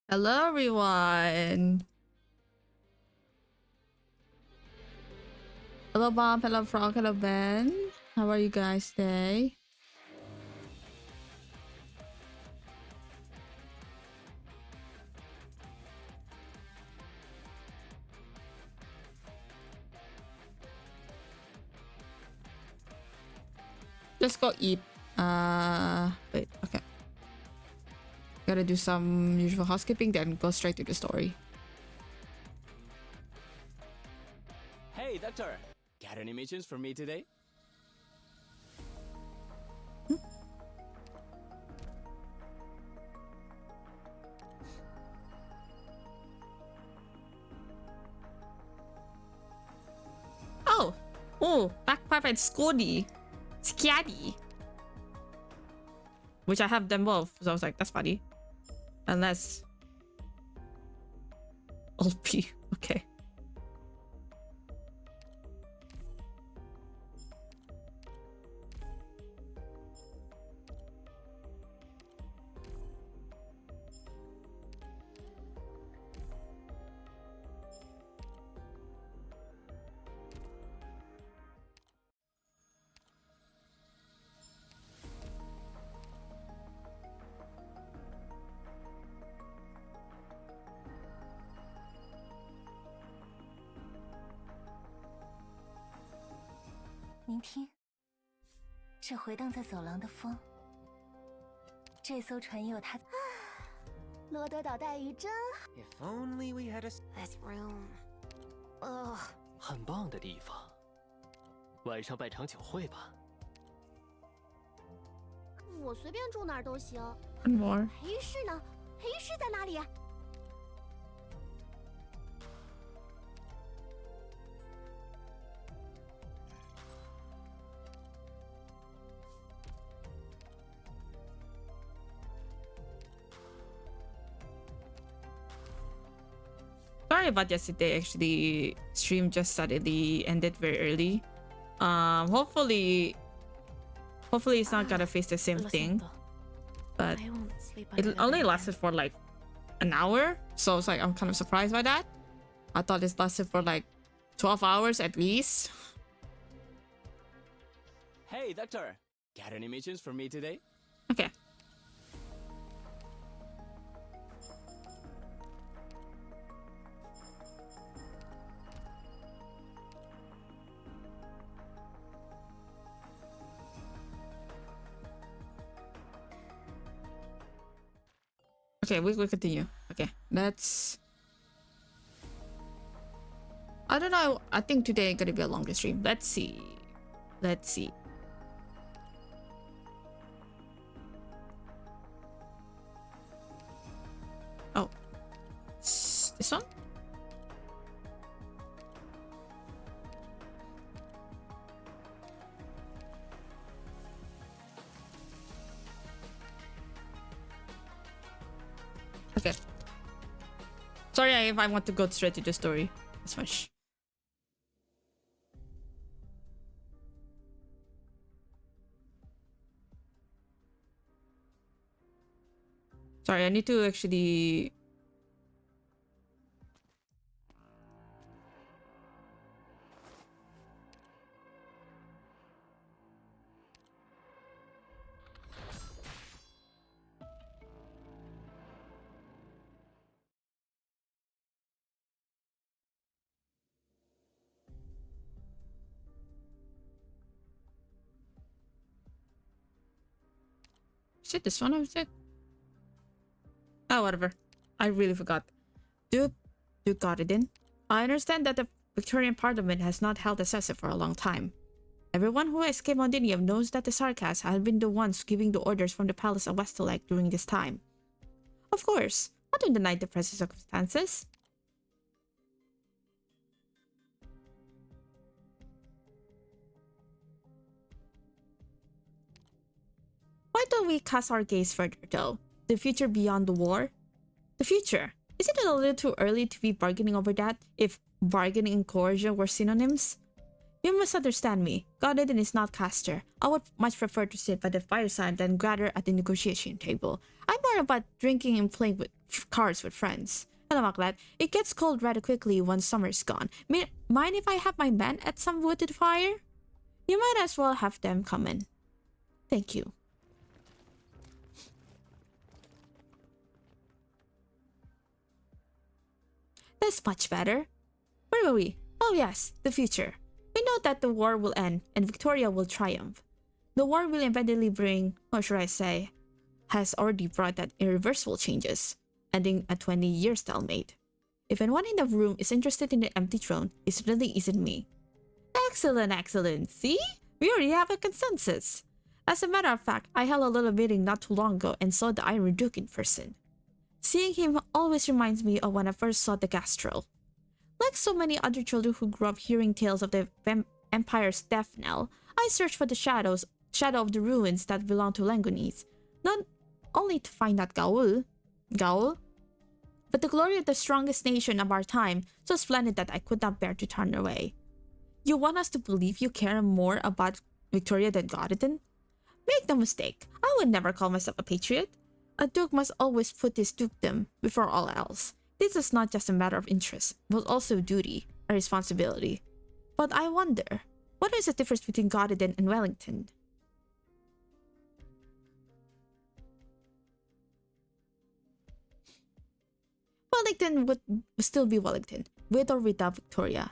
Hello, everyone. Hello, Bob. Hello, Frog. Hello, Ben. How are you guys today? Let's go eat. Wait. Okay. Gotta do some usual housekeeping, then go straight to the story. Hey, Doctor. Got any missions for me today? Oh, Backpipe and Scotty. Scatty. Which I have them both, so I was like, that's funny. Unless... Alt P. Okay. If only we had a This room. Ugh. 很棒的地方。晚上办场酒会吧。我随便住哪儿都行。 One more. 陪浴室呢？陪浴室在哪里？ Sorry about yesterday. Actually, stream just suddenly ended very early. Hopefully it's not gonna face the same thing. But I won't sleep it under the only bed lasted for like an hour, so it's like I'm kind of surprised by that. I thought it lasted for like 12 hours at least. Hey, Doctor. Got any missions for me today? Okay. Okay, we continue. Okay, let's... I don't know. I think today gonna be a longer stream. Let's see. Let's see. Oh. This one? Okay. Sorry if I want to go straight to the story. That's much. Sorry, I need to actually... Is it this one or is it? Oh, whatever. I really forgot. Duke Godden. I understand that the Victorian Parliament has not held a session for a long time. Everyone who escaped Mondinium knows that the Sarkas have been the ones giving the orders from the Palace of Westelek during this time. Of course, I don't deny the present circumstances. Why don't we cast our gaze further, though? The future beyond the war? The future? Isn't it a little too early to be bargaining over that, if bargaining and coercion were synonyms? You misunderstand me. Godwin is not caster. I would much prefer to sit by the fireside than gather at the negotiation table. I'm more about drinking and playing with cards with friends. Hello, Maklat. It gets cold rather quickly once summer's gone. Mind if I have my men at some wooded fire? You might as well have them come in. Thank you. That's much better. Where were we? Oh yes, the future. We know that the war will end and Victoria will triumph. The war will eventually bring, or should I say, has already brought that irreversible changes, ending a 20-year stalemate. If anyone in the room is interested in the empty throne, it really isn't me. Excellent, excellent. See? We already have a consensus. As a matter of fact, I held a little meeting not too long ago and saw the Iron Duke in person. Seeing him always reminds me of when I first saw the Gastrel. Like so many other children who grew up hearing tales of the Empire's death knell, I searched for the shadow of the ruins that belong to Langonese, not only to find that Gaul, but the glory of the strongest nation of our time, so splendid that I could not bear to turn away. You want us to believe you care more about Victoria than Godwin? Make no mistake, I would never call myself a patriot. A duke must always put his dukedom before all else. This is not just a matter of interest, but also duty, a responsibility. But I wonder, what is the difference between Godwin and Wellington? Wellington would still be Wellington, with or without Victoria.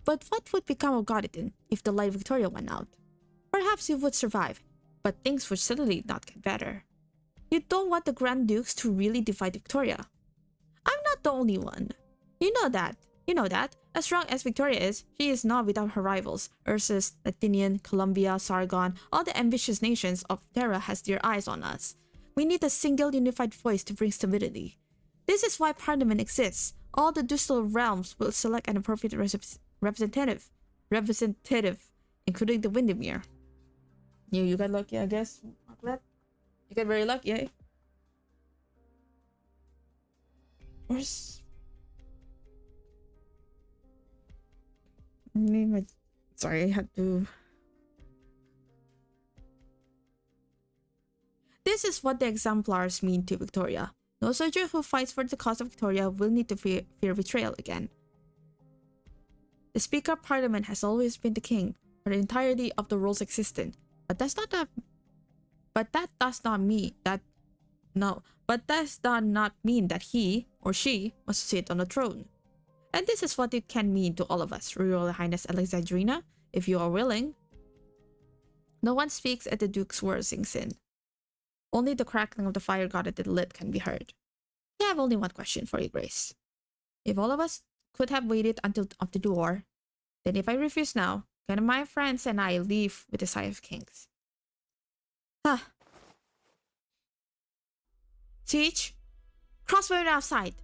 But what would become of Godwin if the light of Victoria went out? Perhaps he would survive, but things would certainly not get better. You don't want the Grand Dukes to really divide Victoria. I'm not the only one. You know that. As strong as Victoria is, she is not without her rivals. Ursus, Athenian, Columbia, Sargon, all the ambitious nations of Terra has their eyes on us. We need a single unified voice to bring stability. This is why Parliament exists. All the Dustal realms will select an appropriate representative, including the Windermere. You got lucky, I guess. You got very lucky, eh? Where's... Sorry, I had to... This is what the exemplars mean to Victoria. No soldier who fights for the cause of Victoria will need to fear betrayal again. The Speaker of Parliament has always been the king for the entirety of the roles existent, but that does not mean that he or she must sit on the throne. And this is what it can mean to all of us, Royal Highness Alexandrina, if you are willing. No one speaks at the Duke's word sinks in. Only the crackling of the fire god at the lid can be heard. I have only one question for you, Grace. If all of us could have waited until after the war, then if I refuse now, can my friends and I leave with the sight of kings? Siege? Crossbow outside.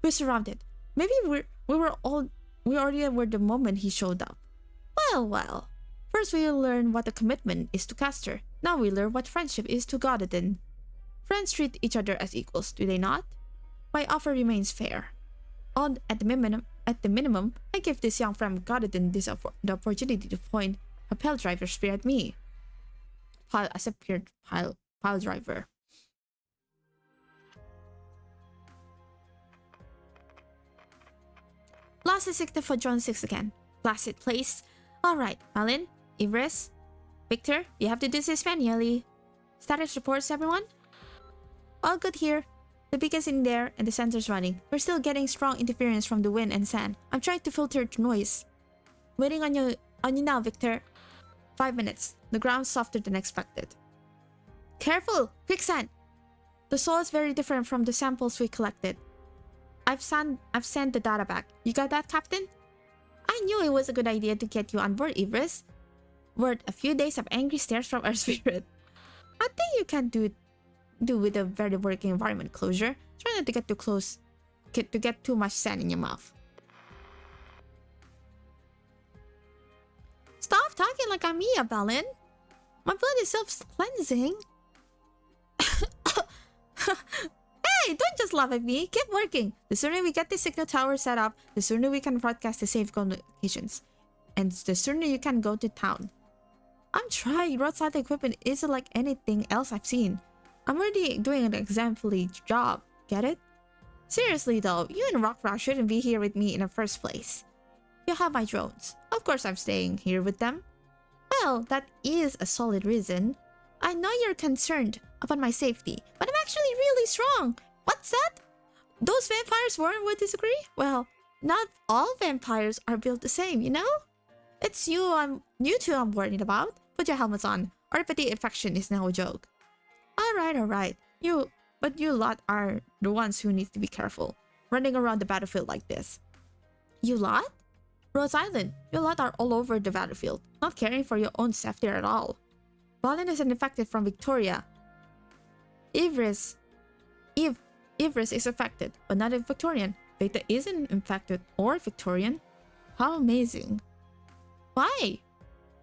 We're surrounded. Maybe we already were the moment he showed up. Well. First we learn what the commitment is to Castor. Now we learn what friendship is to Godwin. Friends treat each other as equals, do they not? My offer remains fair. At the minimum, I give this young friend Godwin the opportunity to point a pile driver spear at me. Pile driver. Lost the signal for John 6 again. Blasted place. Alright, Malin, Ivres, Victor, you have to do this manually. Status reports, everyone? All good here. The beacon's in there and the sensor's running. We're still getting strong interference from the wind and sand. I'm trying to filter the noise. Waiting on you now, Victor. 5 minutes. The ground's softer than expected. Careful! Quicksand! The soil is very different from the samples we collected. I've sent the data back. You got that, Captain? I knew it was a good idea to get you on board, Ivris. Worth a few days of angry stares from our spirit. I think you can do with a very working environment closure. Try not to get too close, to get too much sand in your mouth. Stop talking like I'm Mia, Balin. My blood is self-cleansing. Hey, don't just laugh at me. Keep working. The sooner we get the signal tower set up, the sooner we can broadcast the safe communications. And the sooner you can go to town. I'm trying. Roadside equipment isn't like anything else I've seen. I'm already doing an exemplary job. Get it? Seriously though, you and Rockrock shouldn't be here with me in the first place. You have my drones. Of course I'm staying here with them. Well, that is a solid reason. I know you're concerned about my safety, but I'm actually really strong. What's that? Those vampires would disagree? Well, not all vampires are built the same, you know? It's you two I'm worried about. Put your helmets on. Our petty infection is now a joke. Alright. But you lot are the ones who need to be careful. Running around the battlefield like this. You lot? Rose Island, you lot are all over the battlefield, not caring for your own safety at all. Balin is infected from Victoria. Ivris is affected, but not a Victorian. Beta isn't infected or Victorian. How amazing. Why?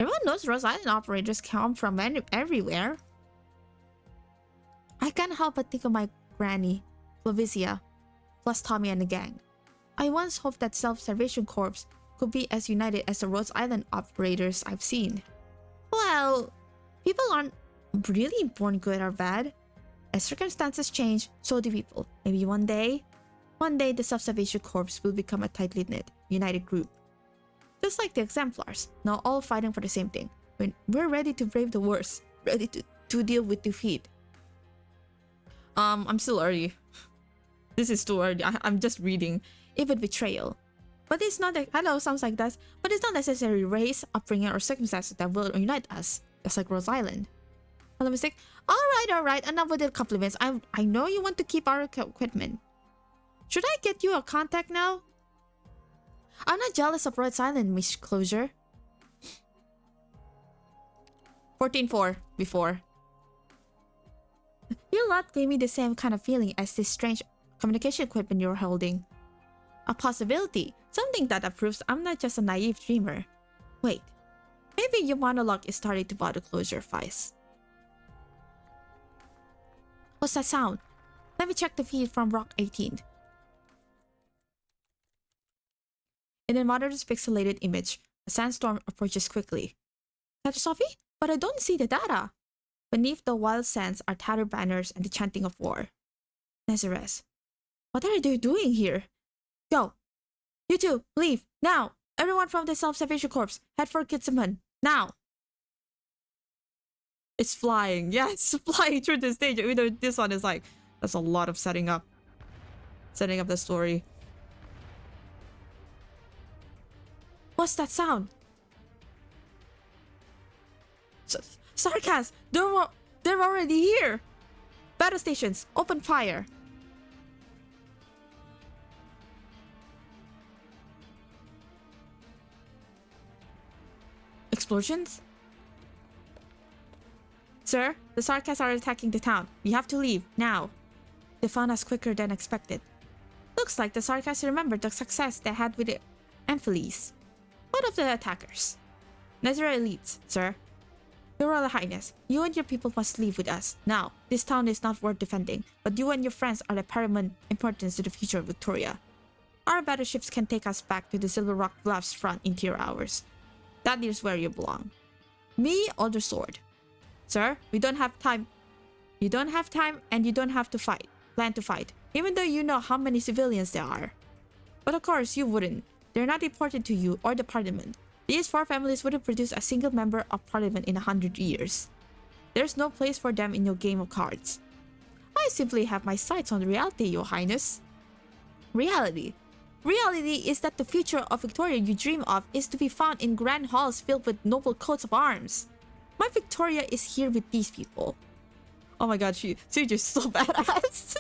Everyone knows Rose Island operators come from everywhere. I can't help but think of my granny, Flavisia, plus Tommy and the gang. I once hoped that Self-Salvation Corps could be as united as the Rose Island operators I've seen. Well, people aren't really born good or bad. As circumstances change, so do people. Maybe one day the Self-Salvation Corps will become a tightly knit, united group. Just like the Exemplars, now all fighting for the same thing. When we're ready to brave the worst, ready to deal with defeat. I'm still early. This is too early. I'm just reading. Even betrayal. But it's not I know it sounds like that, but it's not necessarily race, upbringing, or circumstances that will unite us. Just like Rose Island. Hello, mistake. Alright. Enough with the compliments. I know you want to keep our equipment. Should I get you a contact now? I'm not jealous of Rose Island, Miss Closure. 14-4 before. Your lot gave me the same kind of feeling as this strange communication equipment you're holding. A possibility. Something that proves I'm not just a naive dreamer. Wait. Maybe your monologue is starting to bother Closure Vice. What's that sound? Let me check the feed from Rock 18. In a moderate pixelated image, a sandstorm approaches quickly. Catastrophe? But I don't see the data. Beneath the wild sands are tattered banners and the chanting of war. Nezareth. What are they doing here? Go. You two, leave. Now. Everyone from the Self-Salvation Corps, head for Kitsaman. Now. It's flying. Yeah, it's flying through the stage. Even though this one is like, that's a lot of setting up the story. What's that sound? Sarkas! They're already here! Battle stations, open fire! Explosions? Sir, the Sarkas are attacking the town. We have to leave, now. They found us quicker than expected. Looks like the Sarkas remembered the success they had with the Amphiles. What of the attackers? Nezra elites, sir. Your Royal Highness, you and your people must leave with us. Now, this town is not worth defending, but you and your friends are of paramount importance to the future of Victoria. Our battleships can take us back to the Silver Rock Bluffs front in 2 hours. That is where you belong. Me or the sword? Sir, we don't have time. You don't have time and you don't have to fight. Plan to fight, even though you know how many civilians there are. But of course, you wouldn't. They're not important to you or the parliament. These 4 families wouldn't produce a single member of parliament in 100 years. There's no place for them in your game of cards. I simply have my sights on reality, Your Highness. Reality. Reality is that the future of Victoria you dream of is to be found in grand halls filled with noble coats of arms. My Victoria is here with these people. Oh my god, she's just so badass.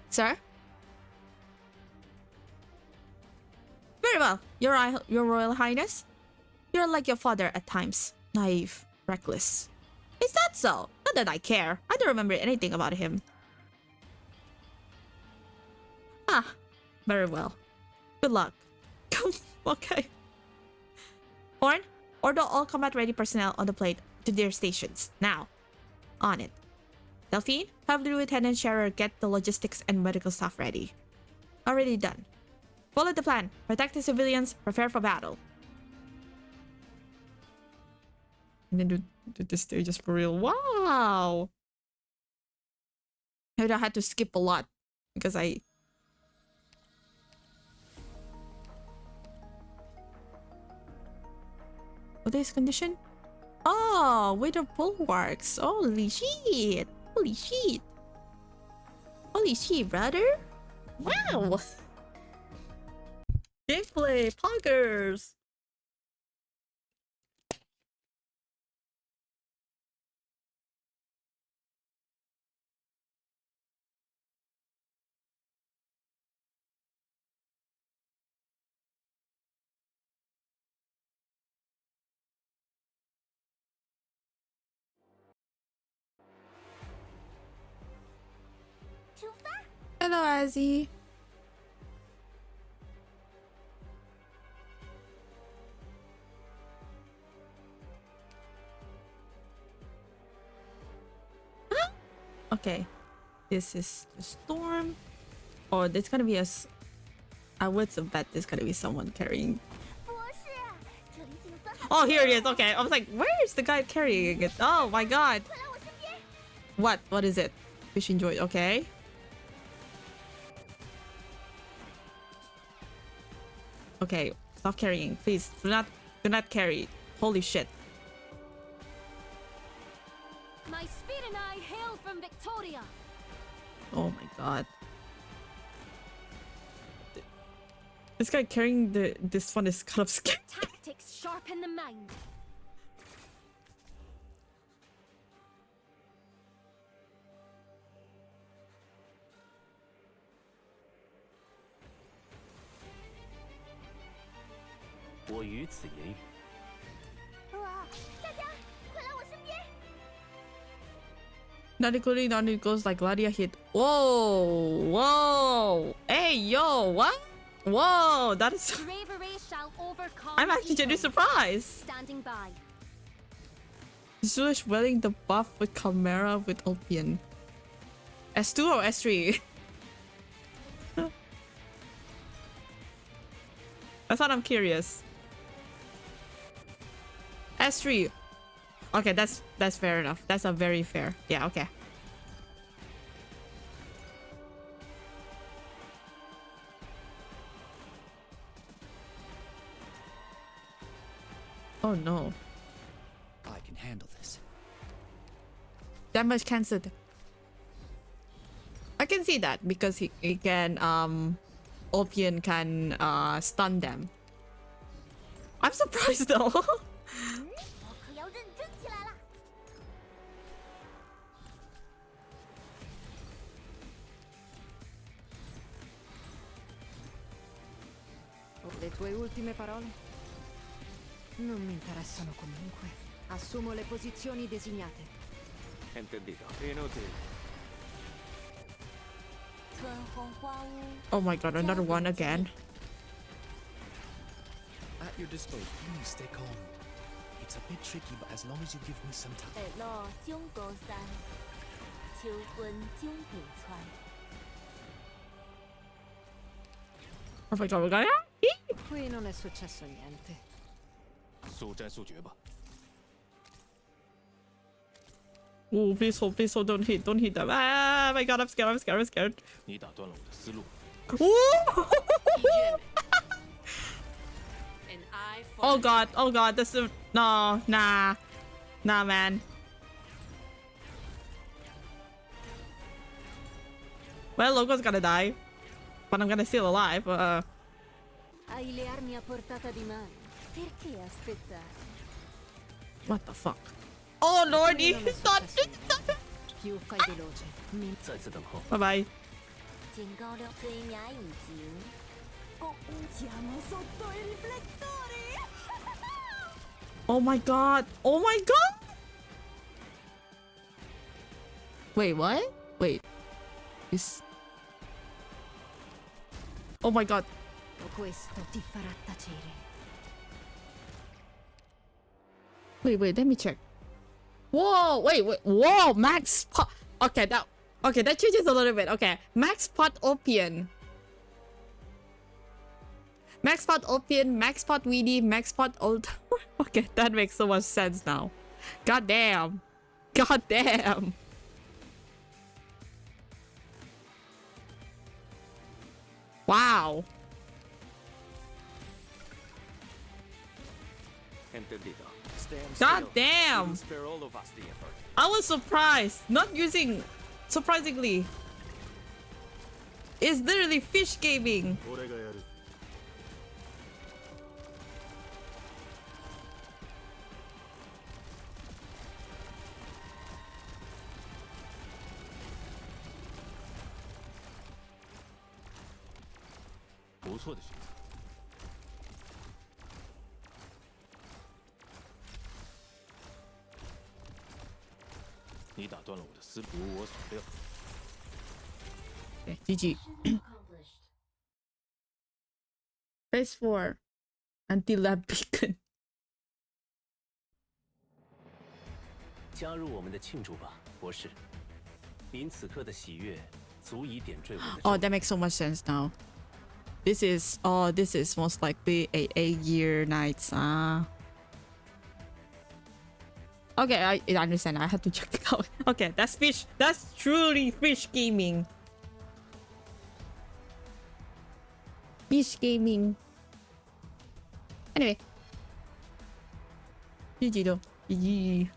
Sir? Very well, Your Royal Highness. You're like your father at times. Naive, reckless. Is that so? Not that I care. I don't remember anything about him. Ah, very well. Good luck. Okay. Horn, order all combat-ready personnel on the plate to their stations, now. On it. Delphine, have the Lieutenant Scherer get the logistics and medical stuff ready. Already done. Follow the plan. Protect the civilians. Prepare for battle. And then do the stages for real. Wow! I had to skip a lot because I... What is condition? Oh, with the bulwarks. Holy shit! Holy shit! Holy shit, brother! Wow! Gameplay, poggers! Hello, Azzy. Okay, this is the storm. Oh, there's gonna be I would bet there's gonna be someone carrying. Oh, here it is. Okay, I was like, where is the guy carrying it? Oh my god. What? What is it? Fishing joy. Okay. Okay, stop carrying, please. Do not carry. Holy shit. My speed and I hail from Victoria. Oh my god. This guy carrying this one is kind of scary. Tactics sharpen the mind. Not including non-equals like Gladia hit. Whoa! Whoa! Hey, yo! What? Whoa! That is... Bravery shall overcome I'm actually genuinely surprised! Standing by. Zulish wearing the buff with Chimera with Ulpian. S2 or S3? I thought I'm curious. S3. Okay, that's fair enough. That's a very fair. Yeah, okay. Oh no. I can handle this. Damage cancelled. I can see that because he can Ulpian can stun them. I'm surprised though. Le tue ultime parole? Non mi interessano comunque. Assumo le posizioni designate. Entendido. Inutile. Oh my god, another one again. At your disposal. Please stay calm. It's a bit tricky, but as long as you give me some time. Oh my god, we got Qui non è successo niente. 速战速决吧。 Oh, please hold, don't hit them. Ah, my god, I'm scared. 你打断了我的思路。 Oh god, this is... No, nah, man. Well, Logo's gonna die. But I'm gonna still alive. Hai le armi a portata di mano. Perché aspettare? What the fuck? Oh lordy, stop. Più fai veloce. 再次等候。 Bye bye. 警告了最名以前。Contiamo sotto i riflettori. Oh my god. Wait, what? Wait. This... Oh my god. Questo ti farà tacere. Wait, let me check. Whoa, wait. Whoa, max pot. Okay, that changes a little bit. Okay, max pot opium. Max pot opium, max pot weedy, max pot old. Okay, that makes so much sense now. God damn. God damn. Wow. Entendido. Stand God still. damn. We'll spare all of us the effort. I was surprised. Not using, surprisingly. It's literally fish gaming. 俺がやる。不错的选择。你打断了我的思路，如我所料。 Okay, GG. Phase 4. Anti-lab beacon. 加入我们的庆祝吧，博士。您此刻的喜悦足以点缀我的。 Oh, that makes so much sense now. This is most likely a 8-year nights. Okay, I understand. I have to check it out. Okay, that's fish. That's truly fish gaming. Fish gaming. Anyway. GG though. GG.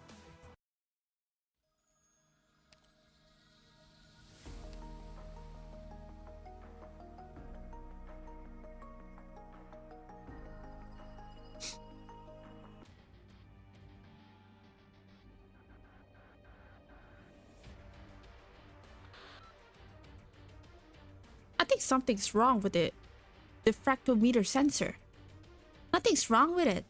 I think something's wrong with it. The fractometer sensor. Nothing's wrong with it.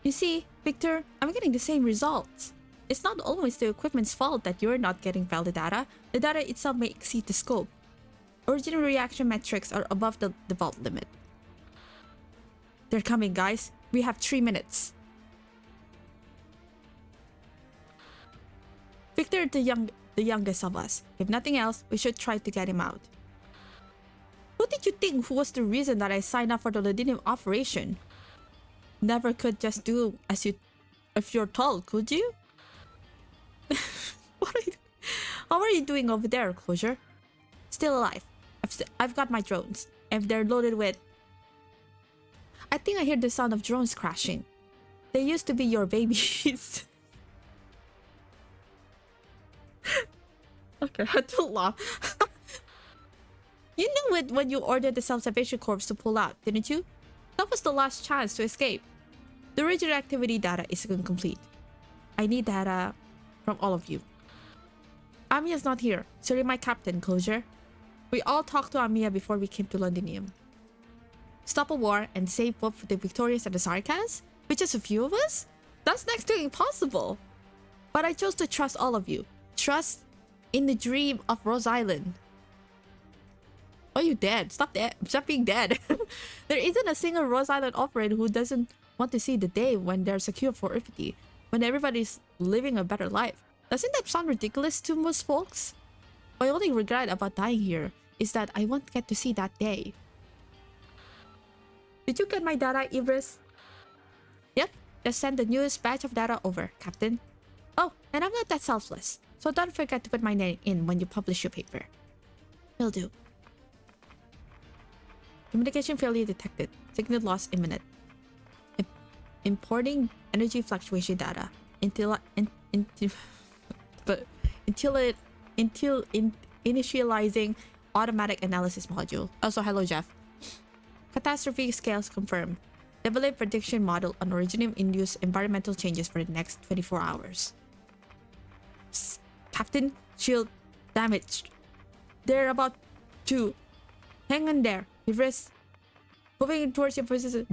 You see, Victor, I'm getting the same results. It's not always the equipment's fault that you're not getting valid data. The data itself may exceed the scope. Original reaction metrics are above the default limit. They're coming, guys. We have 3 minutes. Victor, the youngest of us. If nothing else, we should try to get him out. Who did you think was the reason that I signed up for the originium operation? Never could just do as you, if you're told, could you? How are you doing over there, Closure? Still alive. I've got my drones, and they're loaded with... I think I hear the sound of drones crashing. They used to be your babies. Okay, I don't laugh. You knew it when you ordered the Self-Salvation Corps to pull out, didn't you? That was the last chance to escape. The original activity data is incomplete. I need data from all of you. Amiya's not here, so you're my captain, Closure. We all talked to Amiya before we came to Londinium. Stop a war and save both the Victorians and the Sarkas? With just a few of us? That's next to impossible. But I chose to trust all of you. Trust in the dream of Rose Island. Oh, you dead. Stop being dead. There isn't a single Rose Island operator who doesn't want to see the day when they're secure for eternity, when everybody's living a better life. Doesn't that sound ridiculous to most folks? My only regret about dying here is that I won't get to see that day. Did you get my data, Ibris? Yep, just send the newest batch of data over, Captain. Oh, and I'm not that selfless, so don't forget to put my name in when you publish your paper. Will do. Communication failure detected. Signal loss imminent. Importing energy fluctuation data initializing automatic analysis module. Also, hello Jeff. Catastrophe scales confirmed. Develop prediction model on originium induced environmental changes for the next 24 hours. Psst. Captain, shield damaged. They're about to. Hang on there. Reverse. Moving towards your position.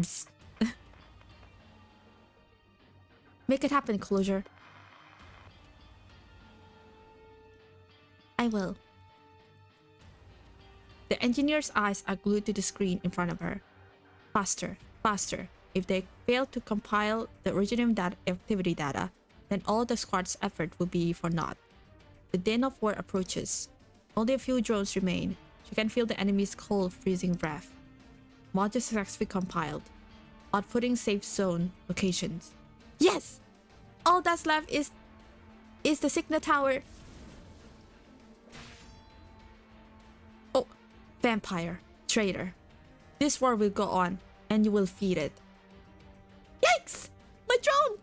Make it happen, Closure. I will. The engineer's eyes are glued to the screen in front of her. Faster, faster. If they fail to compile the originium activity data, then all the squad's effort will be for naught. The din of war approaches. Only a few drones remain. She can feel the enemy's cold, freezing breath. Modules successfully compiled. Outputting safe zone locations. Yes! All that's left is the signal tower. Oh, vampire, traitor. This war will go on, and you will feed it. Yikes! My drone!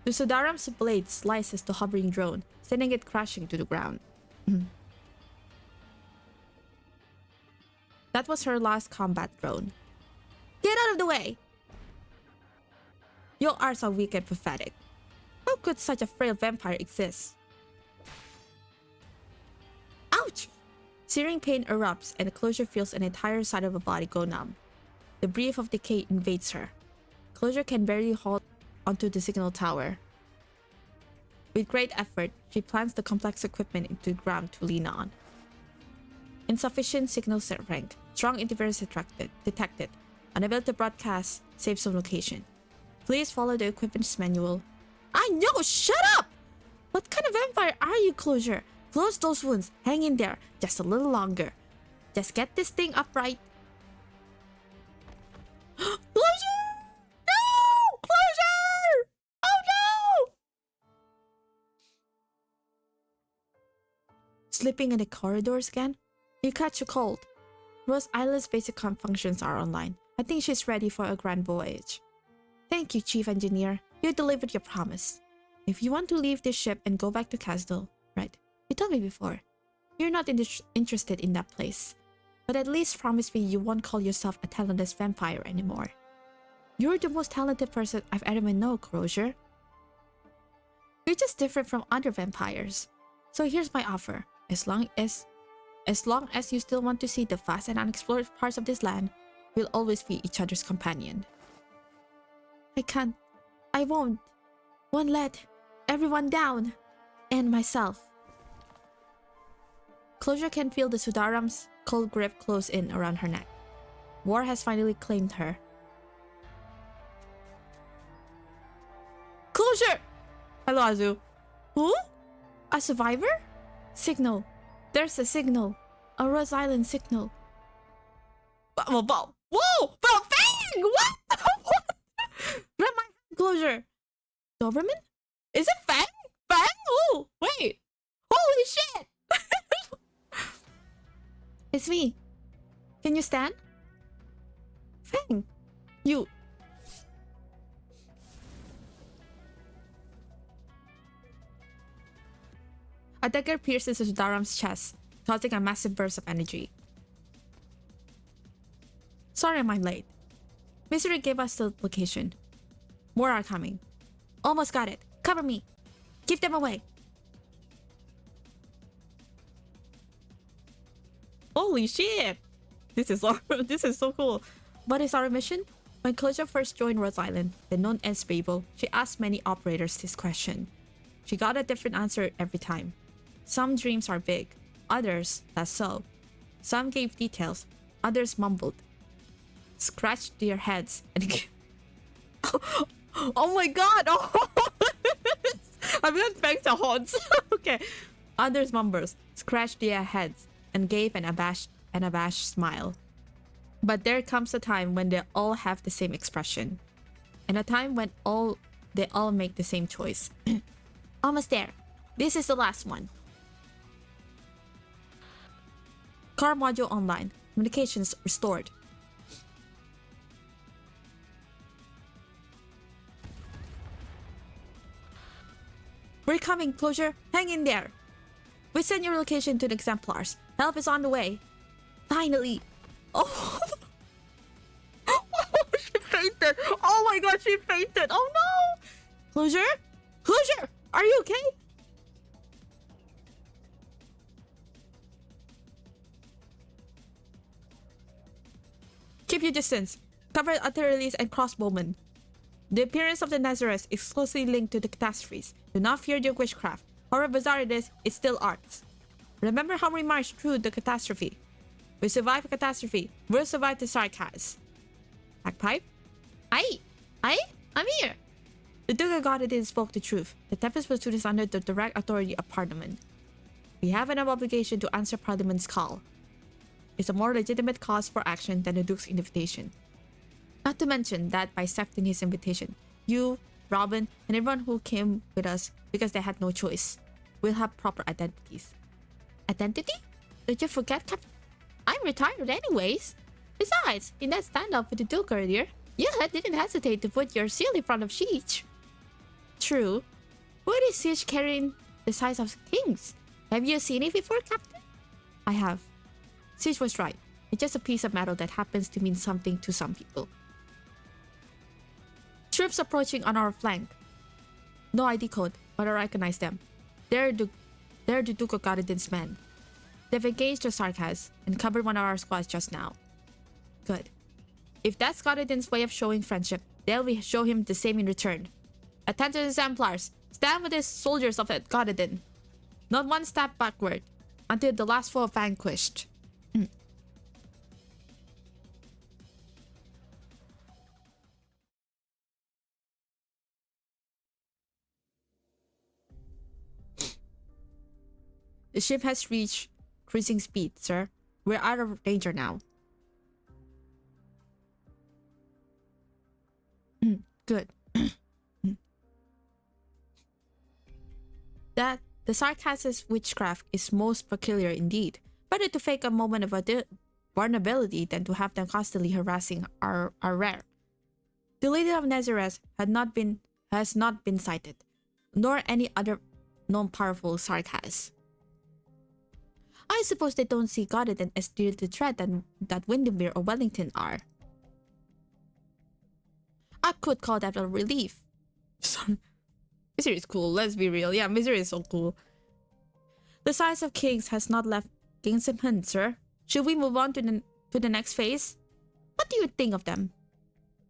The Sudaram's blade slices the hovering drone, sending it crashing to the ground. That was her last combat drone. Get out of the way! Your arts are weak and pathetic. How could such a frail vampire exist? Ouch! Searing pain erupts and Closure feels an entire side of her body go numb. The breath of decay invades her. Closure can barely hold onto the signal tower. With great effort, she plants the complex equipment into the ground to lean on. Insufficient signal set rank. Strong interference detected. Unable to broadcast safe zone location. Please follow the equipment's manual. I know! Shut up! What kind of vampire are you, Closure? Close those wounds. Hang in there. Just a little longer. Just get this thing upright. Closure! No! Closure! Oh no! Sleeping in the corridors again? You catch a cold. Rose Island's basic functions are online. I think she's ready for a grand voyage. Thank you, Chief Engineer. You delivered your promise. If you want to leave this ship and go back to Castle, right? You told me before. You're not interested in that place. But at least promise me you won't call yourself a talentless vampire anymore. You're the most talented person I've ever known, Closure. You're just different from other vampires. So here's my offer. As long as you still want to see the vast and unexplored parts of this land, we'll always be each other's companion. I can't. I won't let everyone down. And myself. Closure can feel the Sudaram's cold grip close in around her neck. War has finally claimed her. Closure! Hello, Azu. Who? A survivor? Signal. There's a signal. A Rose Island signal. Whoa! Bang! What? What? Grab my Closure. Doberman? Is it Fang? Fang? Oh, wait. Holy shit! It's me. Can you stand? Fang. You. A dagger pierces Sudaram's chest, causing a massive burst of energy. Sorry I'm late. Misery gave us the location. More are coming. Almost got it. Cover me. Keep them away. Holy shit! This is so cool. What is our mission? When Closure first joined Rose Island, then known as Babel, she asked many operators this question. She got a different answer every time. Some dreams are big, others less so. Some gave details, others mumbled. Scratched their heads and oh my god! Oh. I'm not thanks to haunts. Okay. Others mumbled, scratched their heads, and gave an abashed smile. But there comes a time when they all have the same expression. And a time when they all make the same choice. Almost there. This is the last one. Car module online. Communications restored. We're coming, Closure. Hang in there. We send your location to the exemplars. Help is on the way. Finally. Oh. She fainted. Oh my god, she fainted. Oh no. Closure? Closure! Are you okay? Keep your distance. Cover artilleries and crossbowmen. The appearance of the Nazareth is closely linked to the catastrophes. Do not fear their witchcraft. However bizarre it is, it's still arts. Remember how we marched through the catastrophe. We survived the catastrophe. We'll survive the sarcasm. Bagpipe? I'm here. The Duke of Godidin spoke the truth. The Tempest platoon is under the direct authority of Parliament. We have an obligation to answer Parliament's call. It's a more legitimate cause for action than the Duke's invitation. Not to mention that by accepting his invitation, you, Robin, and everyone who came with us because they had no choice will have proper identities. Identity? Did you forget, Captain? I'm retired anyways. Besides, in that standoff with the Duke earlier, you didn't hesitate to put your seal in front of Siege. True. What is Siege carrying the size of kings? Have you seen it before, Captain? I have. Siege was right. It's just a piece of metal that happens to mean something to some people. Troops approaching on our flank. No ID code, but I recognize them. They're the Duke of Godidin's men. They've engaged the Sarkaz and covered one of our squads just now. Good. If that's Godidin's way of showing friendship, they'll show him the same in return. Attention exemplars, stand with the soldiers of Godidin. Not one step backward, until the last foe vanquished. The ship has reached cruising speed, sir. We're out of danger now. Good. That the Sarkaz's witchcraft is most peculiar indeed. Better to fake a moment of vulnerability than to have them constantly harassing our rear. The Lady of Nazareth has not been sighted, nor any other known powerful Sarkaz. I suppose they don't see Godidin as dear to threat than that Windermere or Wellington are. I could call that a relief. Misery is cool, let's be real. Yeah, Misery is so cool. The size of kings has not left Gingsimhan, sir. Should we move on to the next phase? What do you think of them?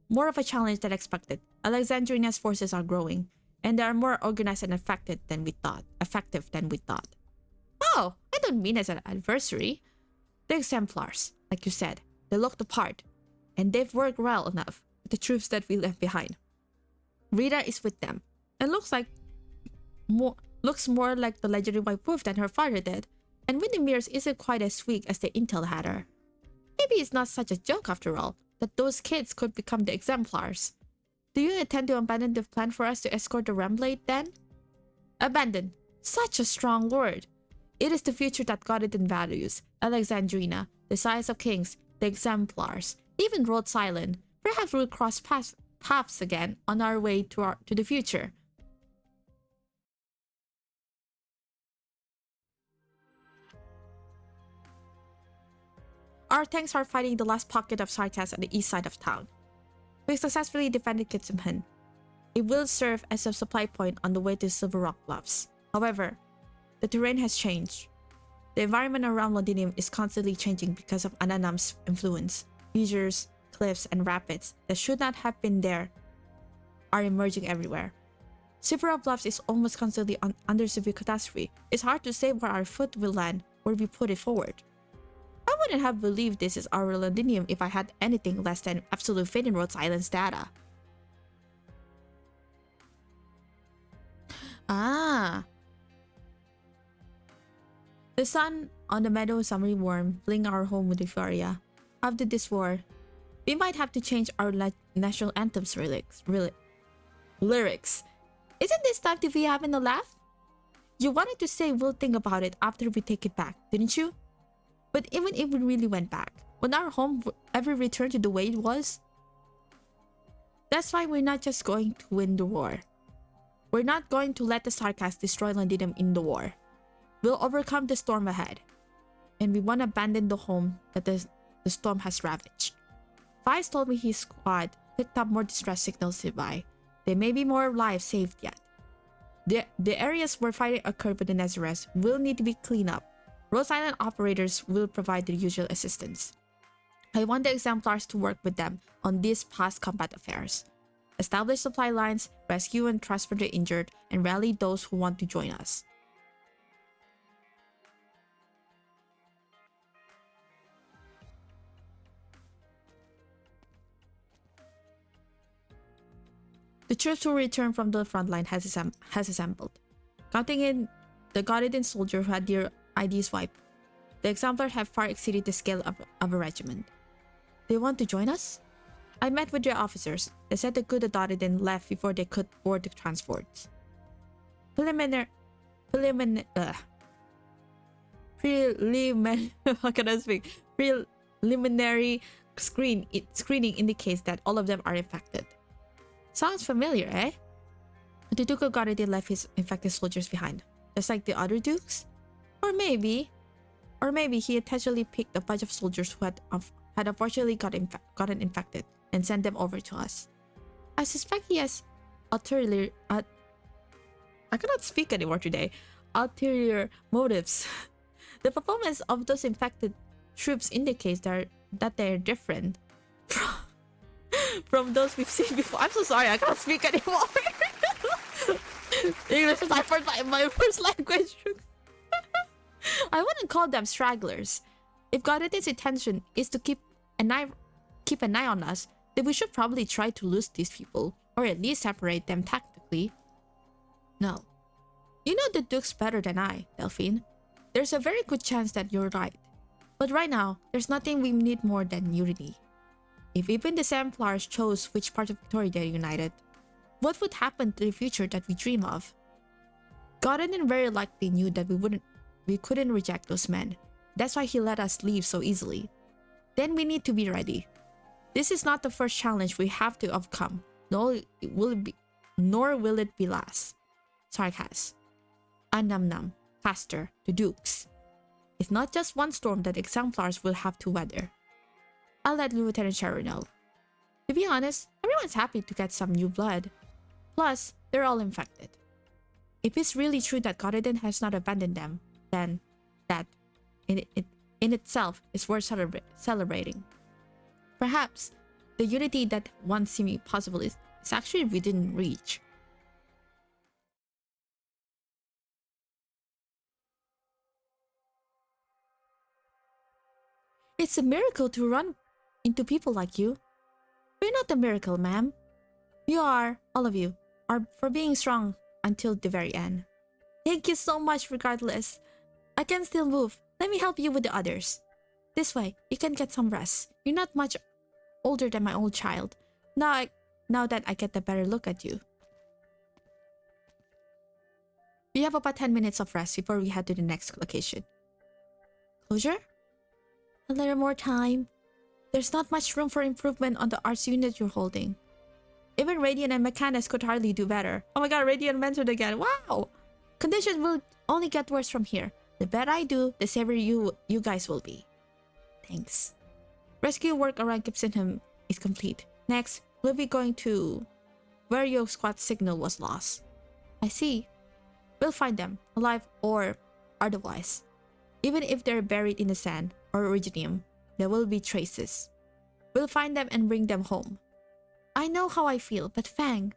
More of a challenge than expected. Alexandrina's forces are growing, and they are more organized and effective than we thought. Oh, I don't mean as an adversary. The exemplars, like you said, they look the part, and they've worked well enough with the troops that we left behind. Rita is with them, and looks more like the legendary White Wolf than her father did, and Windermere's isn't quite as weak as the intel had her. Maybe it's not such a joke after all, that those kids could become the exemplars. Do you intend to abandon the plan for us to escort the Ramblade then? Abandon. Such a strong word. It is the future that Godidin values. Alexandrina, the size of kings, the exemplars, even Rhode Island. Perhaps we'll cross paths again on our way to the future. Our tanks are fighting the last pocket of Sarkaz on the east side of town. We successfully defended Kitsimhan. It will serve as a supply point on the way to Silver Rock Bluffs. However, the terrain has changed. The environment around Londinium is constantly changing because of Ananam's influence. Fissures, cliffs, and rapids that should not have been there are emerging everywhere. Silver Rock Bluffs is almost constantly under severe catastrophe. It's hard to say where our foot will land where we put it forward. I wouldn't have believed this is our Londinium if I had anything less than absolute faith in Rhode Island's data. Ah. The sun on the meadow is summery warm, filling our home with euphoria. After this war, we might have to change our national anthem's lyrics. Isn't this time to be having a laugh? You wanted to say we'll think about it after we take it back, didn't you? But even if we really went back, would our home ever return to the way it was? That's why we're not just going to win the war. We're not going to let the Sarkaz destroy Londinium in the war. We'll overcome the storm ahead. And we won't abandon the home that the storm has ravaged. Vice told me his squad picked up more distress signals nearby. There may be more lives saved yet. The areas where fighting occurred with the Nazareth will need to be cleaned up. Rhode Island operators will provide the usual assistance. I want the exemplars to work with them on these past combat affairs. Establish supply lines, rescue and transfer the injured, and rally those who want to join us. The troops who returned from the front line has assembled. Counting in the Godiden soldier who had their IDs wiped, the exemplars have far exceeded the scale of a regiment. They want to join us? I met with their officers. They said the good Godiden left before they could board the transports. Preliminary screening indicates that all of them are infected. Sounds familiar, eh? The Duke of Godiden left his infected soldiers behind, just like the other dukes? Or maybe he intentionally picked a bunch of soldiers who had unfortunately gotten infected and sent them over to us. I suspect he has ulterior I cannot speak anymore today. Ulterior motives. The performance of those infected troops indicates that they're different from those we've seen before. I'm so sorry, I can't speak anymore. English is my first language. I wouldn't call them stragglers. If Godet's intention is to keep an eye on us, then we should probably try to lose these people, or at least separate them tactically. No. You know the Dukes better than I, Delphine. There's a very good chance that you're right. But right now, there's nothing we need more than unity. If even the Templars chose which part of Victoria they united, what would happen to the future that we dream of? Godden very likely knew that we couldn't reject those men. That's why he let us leave so easily. Then we need to be ready. This is not the first challenge we have to overcome, nor will it be last. Sarkas. Num, Pastor, the Dukes. It's not just one storm that exemplars will have to weather. I'll let Lieutenant Shero know. To be honest, everyone's happy to get some new blood. Plus, they're all infected. If it's really true that Godden has not abandoned them, then that, in itself, is worth celebrating. Perhaps, the unity that once seemed possible is actually within reach. It's a miracle to run into people like you. We're not a miracle, ma'am. You are, all of you, are for being strong until the very end. Thank you so much regardless. I can still move. Let me help you with the others. This way, you can get some rest. You're not much older than my old child. Now that I get a better look at you. We have about 10 minutes of rest before we head to the next location. Closure? A little more time. There's not much room for improvement on the arts unit you're holding. Even Radiant and Mechanics could hardly do better. Oh my god, Radiant mentioned again. Wow! Conditions will only get worse from here. The better I do, the safer you guys will be. Thanks. Rescue work around Gibsonham is complete. Next, we'll be going to where your squad signal was lost. I see. We'll find them, alive or otherwise. Even if they're buried in the sand or originium, there will be traces. We'll find them and bring them home. I know how I feel, but Fang,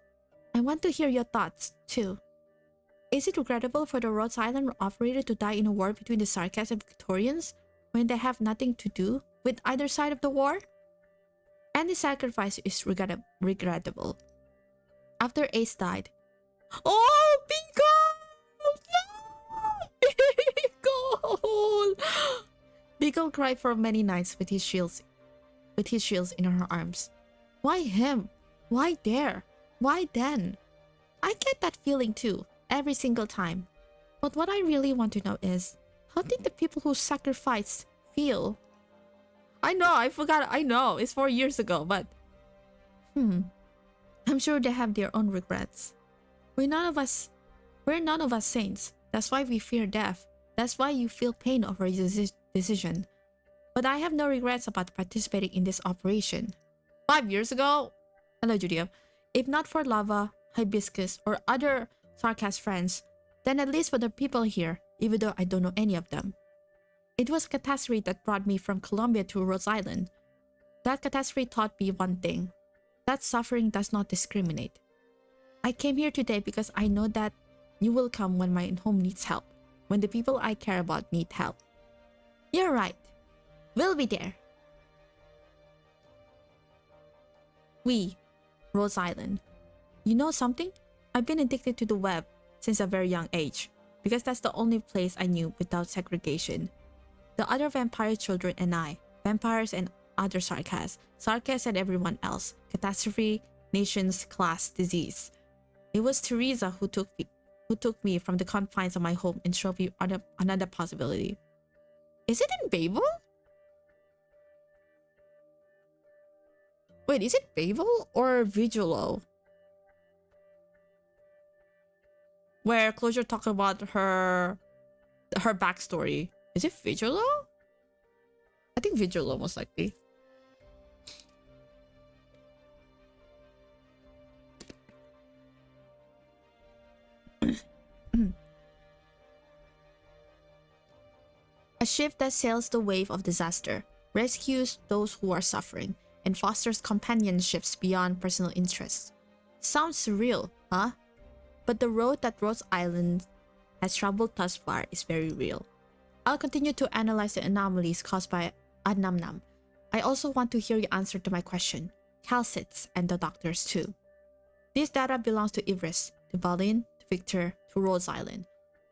I want to hear your thoughts, too. Is it regrettable for the Rhodes Island operator to die in a war between the Sarkas and Victorians when they have nothing to do with either side of the war? Any sacrifice is regrettable. After Ace died... Oh, Beagle! No! Beagle! Beagle cried for many nights with his shields in her arms. Why him? Why there? Why then? I get that feeling too, every single time. But what I really want to know is, how did the people who sacrificed feel? I know, I forgot, I know, it's 4 years ago, but... I'm sure they have their own regrets. We're none of us saints. That's why we fear death. That's why you feel pain over a decision. But I have no regrets about participating in this operation. 5 years ago? Hello, Julia. If not for Lava, Hibiscus, or other Sarkas friends, then at least for the people here, even though I don't know any of them. It was a catastrophe that brought me from Colombia to Rhodes Island. That catastrophe taught me one thing. That suffering does not discriminate. I came here today because I know that you will come when my home needs help. When the people I care about need help. You're right. We'll be there. We, Rhodes Island. You know something? I've been addicted to the web since a very young age, because that's the only place I knew without segregation. The other vampire children and I, vampires and other Sarkas, Sarkas and everyone else, catastrophe, nations, class, disease. It was Teresa who took me from the confines of my home and showed me another possibility. Is it in Babel? Wait, is it Babel or Vigilo? Where Closure talked about her backstory. Is it Vigilo? I think Vigilo most likely. A ship that sails the wave of disaster, rescues those who are suffering, and fosters companionships beyond personal interests. Sounds surreal, huh? But the road that Rose Island has traveled thus far is very real. I'll continue to analyze the anomalies caused by Adnamnam. I also want to hear your answer to my question, Calcits, and the doctors too. This data belongs to Ivris, to Balin, to Victor, to Rose Island.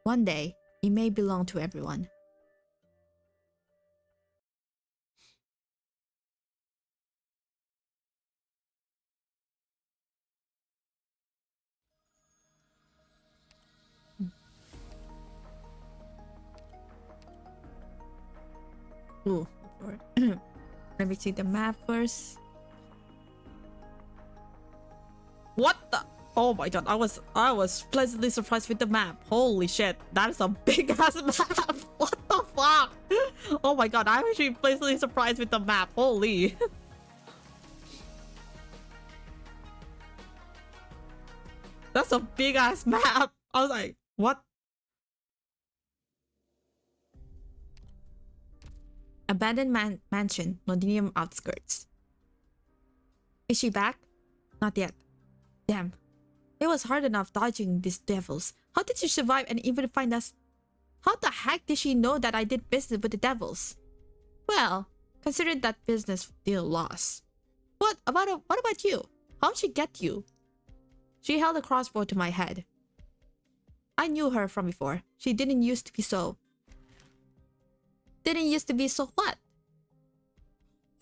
One day, it may belong to everyone. Ooh, let me see the map first. What the? Oh my god, I was pleasantly surprised with the map. Holy shit, that is a big ass map. What the fuck? Oh my god, I'm actually pleasantly surprised with the map. Holy. That's a big ass map. I was like, what? Abandoned mansion, Londinium outskirts. Is she back? Not yet. Damn. It was hard enough dodging these devils. How did she survive and even find us? How the heck did she know that I did business with the devils? Well, consider that business deal lost. What about you? How'd she get you? She held a crossbow to my head. I knew her from before. She didn't used to be so. Didn't used to be so what?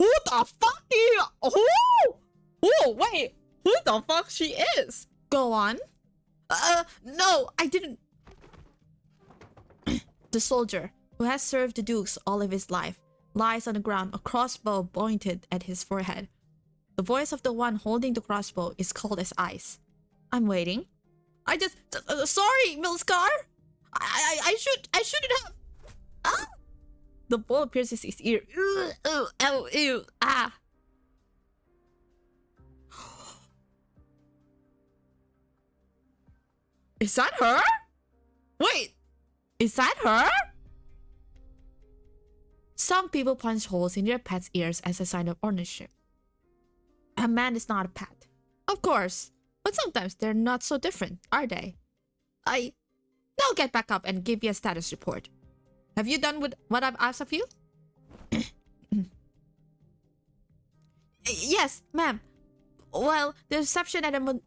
Who the fuck do you? Who? Wait. Who the fuck she is? Go on. No, I didn't. The soldier, who has served the dukes all of his life, lies on the ground, a crossbow pointed at his forehead. The voice of the one holding the crossbow is cold as ice. I'm waiting. Sorry, Milscar. I shouldn't have. Ah! The bullet pierces his ear. Ew, ah. Is that her? Wait, is that her? Some people punch holes in their pet's ears as a sign of ownership. A man is not a pet. Of course, but sometimes they're not so different, are they? Now get back up and give me a status report. Have you done with what I've asked of you? Yes, ma'am. Well, the reception at the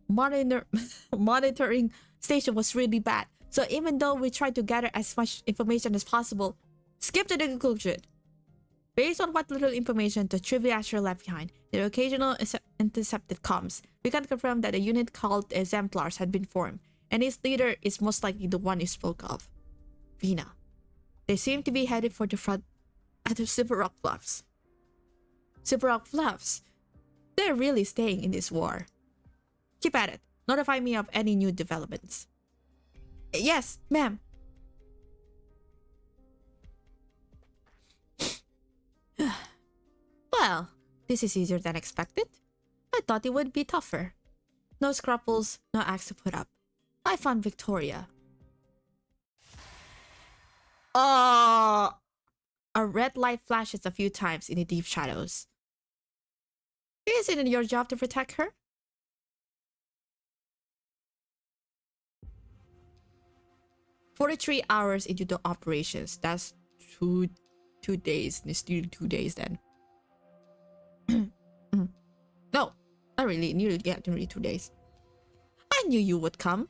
monitoring station was really bad. So even though we tried to gather as much information as possible, skip to the conclusion. Based on what little information the Triviasher left behind, the occasional intercepted comms, we can confirm that a unit called Exemplars had been formed, and its leader is most likely the one you spoke of. Vina. They seem to be headed for the front at the Super Rock Bluffs. Super Rock Bluffs? They're really staying in this war. Keep at it. Notify me of any new developments. Yes, ma'am. Well, this is easier than expected. I thought it would be tougher. No scruples, no acts to put up. I found Victoria. A red light flashes a few times in the deep shadows. Isn't it your job to protect her? "43 hours into the operations. That's two days. It's still 2 days then. No, I really nearly get in 2 days. I knew you would come.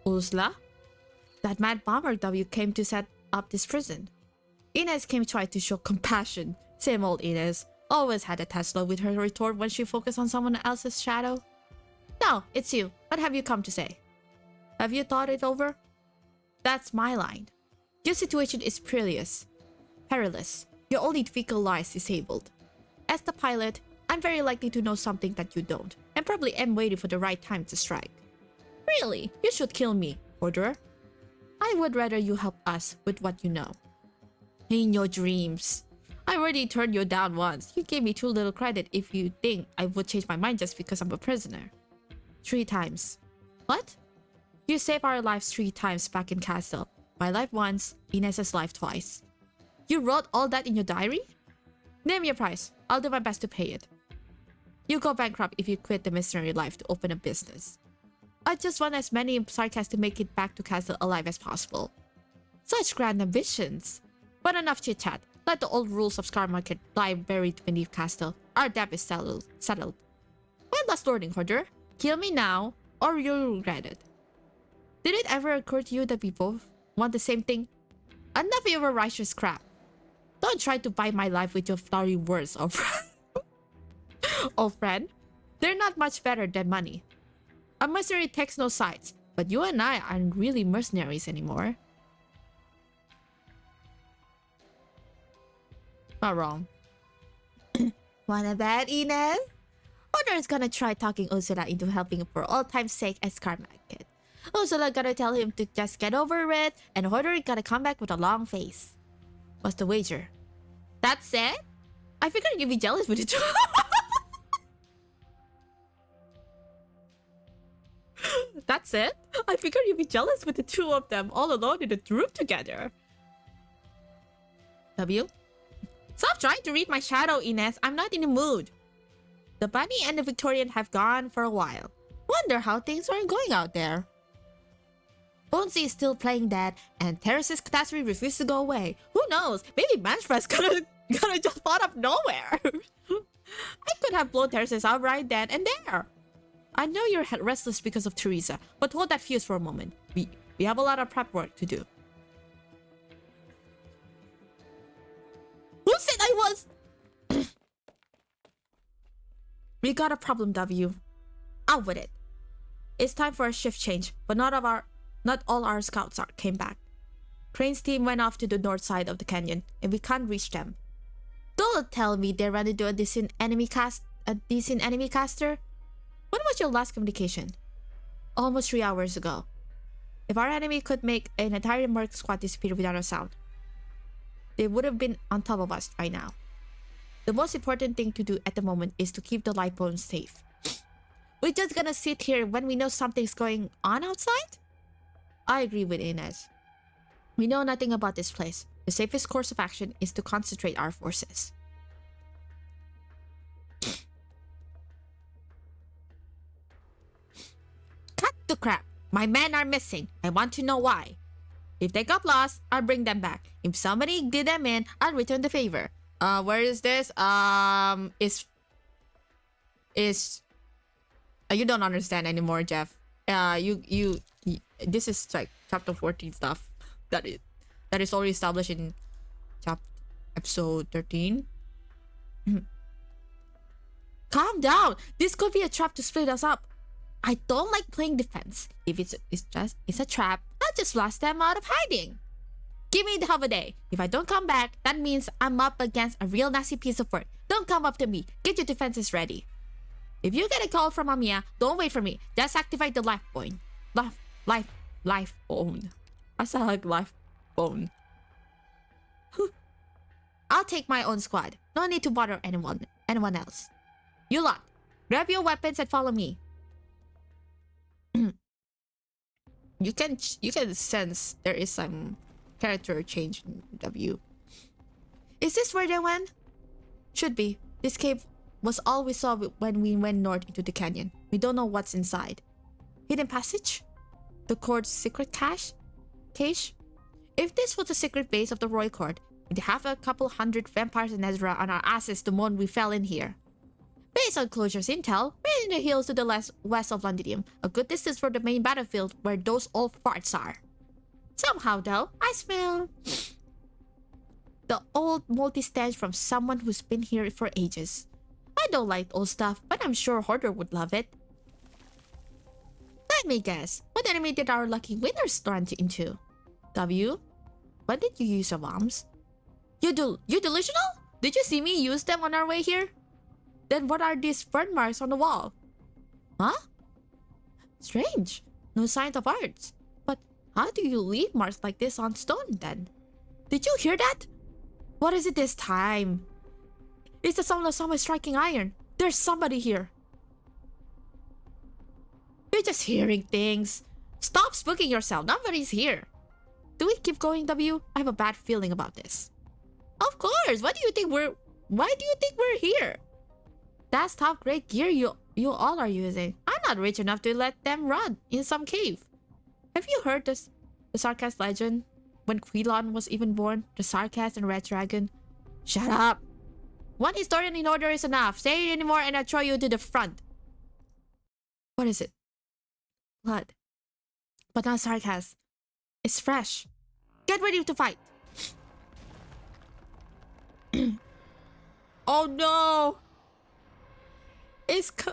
Ursula? That mad bomber W came to set up this prison. Inez came try to show compassion. Same old Inez. Always had a Tesla with her retort when she focused on someone else's shadow. No, it's you. What have you come to say? Have you thought it over? That's my line. Your situation is perilous. Your only vehicle lies disabled. As the pilot, I'm very likely to know something that you don't, and probably am waiting for the right time to strike. Really, you should kill me, Orderer. I would rather you help us with what you know. In your dreams. I already turned you down once. You gave me too little credit if you think I would change my mind just because I'm a prisoner. 3 times. What? You saved our lives 3 times back in Castle. My life once, Inez's life twice. You wrote all that in your diary? Name your price. I'll do my best to pay it. You go bankrupt if you quit the mercenary life to open a business. I just want as many Sarkas to make it back to Castle alive as possible. Such grand ambitions. But enough chit-chat. Let the old rules of Scar Market lie buried beneath Castle. Our debt is settled. One last warning, Order. Kill me now, or you'll regret it. Did it ever occur to you that we both want the same thing? Enough of your righteous crap. Don't try to buy my life with your flowery words, old friend. They're not much better than money. A mercenary takes no sides, but you and I aren't really mercenaries anymore. Not wrong. Wanna bet, Inez? Order is gonna try talking Ursula into helping for all time's sake at Scar Market. Ursula gonna tell him to just get over it, and Order is gonna come back with a long face. What's the wager? That's it? I figured you'd be jealous with it. That's it? I figured you'd be jealous with the 2 of them all alone in the room together. W? Stop trying to read my shadow, Inez. I'm not in the mood. The Bunny and the Victorian have gone for a while. Wonder how things are going out there. Bonesy is still playing dead, and Terrace's catastrophe refuses to go away. Who knows? Maybe Manchfred's gonna just pop up nowhere. I could have blown Terrace's out right then and there. I know you're restless because of Teresa, but hold that fuse for a moment. We have a lot of prep work to do. Who said I was? We got a problem, W. Out with it. It's time for a shift change, but not all our scouts came back. Crane's team went off to the north side of the canyon, and we can't reach them. Don't tell me they ran into a decent enemy caster? When was your last communication? Almost 3 hours ago. If our enemy could make an entire merc squad disappear without a sound, they would have been on top of us right now. The most important thing to do at the moment is to keep the light bones safe. We're just gonna sit here when we know something's going on outside? I agree with Inez. We know nothing about this place. The safest course of action is to concentrate our forces. Cut the crap! My men are missing. I want to know why. If they got lost, I'll bring them back. If somebody did them in, I'll return the favor. Where is this? You don't understand anymore, Jeff. This is like chapter 14 stuff that is already established in episode 13. Calm down. This could be a trap to split us up. I don't like playing defense. If it's a trap, I'll just blast them out of hiding. Give me the half a day. If I don't come back, that means I'm up against a real nasty piece of work. Don't come up to me. Get your defenses ready. If you get a call from Amiya, don't wait for me. Just activate the life bone. Life bone. I sound like life bone. I'll take my own squad. No need to bother anyone else. You lot, grab your weapons and follow me. You can sense there is some character change in W. Is this where they went? Should be. This cave was all we saw when we went north into the canyon. We don't know what's inside. Hidden passage? The court's secret cache? If this was the secret base of the Royal Court, We have a couple hundred vampires in Ezra on our asses the moment we fell in here. Based on Closure's intel, we're in the hills to the west of Londinium, a good distance from the main battlefield where those old farts are. Somehow, though, I smell the old moldy stench from someone who's been here for ages. I don't like old stuff, but I'm sure Hoarder would love it. Let me guess, what enemy did our lucky winners run into? W? When did you use your bombs? You delusional? Did you see me use them on our way here? Then what are these burn marks on the wall? Huh? Strange. No signs of arts. But how do you leave marks like this on stone then? Did you hear that? What is it this time? It's the sound of someone striking iron. There's somebody here. You're just hearing things. Stop spooking yourself. Nobody's here. Do we keep going, W? I have a bad feeling about this. Of course. Why do you think we're here? That's top grade gear you all are using. I'm not rich enough to let them run in some cave. Have you heard the Sarkaz legend? When Quilon was even born, the Sarkaz and Red Dragon. Shut up. One historian in order is enough. Say it anymore and I'll throw you to the front. What is it? Blood. But not Sarkaz. It's fresh. Get ready to fight. Oh no.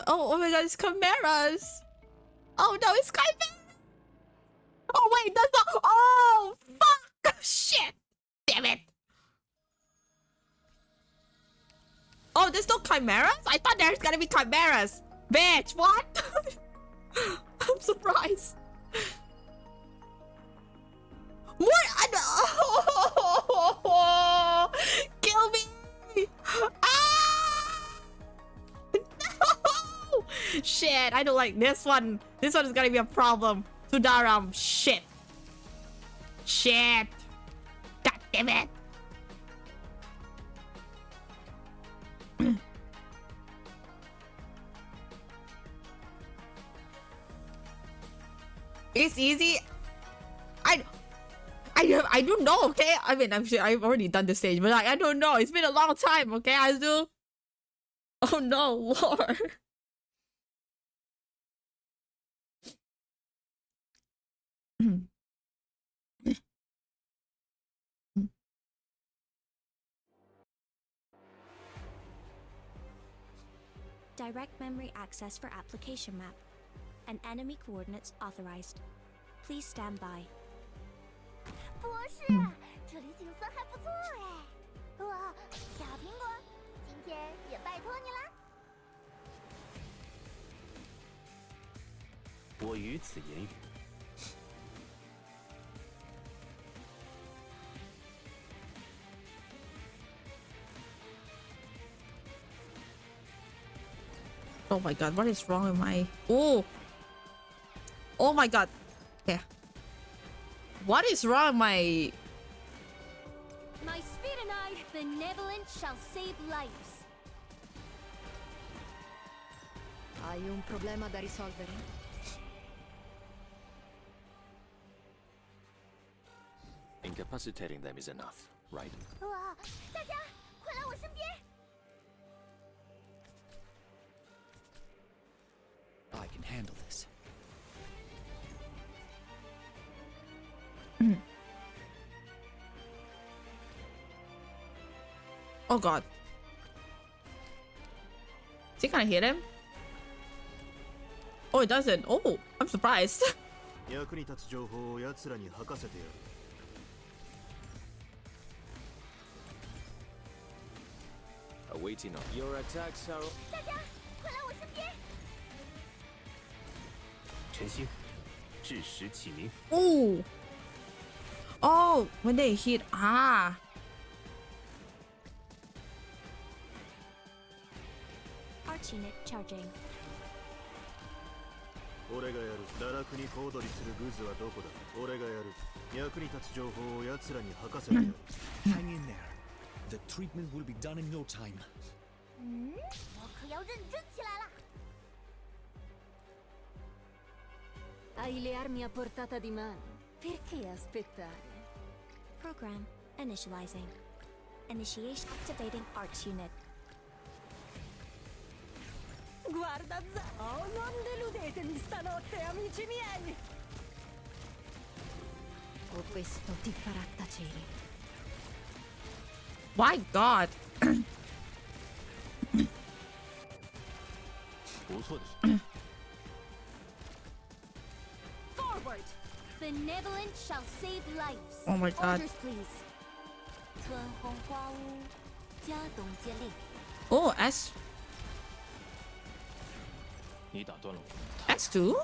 Oh my god, it's chimeras. Oh no, it's chimeras. Oh wait, that's not. Oh fuck. Shit. Damn it. Oh, there's no chimeras? I thought there's gonna be chimeras. Bitch, what? I'm surprised. More. Oh, kill me. Ah! No! Shit, I don't like this one. This one is gonna be a problem. Sudaram, shit. Shit. God damn it. It's easy. I don't know, okay? I mean, I'm sure I've already done the stage, but I don't know. It's been a long time, okay? I do. Oh no, Lord. Direct memory access for application map. And enemy coordinates authorized. Please stand by. 博士，这里景色还不错哎。哇，小苹果，今天也拜托你啦。我于此言语。Oh my god, what is wrong with my... Oh! Oh my god. Okay. What is wrong with my... My Spirinide benevolence shall save lives. Hai un problema da risolvere? Incapacitating them is enough, right? 哇，大家快来我身边！ I can handle this. Oh god. Is he gonna hit him? Oh, it doesn't. Oh, I'm surprised. 役に立つ情報を奴らに吐かせてやる。Awaiting on your attacks are. 大家快来我身边！ 晨星，至时启明。 Oh. Oh, when they hit. Ah. Arch unit charging. 俺がやる。堕落に小躍りするグズはどこだ。俺がやる。役に立つ情報を奴らに吐かせてやる。Hang in there. The treatment will be done in no time. 我可要认真起来了。 Hai le armi a portata di mano. Perché aspettare? Program initializing. Initiation activating arch unit. Guarda Zao, non deludetemi stanotte, amici miei! O questo ti farà tacere. My God. 不错的选择。 Forward! Benevolent shall save lives. Oh my God. Orders, please. 春红花屋，加东接令。 Oh, S 你打断了我。 S2?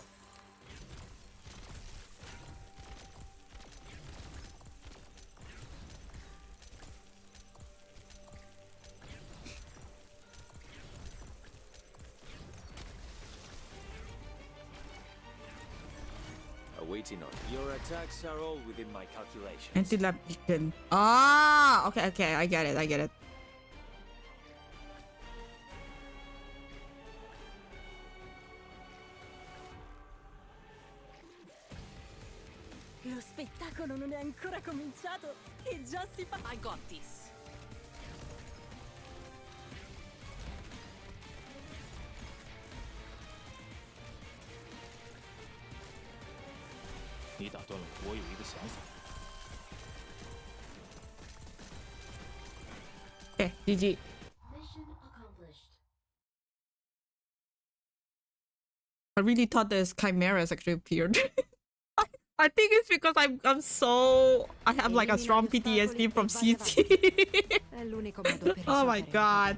Awaiting order. Your attacks are all within my calculations. Anti-lab beacon. Ah, okay, okay, I get it, I get it. Lo spettacolo non è ancora cominciato e già si fa... I got this. 你打断了我，我有一个想法。 Okay, GG. Mission accomplished. I really thought there's chimeras actually appeared. I think it's because I'm so... I have like a strong PTSD from CT. È l'unico modo per Oh my risolvere il God.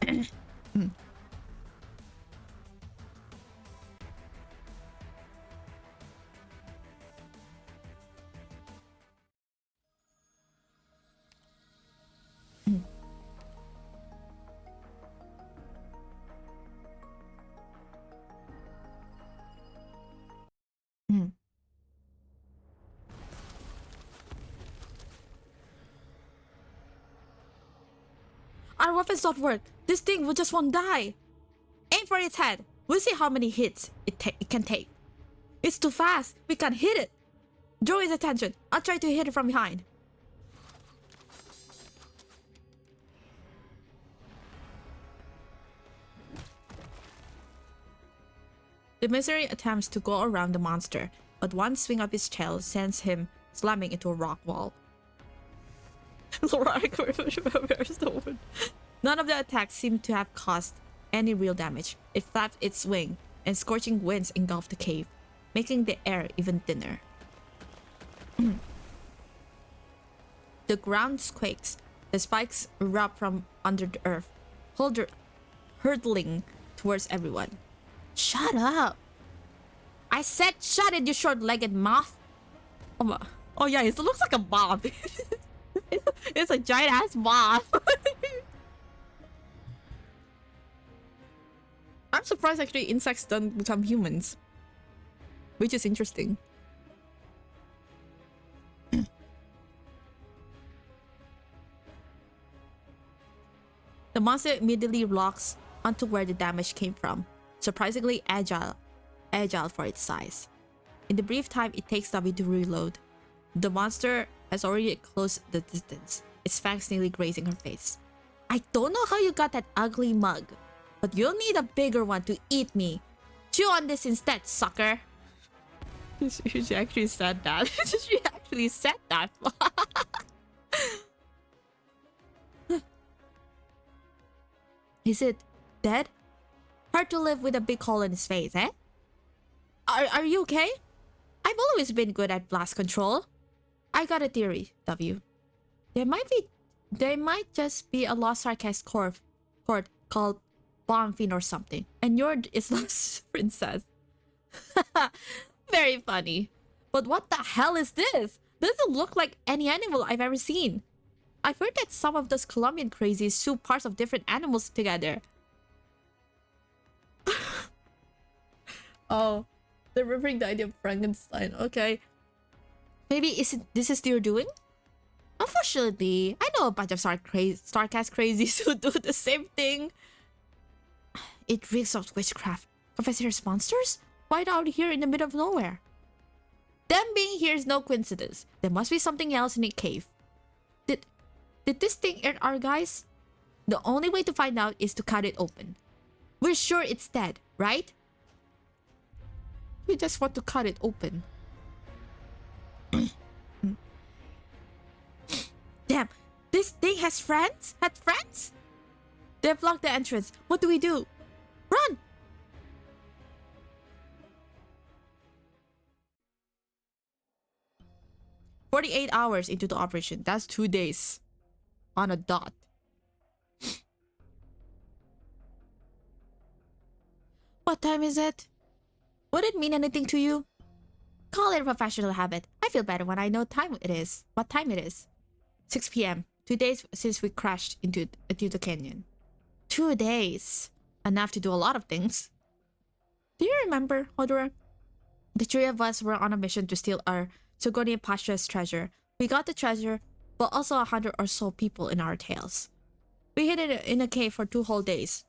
problema. Our weapons don't work. This thing will just won't die. Aim for its head. We'll see how many hits it can take. It's too fast. We can't hit it. Draw his attention. I'll try to hit it from behind. The misery attempts to go around the monster, but one swing of his tail sends him slamming into a rock wall. None of the attacks seem to have caused any real damage. It flapped its wing, and scorching winds engulfed the cave, making the air even thinner. The ground quakes. The spikes erupt from under the earth, hurtling towards everyone. Shut up! I said shut it, you short-legged moth! Oh yeah, it looks like a moth. It's a giant-ass moth. I'm surprised actually insects don't become humans. Which is interesting. The monster immediately locks onto where the damage came from. Surprisingly agile for its size. In the brief time it takes W to reload, the monster has already closed the distance, its fangs nearly grazing her face. I don't know how you got that ugly mug, but you'll need a bigger one to eat me. Chew on this instead, sucker. She actually said that. She actually said that. Is it dead? Hard to live with a big hole in his face, eh? Are you okay? I've always been good at blast control. I got a theory, W. There might just be a lost Sarkaz court called Bonfin or something, and you're Islam's princess. Very funny. But what the hell is this? Doesn't look like any animal I've ever seen. I've heard that some of those Colombian crazies sew parts of different animals together. Oh, they're referring the idea of Frankenstein. Okay. Maybe this is your doing? Unfortunately, I know a bunch of Starcast crazies who do the same thing. It reeks of witchcraft. Professor's monsters? Why out here in the middle of nowhere? Them being here is no coincidence. There must be something else in the cave. Did this thing eat our guys? The only way to find out is to cut it open. We're sure it's dead, right? We just want to cut it open. Damn, this thing has friends? Had friends? They've blocked the entrance. What do we do? Run! "48 hours into the operation. That's 2 days. On a dot. What time is it? Would it mean anything to you? Call it a professional habit. I feel better when I know what time it is. 6 p.m. 2 days since we crashed into the canyon. 2 days. Enough to do a lot of things. Do you remember, Hodor? The three of us were on a mission to steal our Sogonian Pasha's treasure. We got the treasure, but also 100 or so people in our tails. We hid it in a cave for 2 whole days.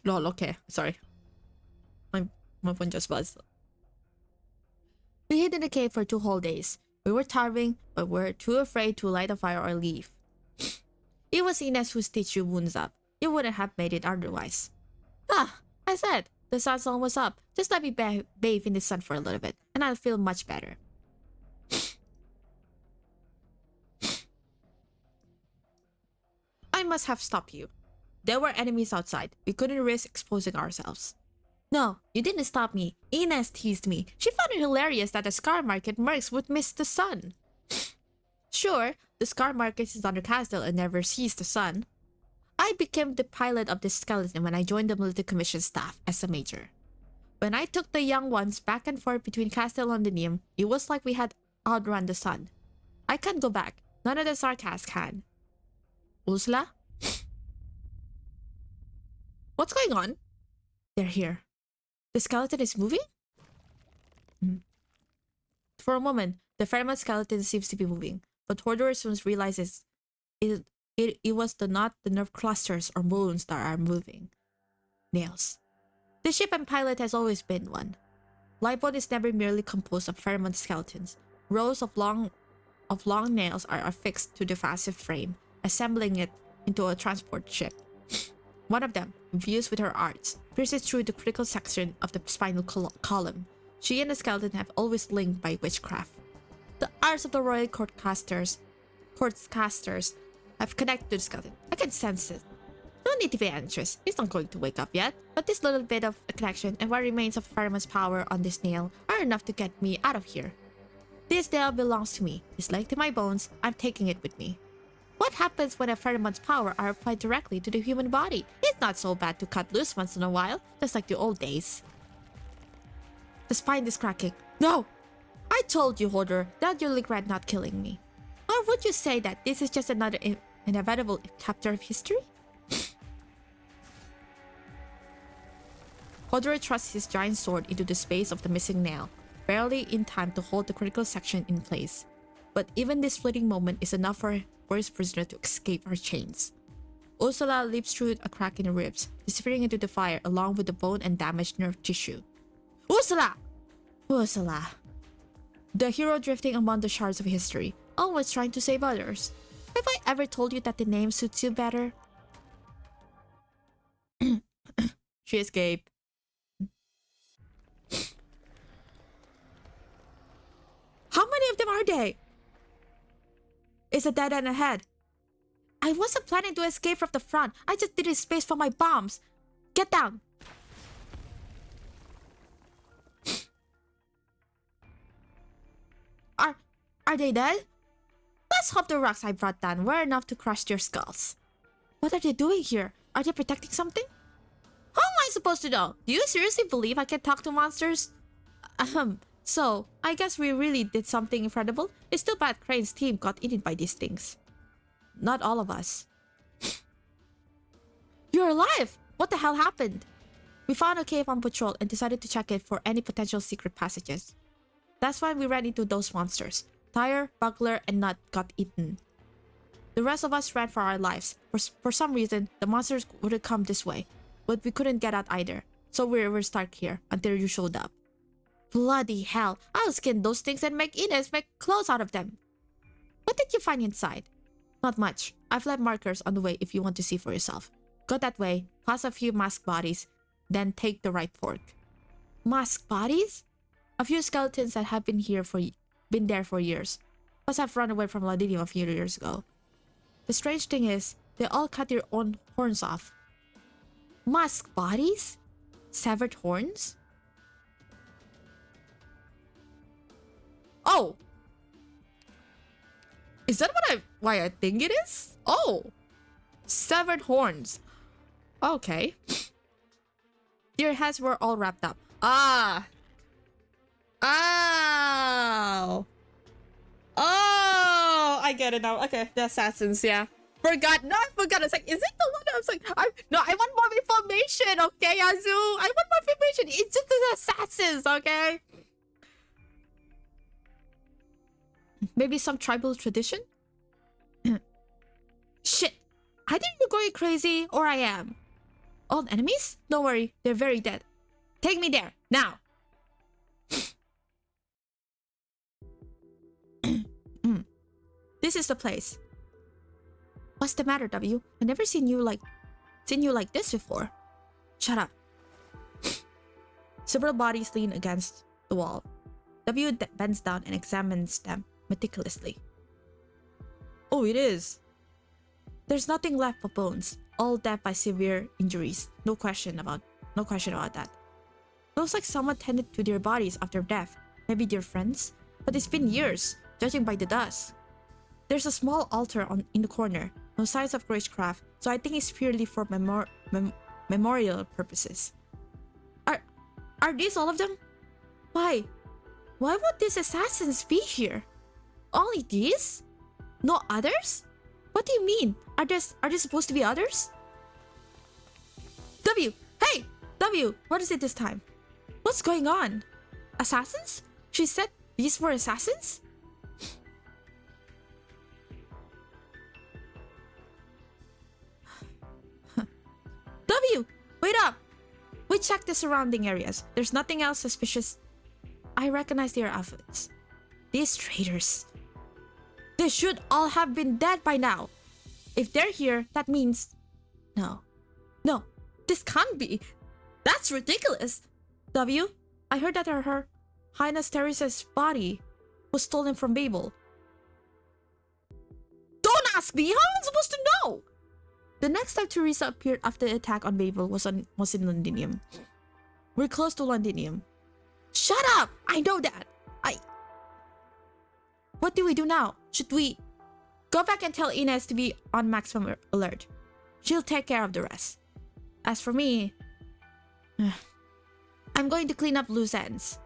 Lol, okay. Sorry. My phone just buzzed. We hid in the cave for 2 whole days. We were starving, but were too afraid to light a fire or leave. It was Ines who stitched your wounds up. You wouldn't have made it otherwise. Ah, I said, the sun's almost up. Just let me bathe in the sun for a little bit, and I'll feel much better. I must have stopped you. There were enemies outside. We couldn't risk exposing ourselves. No, you didn't stop me. Ines teased me. She found it hilarious that the Scar Market mercs would miss the sun. Sure, the Scar Market is under castle and never sees the sun. I became the pilot of this skeleton when I joined the military commission staff as a major. When I took the young ones back and forth between Castle and Londinium, it was like we had outrun the sun. I can't go back. None of the Sarkas can. Ursula? What's going on? They're here. The skeleton is moving? For a moment, the Fairmont skeleton seems to be moving, but Hodor soon realizes it was not the nerve clusters or bones that are moving. Nails. The ship and pilot has always been one. Lifeboat is never merely composed of Fairmont skeletons. Rows of long nails are affixed to the massive frame, assembling it into a transport ship. One of them, infused with her arts, pierces through the critical section of the spinal column. She and the skeleton have always linked by witchcraft. The arts of the royal courtcasters have connected to the skeleton. I can sense it. No need to be anxious. He's not going to wake up yet. But this little bit of a connection and what remains of Faramund's power on this nail are enough to get me out of here. This nail belongs to me. It's linked to my bones. I'm taking it with me. What happens when a Faramund's power are applied directly to the human body? It's not so bad to cut loose once in a while, just like the old days. The spine is cracking. No! I told you, Hodor, that you'll regret not killing me. Or would you say that this is just another inevitable chapter of history? Hodor thrusts his giant sword into the space of the missing nail, barely in time to hold the critical section in place. But even this fleeting moment is enough for his prisoner to escape her chains. Ursula leaps through a crack in the ribs, disappearing into the fire along with the bone and damaged nerve tissue. Ursula! Ursula. The hero drifting among the shards of history, always trying to save others. Have I ever told you that the name suits you better? She escaped. How many of them are there? It's a dead end ahead. I wasn't planning to escape from the front. I just needed space for my bombs. Get down. Are they dead? Let's hope the rocks I brought down were enough to crush their skulls. What are they doing here? Are they protecting something? How am I supposed to know? Do you seriously believe I can talk to monsters? So, I guess we really did something incredible. It's too bad Crane's team got eaten by these things. Not all of us. You're alive! What the hell happened? We found a cave on patrol and decided to check it for any potential secret passages. That's when we ran into those monsters. Tyre, Buckler, and Nut got eaten. The rest of us ran for our lives. For some reason, the monsters wouldn't come this way, but we couldn't get out either. So we were stuck here until you showed up. Bloody hell! I'll skin those things and make Ines make clothes out of them. What did you find inside? Not much. I've left markers on the way if you want to see for yourself. Go that way, pass a few masked bodies, then take the right fork. Masked bodies? A few skeletons that have been there for years. Must have run away from Londinium a few years ago. The strange thing is, they all cut their own horns off. Masked bodies? Severed horns? Oh! Is that why I think it is? Oh! Severed horns. Okay. Their heads were all wrapped up. Ah! Oh! Oh! I get it now. Okay, the assassins, yeah. Forgot. No, I forgot. It's like, is it the one I was like, no, I want more information, okay, Azu? I want more information. It's just the assassins, okay? Maybe some tribal tradition? Shit! I think you're going crazy, or I am. Old enemies? Don't worry, they're very dead. Take me there, now! This is the place. What's the matter, W? I've never seen you like this before. Shut up. Several bodies lean against the wall. W bends down and examines them meticulously. Oh, it is. There's nothing left but bones, all dead by severe injuries. No question about that. Looks like someone tended to their bodies after death. Maybe they're friends, but it's been years, judging by the dust. There's a small altar in the corner. No signs of witchcraft, so I think it's purely for memorial purposes. Are these all of them? Why? Why would these assassins be here? Only these? No others? What do you mean? Are there supposed to be others? W! Hey! W! What is it this time? What's going on? Assassins? She said these were assassins? W! Wait up! We checked the surrounding areas. There's nothing else suspicious. I recognize their outfits. These traitors. They should all have been dead by now. If they're here, that means... No. No. This can't be. That's ridiculous. W, I heard that her Highness Teresa's body was stolen from Babel. Don't ask me! How am I supposed to know? The next time Teresa appeared after the attack on Babel was in Londinium. We're close to Londinium. Shut up! I know that! What do we do now? Should we... Go back and tell Ines to be on maximum alert. She'll take care of the rest. As for me... I'm going to clean up loose ends.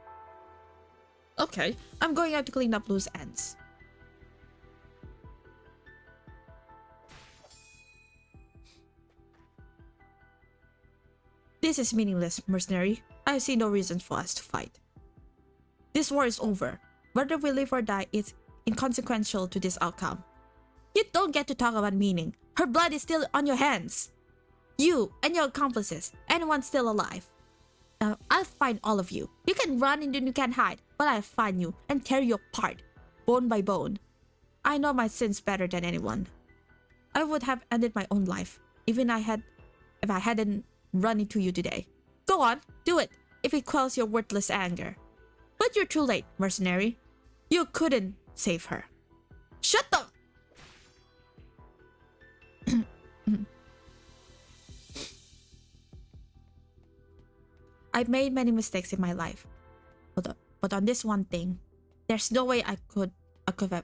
Okay, I'm going out to clean up loose ends. This is meaningless, mercenary. I see no reason for us to fight. This war is over. Whether we live or die is inconsequential to this outcome. You don't get to talk about meaning. Her blood is still on your hands. You and your accomplices, anyone still alive. I'll find all of you. You can run and you can hide, but I'll find you and tear you apart, bone by bone. I know my sins better than anyone. I would have ended my own life, if I hadn't run into you today. Go on, do it, if it quells your worthless anger. But you're too late, mercenary. You couldn't save her. Shut up! I've made many mistakes in my life, but on this one thing, there's no way I could have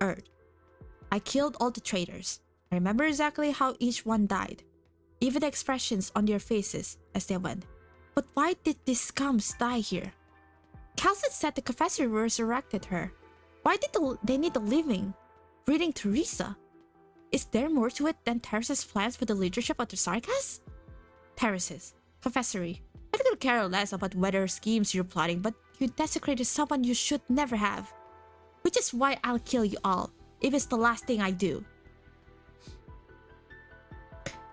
erred. I killed all the traitors. I remember exactly how each one died, even the expressions on their faces as they went. But why did these scums die here? Calcid said the confessor resurrected her. Why did they need a living, breathing Teresa? Is there more to it than Teresa's plans for the leadership of the Sarkas? Teresa's confessory. I could care less about whether schemes you're plotting, but you desecrated someone you should never have. Which is why I'll kill you all. if it's the last thing I do.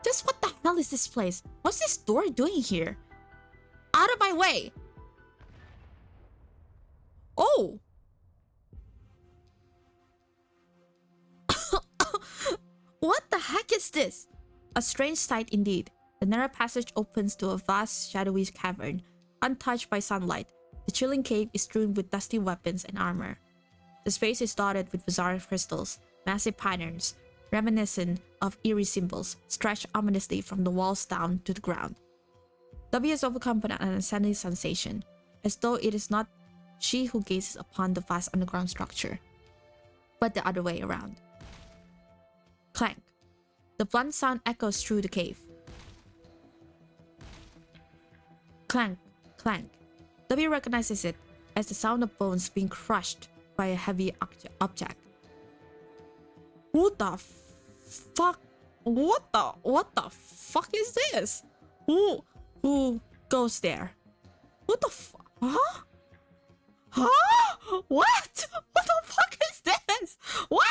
Just what the hell is this place? What's this door doing here? Out of my way! Oh! What the heck is this? A strange sight indeed. The narrow passage opens to a vast, shadowy cavern, untouched by sunlight. The chilling cave is strewn with dusty weapons and armor. The space is dotted with bizarre crystals, massive patterns, reminiscent of eerie symbols, stretched ominously from the walls down to the ground. W is overcome by an unsettling sensation, as though it is not she who gazes upon the vast underground structure, but the other way around. Clank. The blunt sound echoes through the cave. Clank, clank. W recognizes it as the sound of bones being crushed by a heavy object. What the fuck? What the fuck is this? Who goes there? What the fuck? Huh? Huh? What? What the fuck is this? What?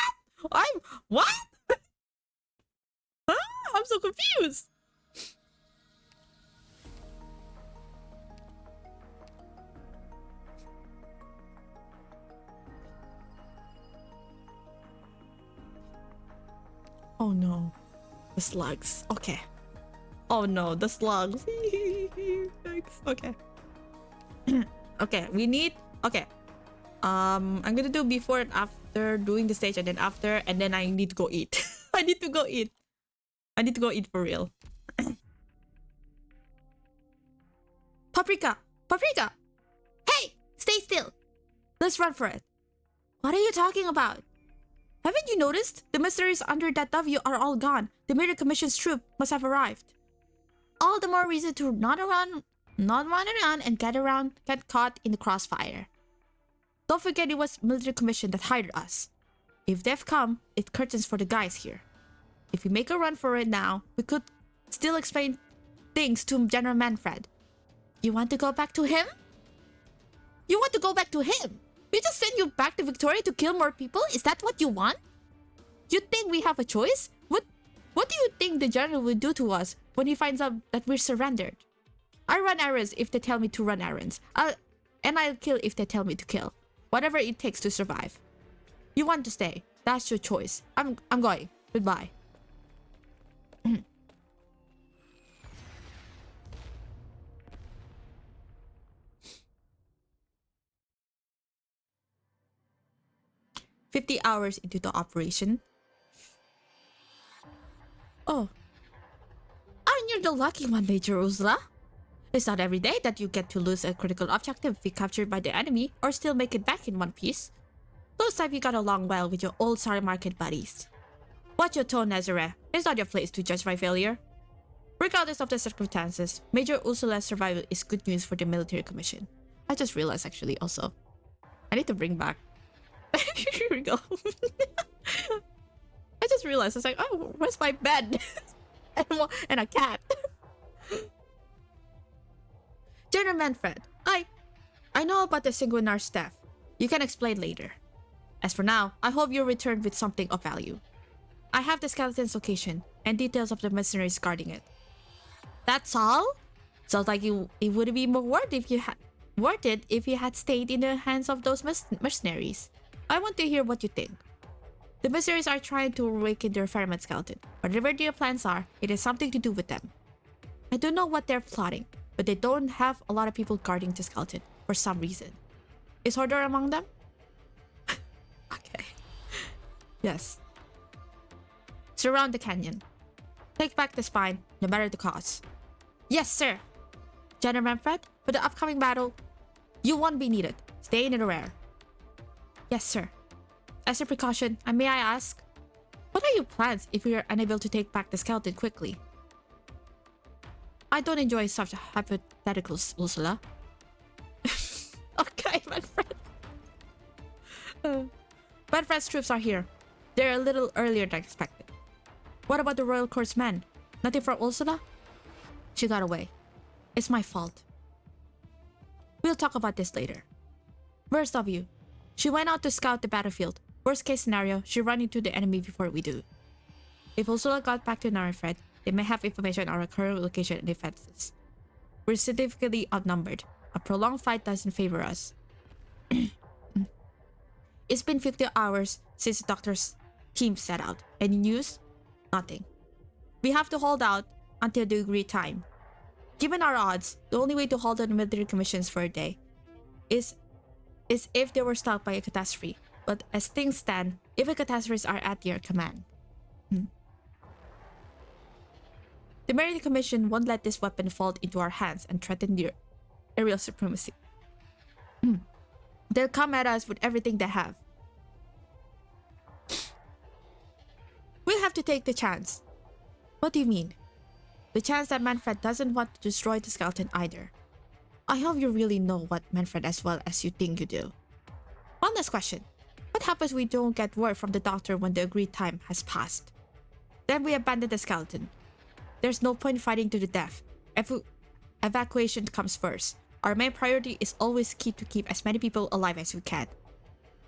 What? Huh? I'm so confused. Oh no, the slugs. Okay. Oh no, the slugs. Thanks. Okay. Okay, we need. Okay. I'm gonna do before and after doing the stage, and then after, and then I need to go eat. I need to go eat. I need to go eat for real. Paprika! Paprika! Hey! Stay still! Let's run for it. What are you talking about? Haven't you noticed? The mercenaries under that W are all gone. The Military Commission's troop must have arrived. All the more reason to not run around and get caught in the crossfire. Don't forget it was Military Commission that hired us. If they've come, it's curtains for the guys here. If we make a run for it now, we could still explain things to General Manfred. You want to go back to him? You want to go back to him? We just send you back to Victoria to kill more people? Is that what you want? You think we have a choice? What do you think the general will do to us when he finds out that we're surrendered? I run errands if they tell me to run errands. I'll kill if they tell me to kill. Whatever it takes to survive. You want to stay. That's your choice. I'm going. Goodbye. $50 hours into the operation. Oh. Aren't you the lucky one, Major Ursula? It's not every day that you get to lose a critical objective, be captured by the enemy, or still make it back in one piece. Looks like you got along well with your old Star Market buddies. Watch your tone, Nazareth. It's not your place to judge my failure. Regardless of the circumstances, Major Ursula's survival is good news for the Military Commission. I just realized actually also. I need to bring back. Here we go. I just realized, I was like, oh, where's my bed? and a cat. General Manfred, I know about the Sanguinar staff. You can explain later. As for now, I hope you return with something of value. I have the skeleton's location and details of the mercenaries guarding it. That's all? Sounds like it would be more worth it if you had stayed in the hands of those mercenaries. I want to hear what you think. The mercenaries are trying to awaken their ferryman skeleton. Whatever their plans are, it has something to do with them. I don't know what they're plotting, but they don't have a lot of people guarding the skeleton for some reason. Is Hodor among them? Okay. Yes. Surround the canyon. Take back the spine, no matter the cost. Yes, sir. General Manfred, for the upcoming battle, you won't be needed. Stay in the rear. Yes, sir. As a precaution, may I ask, what are your plans if we are unable to take back the skeleton quickly? I don't enjoy such hypotheticals, Ursula. Okay, Manfred. Manfred's troops are here. They're a little earlier than expected. What about the Royal Court's men? Nothing for Ursula? She got away. It's my fault. We'll talk about this later. Where's W? She went out to scout the battlefield. Worst case scenario, she run into the enemy before we do. If Ursula got back to Narifred, they may have information on our current location and defenses. We're significantly outnumbered. A prolonged fight doesn't favor us. It's been 50 hours since the doctor's team set out. Any news? Nothing. We have to hold out until the agreed time. Given our odds, the only way to hold on the military commissions for a day is if they were stopped by a catastrophe. But as things stand, even catastrophes are at your command. The military commission won't let this weapon fall into our hands and threaten their aerial supremacy. They'll come at us with everything they have. We'll have to take the chance. What do you mean? The chance that Manfred doesn't want to destroy the skeleton either. I hope you really know what Manfred as well as you think you do. One last question. What happens if we don't get word from the doctor when the agreed time has passed? Then we abandon the skeleton. There's no point fighting to the death. Evacuation comes first. Our main priority is always to keep as many people alive as we can.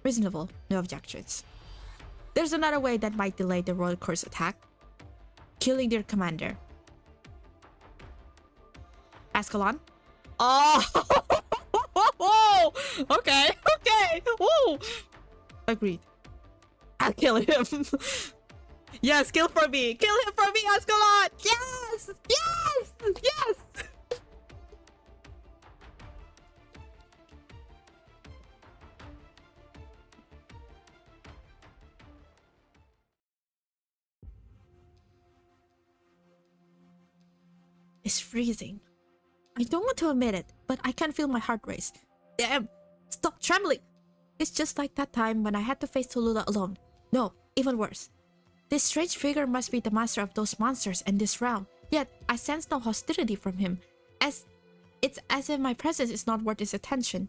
Reasonable, no objections. There's another way that might delay the Royal Court's attack. Killing their commander. Ascalon? Oh! Okay. Woo! Agreed. I'll kill him. Yes, kill for me. Kill him for me, Ascalon! Yes! It's freezing. I don't want to admit it, but I can feel my heart race. Damn! Stop trembling! It's just like that time when I had to face Tallulah alone. No, even worse. This strange figure must be the master of those monsters in this realm. Yet, I sense no hostility from him. It's as if my presence is not worth his attention.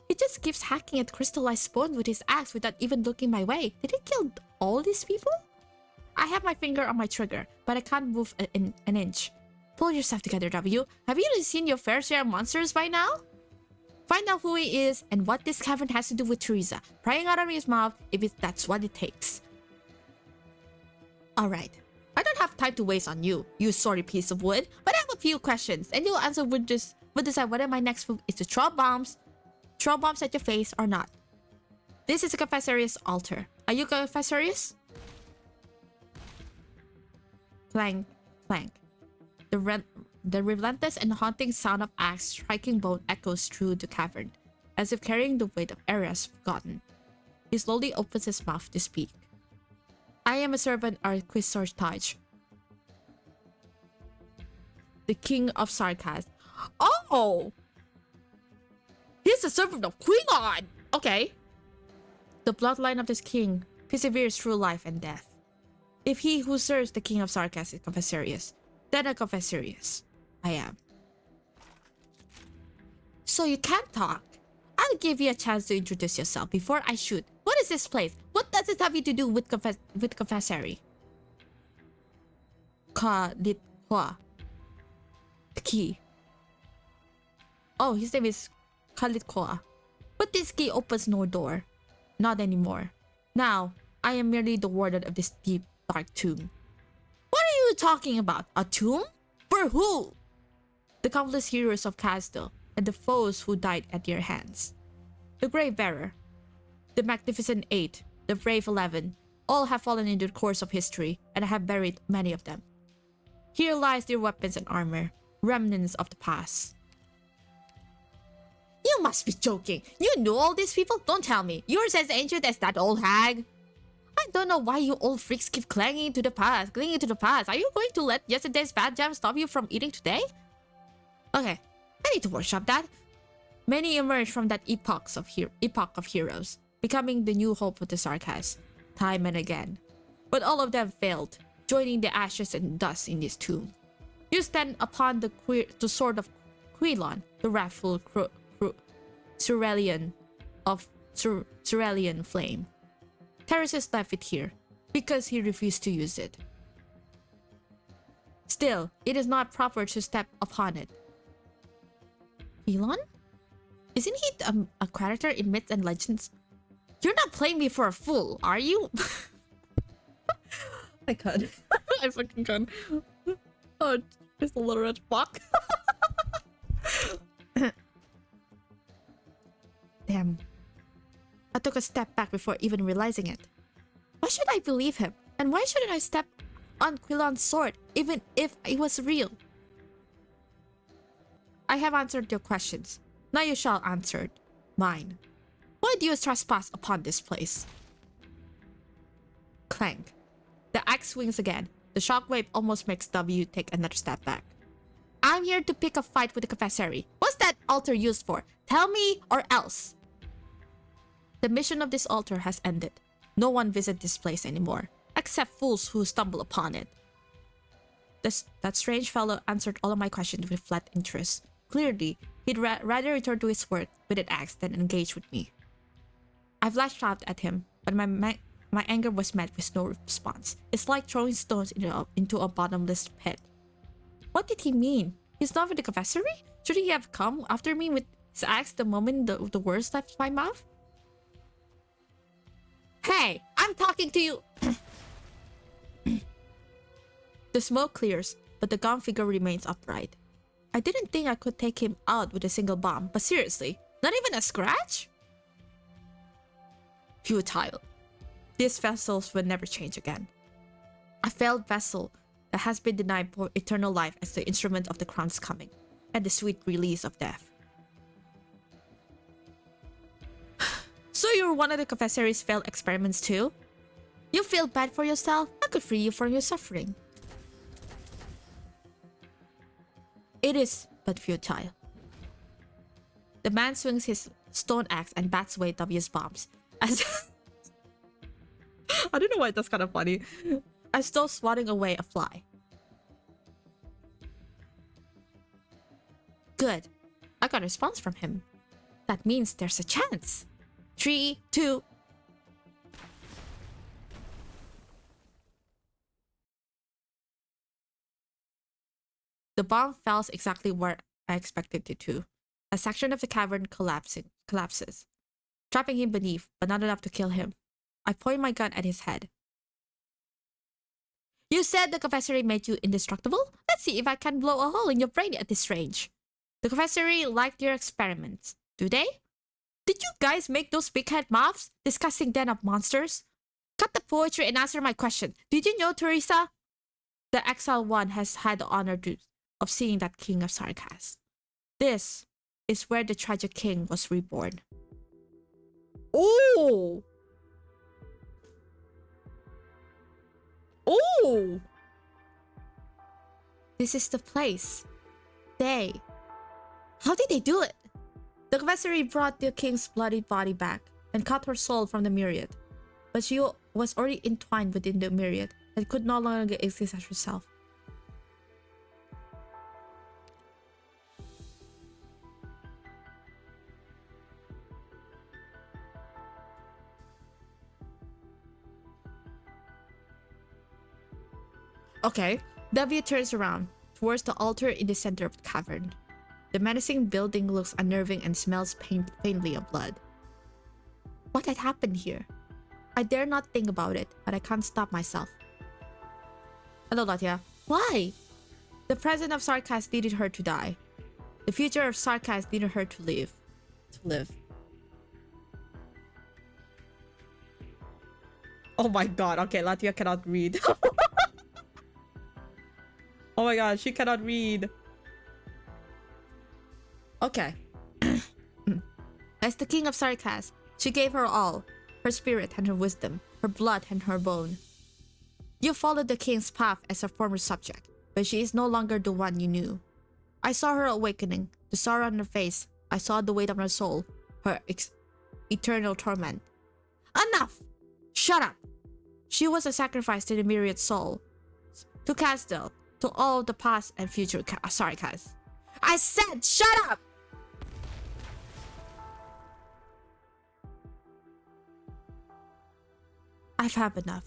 He just keeps hacking at crystallized stone with his axe without even looking my way. Did he kill all these people? I have my finger on my trigger, but I can't move an inch. Pull yourself together, W. Have you seen your fair share of monsters by now? Find out who he is and what this cavern has to do with Teresa. Prying out of his mouth if that's what it takes. Alright. I don't have time to waste on you, you sorry piece of wood. But I have a few questions, and you'll answer with decide whether my next move is to throw bombs at your face or not. This is a confessorious altar. Are you confessorious? Clank, clank. The relentless and haunting sound of axe striking bone echoes through the cavern, as if carrying the weight of eras forgotten. He slowly opens his mouth to speak. I am a servant of Quissortage, the king of Sarkaz. Oh! He's a servant of Quilon! Okay. The bloodline of this king perseveres through life and death. If he who serves the king of Sarkaz is confessorious, then a confessorious I am. So you can't talk. I'll give you a chance to introduce yourself before I shoot. What is this place? What does it have to do with confessory? Kalitwa. The key. Oh, his name is Kalitwa. But this key opens no door. Not anymore. Now, I am merely the warden of this deep, dark tomb. What are you talking about? A tomb? For who? The countless heroes of Castle and the foes who died at your hands. The Grave Bearer, the Magnificent Eight, the Brave 11, all have fallen in the course of history, and I have buried many of them. Here lies their weapons and armor, remnants of the past. You must be joking. You knew all these people? Don't tell me. You're as ancient as that old hag. I don't know why you old freaks keep clinging to the past. Are you going to let yesterday's bad jam stop you from eating today? Okay, I need to workshop that. Many emerged from that epoch of heroes, becoming the new hope of the Sarkaz, time and again. But all of them failed, joining the ashes and dust in this tomb. You stand upon the sword of Quilon, the wrathful Cerulean flame. Terraces left it here, because he refused to use it. Still, it is not proper to step upon it. Quilon? Isn't he a character in myths and legends? You're not playing me for a fool, are you? I could. I fucking could. Oh, just a little red fuck. Damn. I took a step back before even realizing it. Why should I believe him? And why shouldn't I step on Quilon's sword, even if it was real? I have answered your questions. Now you shall answer mine. Why do you trespass upon this place? Clank. The axe swings again. The shockwave almost makes W take another step back. I'm here to pick a fight with the confessory. What's that altar used for? Tell me or else. The mission of this altar has ended. No one visits this place anymore, except fools who stumble upon it. That strange fellow answered all of my questions with flat interest. Clearly, he'd rather return to his work with an axe than engage with me. I lashed out at him, but my anger was met with no response. It's like throwing stones into a bottomless pit. What did he mean? He's not with the confessory? Should he have come after me with his axe the moment the words left my mouth? Hey, I'm talking to you! The smoke clears, but the gun figure remains upright. I didn't think I could take him out with a single bomb, but seriously, not even a scratch? Futile. These vessels will never change again. A failed vessel that has been denied eternal life as the instrument of the crown's coming, and the sweet release of death. So you're one of the confessory's failed experiments too? You feel bad for yourself? I could free you from your suffering. It is but futile. The man swings his stone axe and bats away W's bombs. As I don't know why that's kind of funny. As though swatting away a fly. Good. I got a response from him. That means there's a chance. 3, 2... The bomb falls exactly where I expected it to. A section of the cavern collapses, trapping him beneath, but not enough to kill him. I point my gun at his head. You said the confessory made you indestructible? Let's see if I can blow a hole in your brain at this range. The confessory liked your experiments, do they? Did you guys make those big head mouths? Disgusting den of monsters? Cut the poetry and answer my question. Did you know, Teresa? The exiled one has had the honor of seeing that king of Sarkas. This is where the tragic king was reborn. Oh! Oh! This is the place. How did they do it? The confessory brought the king's bloody body back and cut her soul from the myriad. But she was already entwined within the myriad and could no longer exist as herself. Okay, W turns around towards the altar in the center of the cavern. The menacing building looks unnerving and smells faintly of blood. What had happened here? I dare not think about it, but I can't stop myself. Hello, Latia. Why? The present of Sarkas needed her to die. The future of Sarkas needed her to live. Oh my god, okay, Latia cannot read. Oh my god, she cannot read. Okay. As the king of Sarkas, she gave her all. Her spirit and her wisdom. Her blood and her bone. You followed the king's path as a former subject, but she is no longer the one you knew. I saw her awakening. The sorrow on her face. I saw the weight of her soul. Her eternal torment. Enough! Shut up! She was a sacrifice to the myriad soul. To Castel. To all the past and future Sarkas. I said shut up! I've had enough.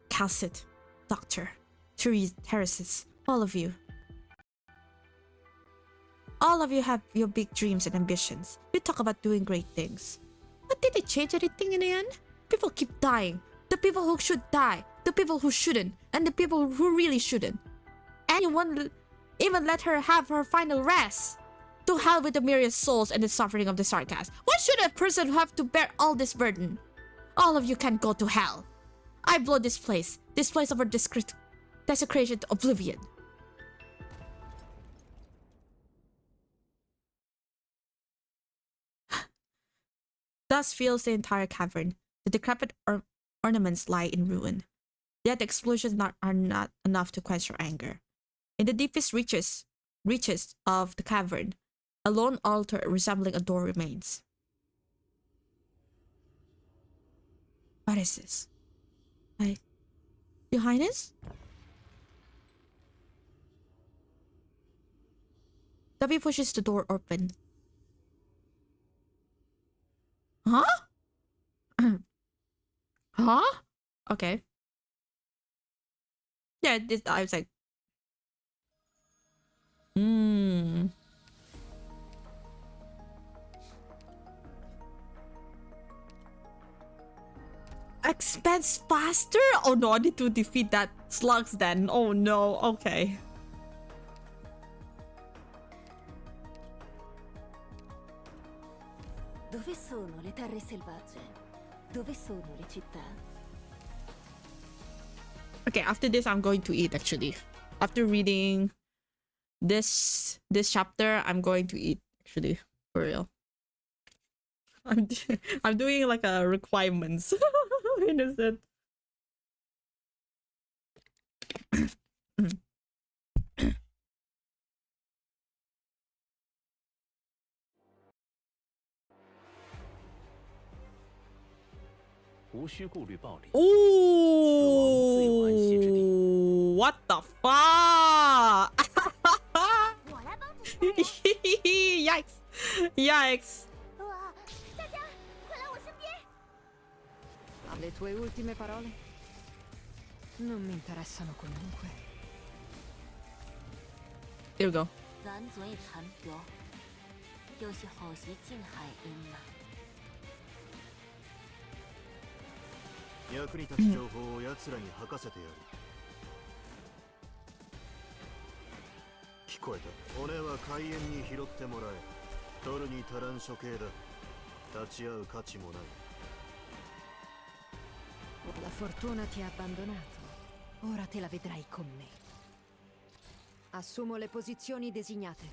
Calcit, Doctor, Teresis, all of you. All of you have your big dreams and ambitions. You talk about doing great things. But did they change anything in the end? People keep dying. The people who should die, the people who shouldn't, and the people who really shouldn't. Anyone even let her have her final rest. To hell with the myriad souls and the suffering of the sarcasm. Why should a person have to bear all this burden? All of you can go to hell. I blow this place of a desecration to oblivion. Thus feels the entire cavern. The decrepit ornaments lie in ruin. Yet the explosions are not enough to quench your anger. In the deepest reaches of the cavern, a lone altar resembling a door remains. What is this? Your Highness? W pushes the door open. Huh? Huh? Okay. Yeah, I was like... Expands faster? Oh no, I need to defeat that slugs then. Oh no, okay. Dove sono le terre selvagge? Dove sono le città? Okay, after this I'm going to eat actually. After reading this chapter, I'm going to eat actually, for real. I'm doing like a requirements. Innocent. 无需顾虑暴力。 Ooh, what the fuck? 我来帮主持人。 Yikes! Yikes! 大家快来我身边！ Le tue ultime parole? Non mi interessano comunque. Here we go. 咱嘴残表，又是何時真係因啊？ 役に立つ情報を奴らに吐かせてやる。聞こえた。骨は海縁に拾ってもらえ。取るに足らん処刑だ。立ち会う価値もない。 La fortuna ti ha abbandonato. Ora te la vedrai con me. Assumo le posizioni designate.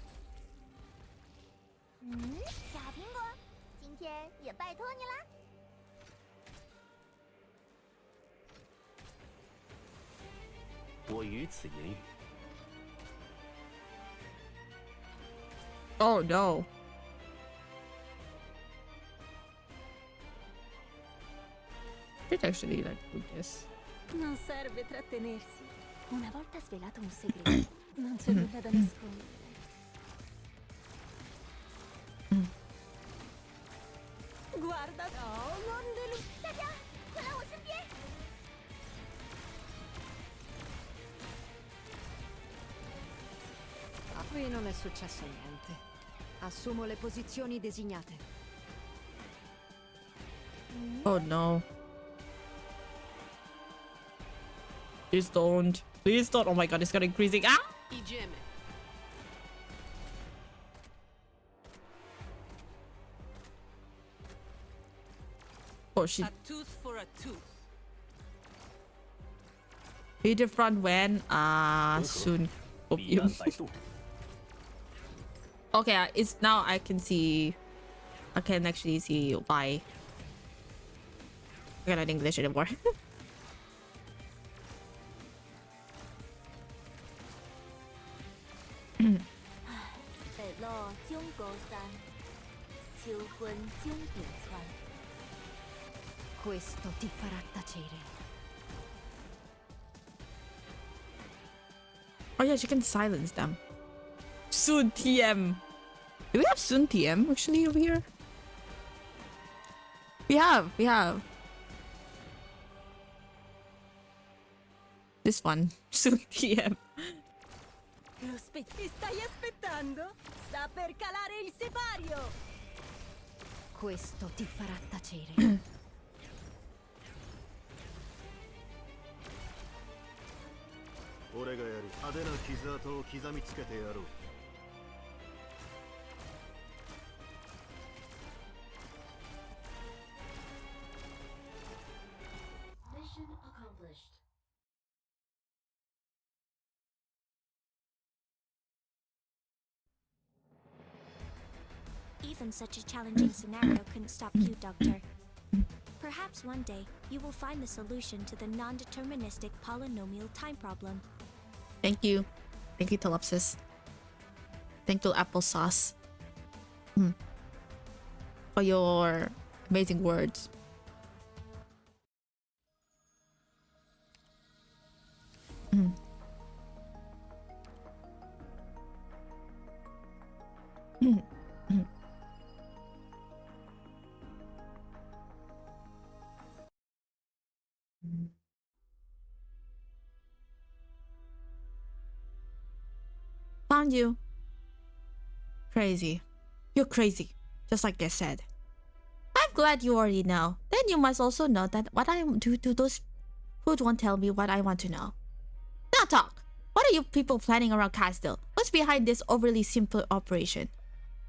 小苹果，今天也拜托你啦。 我于此言语。 Oh no. It's actually like do this. Non serve trattenersi. Una volta svelato un segreto, non c'è nulla da nascondere. Guarda, no, non deludere. 大家快来我身边！ Qui non è successo niente. Assumo le posizioni designate. Oh no. Please don't. Please don't. Oh my god, it's got increasing. Ah! Oh shit. A tooth for a tooth. Hit the front when soon. 彼岸摆渡。 Okay, it's now I can see. I can actually see why. I cannot English anymore. 北路蔣高山，秋分蔣平川。 Questo ti farà tacere. Oh yeah, she can silence them. Soon TM. Do we have Soon TM actually over here? We have. This one. Soon TM. Mi stai aspettando? Sta per calare il sipario! Questo ti farà tacere. 俺がやる。派手な傷跡を刻みつけてやろう。Even such a challenging scenario couldn't stop you, Doctor. Perhaps one day you will find the solution to the non-deterministic polynomial time problem. Thank you. Thank you, Telopsis. Thank you, Applesauce. For your amazing words. Found you. Crazy. You're crazy. Just like I said. I'm glad you already know. Then you must also know that what I do to those who won't tell me what I want to know. Now talk. What are you people planning around Castle? What's behind this overly simple operation?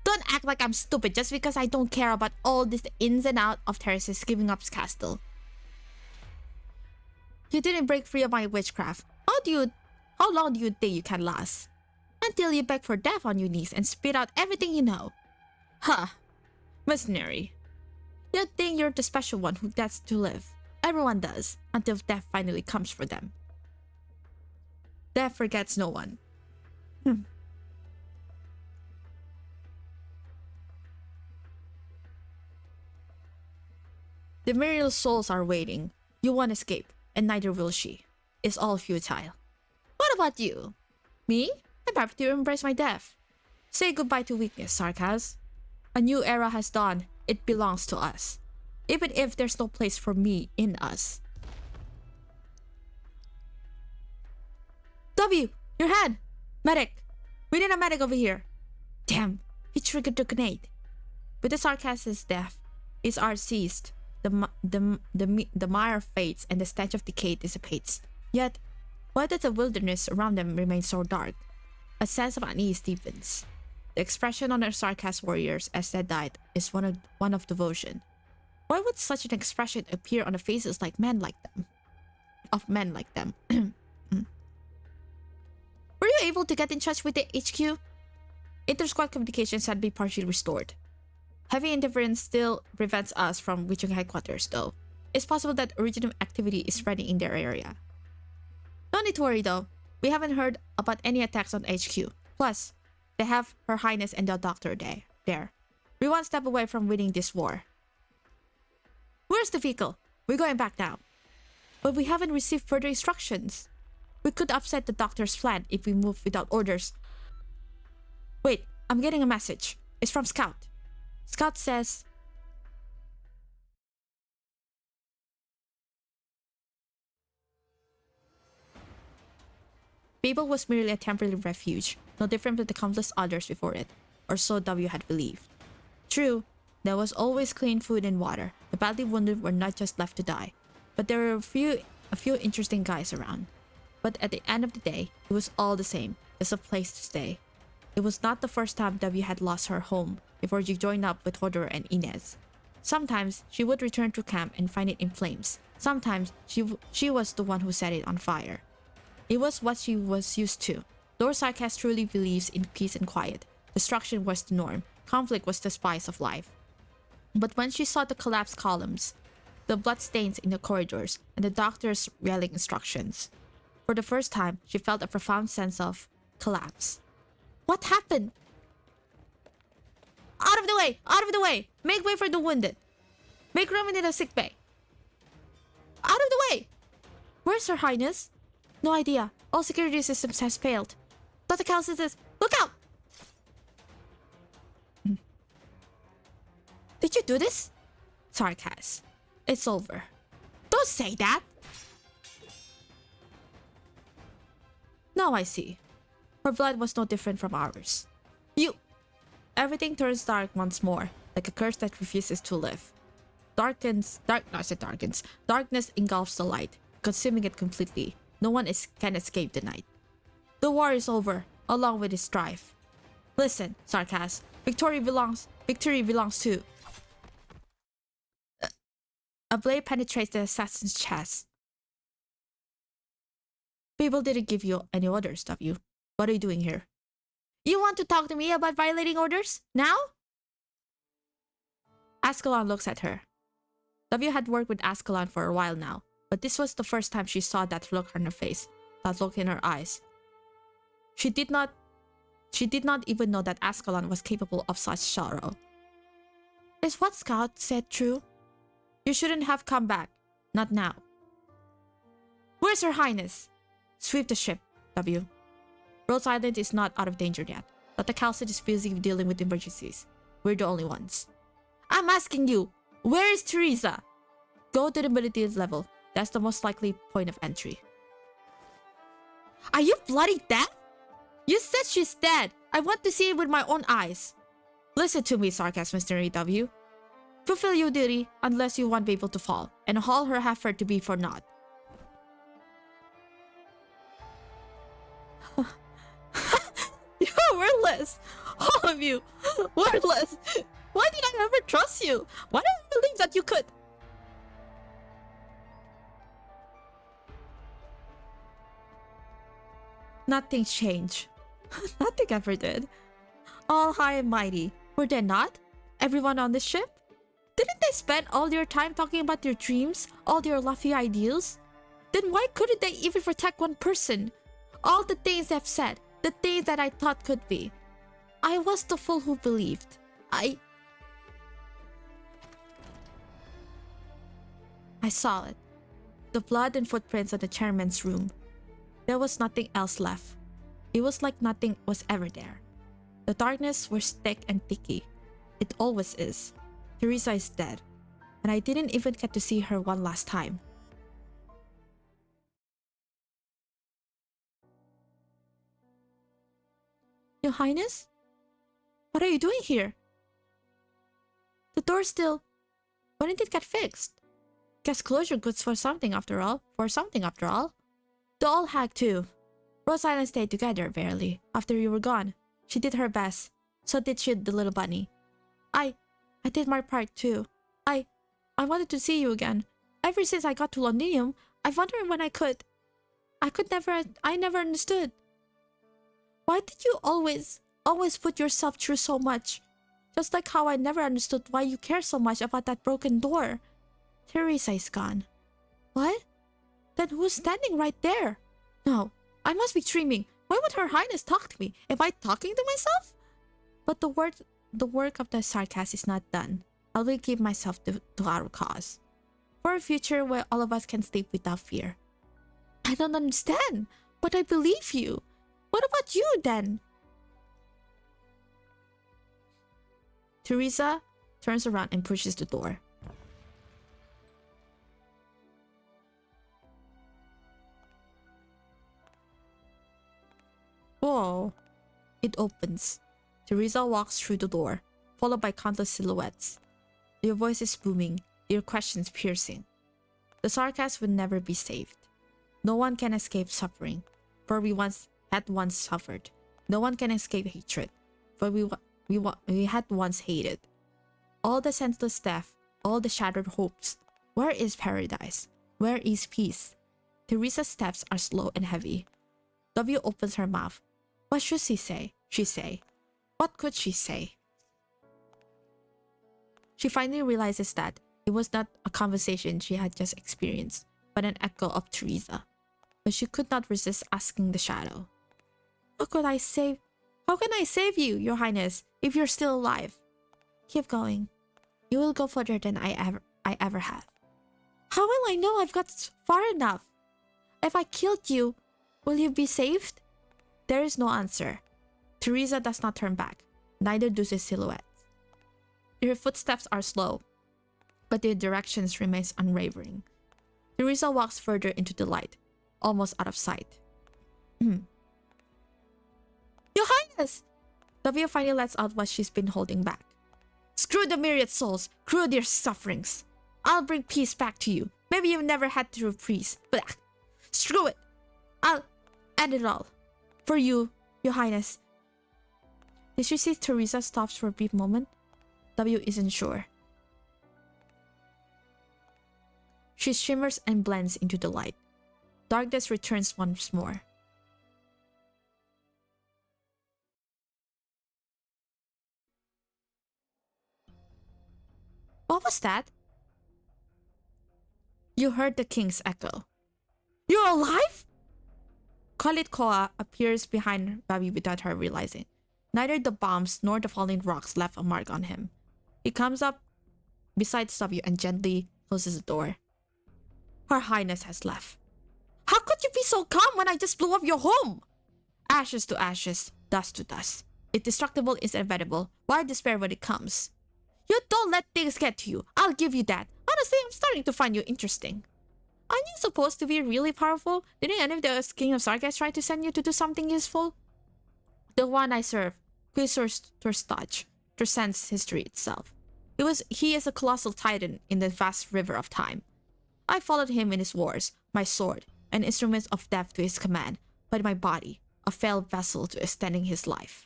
Don't act like I'm stupid just because I don't care about all this ins and outs of Terrace's giving up Castle. You didn't break free of my witchcraft. How long do you think you can last? Until you beg for death on your knees and spit out everything you know. Huh. Mercenary. You think you're the special one who gets to live. Everyone does, until death finally comes for them. Death forgets no one. The myriad souls are waiting. You won't escape, and neither will she. It's all futile. What about you? Me? I'm happy to embrace my death. Say goodbye to weakness, Sarkaz. A new era has dawned. It belongs to us. Even if there's no place for me in us. W! Your head! Medic! We need a medic over here. Damn, he triggered the grenade. With the Sarkaz's death, his art ceased. The mire fades and the stench of decay dissipates. Yet, why does the wilderness around them remain so dark? A sense of unease deepens. The expression on the Sarkaz warriors as they died is one of devotion. Why would such an expression appear on the faces like men like them? Of men like them. Were you able to get in touch with the HQ? Inter-squad communications had been partially restored. Heavy interference still prevents us from reaching headquarters, though. It's possible that originium activity is spreading in their area. No need to worry, though. We haven't heard about any attacks on HQ. Plus, they have Her Highness and the Doctor there. We're one step away from winning this war. Where's the vehicle? We're going back now. But we haven't received further instructions. We could upset the Doctor's plan if we move without orders. Wait, I'm getting a message. It's from Scout. Scout says... Babel was merely a temporary refuge, no different from the countless others before it, or so W had believed. True, there was always clean food and water. The badly wounded were not just left to die, but there were a few interesting guys around. But at the end of the day, it was all the same, just a place to stay. It was not the first time W had lost her home before she joined up with Hodor and Inez. Sometimes she would return to camp and find it in flames. Sometimes she was the one who set it on fire. It was what she was used to. Lord Sarkaz truly believes in peace and quiet. Destruction was the norm. Conflict was the spice of life. But when she saw the collapsed columns, the bloodstains in the corridors, and the doctor's yelling instructions, for the first time, she felt a profound sense of collapse. What happened? Out of the way! Out of the way! Make way for the wounded. Make room in the sick bay. Out of the way! Where's Her Highness? No idea. All security systems has failed. Dr. Calcis says, look out! Did you do this? Sarkaz. It's over. Don't say that! Now I see. Her blood was no different from ours. You... Everything turns dark once more. like a curse that refuses to live. Darkness engulfs the light, consuming it completely. No one can escape the night. The war is over, along with its strife. Listen, Sarkas, victory belongs to... A blade penetrates the assassin's chest. People didn't give you any orders, W. What are you doing here? You want to talk to me about violating orders? Now? Ascalon looks at her. W had worked with Ascalon for a while now, but this was the first time she saw that look on her face, that look in her eyes. She did not even know that Ascalon was capable of such sorrow. Is what Scout said true? You shouldn't have come back. Not now. Where's Her Highness? Sweep the ship, W. Rhodes Island is not out of danger yet, but the council is busy dealing with emergencies. We're the only ones. I'm asking you, where is Teresa? Go to the military level. That's the most likely point of entry. Are you bloody deaf? You said she's dead. I want to see it with my own eyes. Listen to me, Sarkas, Mr. W. Fulfill your duty unless you want people to fall, and haul her heifer to be for naught. You're worthless. All of you. Worthless. Why did I ever trust you? Why did I believe that you could? Nothing changed. Nothing ever did. All high and mighty. Were they not? Everyone on the ship? Didn't they spend all their time talking about their dreams? All their lofty ideals? Then why couldn't they even protect one person? All the things they've said. The things that I thought could be. I was the fool who believed. I saw it. The blood and footprints of the chairman's room. There was nothing else left. It was like nothing was ever there. The darkness was thick and thicky. It always is. Teresa is dead. And I didn't even get to see her one last time. Your Highness? What are you doing here? The door still... When did it get fixed? Guess closure goods for something after all. The old hag too. Rose Island stayed together, barely. After you were gone. She did her best. So did she, the little bunny. I did my part too. I wanted to see you again. Ever since I got to Londinium, I've wondered when I never understood. Why did you always put yourself through so much? Just like how I never understood why you care so much about that broken door. Teresa is gone. What? Then who's standing right there? No, I must be dreaming. Why would Her Highness talk to me? Am I talking to myself? But the work of the Sarkas is not done. I will give myself to our cause. For a future where all of us can sleep without fear. I don't understand, but I believe you. What about you then? Teresa turns around and pushes the door. Whoa. It opens. Teresa walks through the door, followed by countless silhouettes. Their voices booming, their questions piercing. The Sarkas would never be saved. No one can escape suffering, for we had once suffered. No one can escape hatred, for we had once hated. All the senseless death, all the shattered hopes. Where is paradise? Where is peace? Teresa's steps are slow and heavy. W opens her mouth. What should she say? What could she say? She finally realizes that it was not a conversation she had just experienced, but an echo of Teresa. But she could not resist asking the shadow. How can I save you, Your Highness, if you're still alive? Keep going. You will go further than I ever have. How will I know I've got far enough? If I killed you, will you be saved? There is no answer. Teresa does not turn back. Neither do the silhouettes. Her footsteps are slow, but their directions remains unwavering. Teresa walks further into the light, almost out of sight. Your Highness! W finally lets out what she's been holding back. Screw the myriad souls. Screw their sufferings. I'll bring peace back to you. Maybe you've never had true peace. But screw it. I'll end it all. For you, Your Highness. Did she see Teresa stops for a brief moment? W isn't sure. She shimmers and blends into the light. Darkness returns once more. What was that? You heard the king's echo. You're alive? Khalid Koa appears behind Babi without her realizing. Neither the bombs nor the falling rocks left a mark on him. He comes up beside W and gently closes the door. Her Highness has left. How could you be so calm when I just blew up your home? Ashes to ashes, dust to dust. If destructible is inevitable, why despair when it comes? You don't let things get to you. I'll give you that. Honestly, I'm starting to find you interesting. Aren't you supposed to be really powerful? Didn't any of the King of Sargas try to send you to do something useful? The one I serve, Quisor Torstach, transcends history itself. He is a colossal titan in the vast river of time. I followed him in his wars, my sword, an instrument of death to his command, but my body, a failed vessel to extending his life.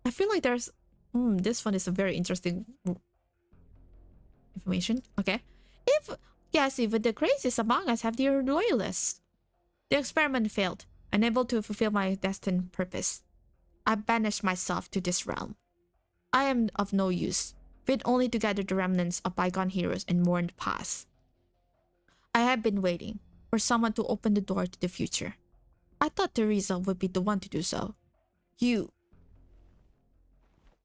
I feel like there's... this one is a very interesting information. Okay. Even the craziest among us have their loyalists. The experiment failed, unable to fulfill my destined purpose. I banished myself to this realm. I am of no use, fit only to gather the remnants of bygone heroes and mourn the past. I have been waiting for someone to open the door to the future. I thought Teresa would be the one to do so. You...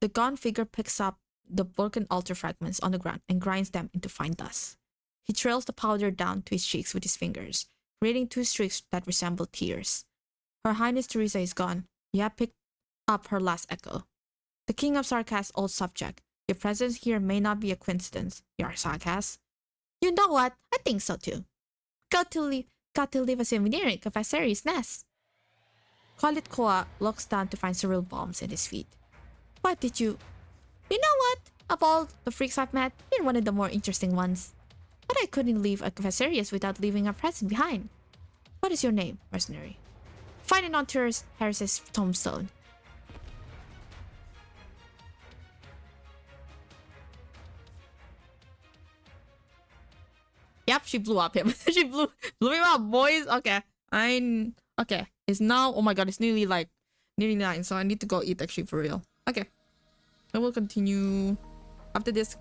The gaunt figure picks up the broken altar fragments on the ground and grinds them into fine dust. He trails the powder down to his cheeks with his fingers, creating two streaks that resemble tears. Her Highness Teresa is gone. You have picked up her last echo. The King of Sarkas' old subject. Your presence here may not be a coincidence, Your Sarkas. You know what? I think so too. Got to leave a souvenir in Cavasseri's nest. Khalid Koa looks down to find several bombs at his feet. What did you... You know what? Of all the freaks I've met, you're one of the more interesting ones. But I couldn't leave a Cavasserius without leaving a present behind. What is your name, mercenary? Find it on Harris's tombstone. Yep, she blew up him. She blew him up, boys. Okay. Okay. It's now... Oh my god, it's nearly 9, so I need to go eat actually for real. Okay. I will continue... After this,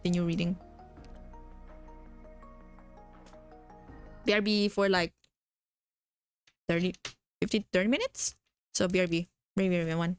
continue reading. BRB for like 30 minutes. So BRB. Very, very one.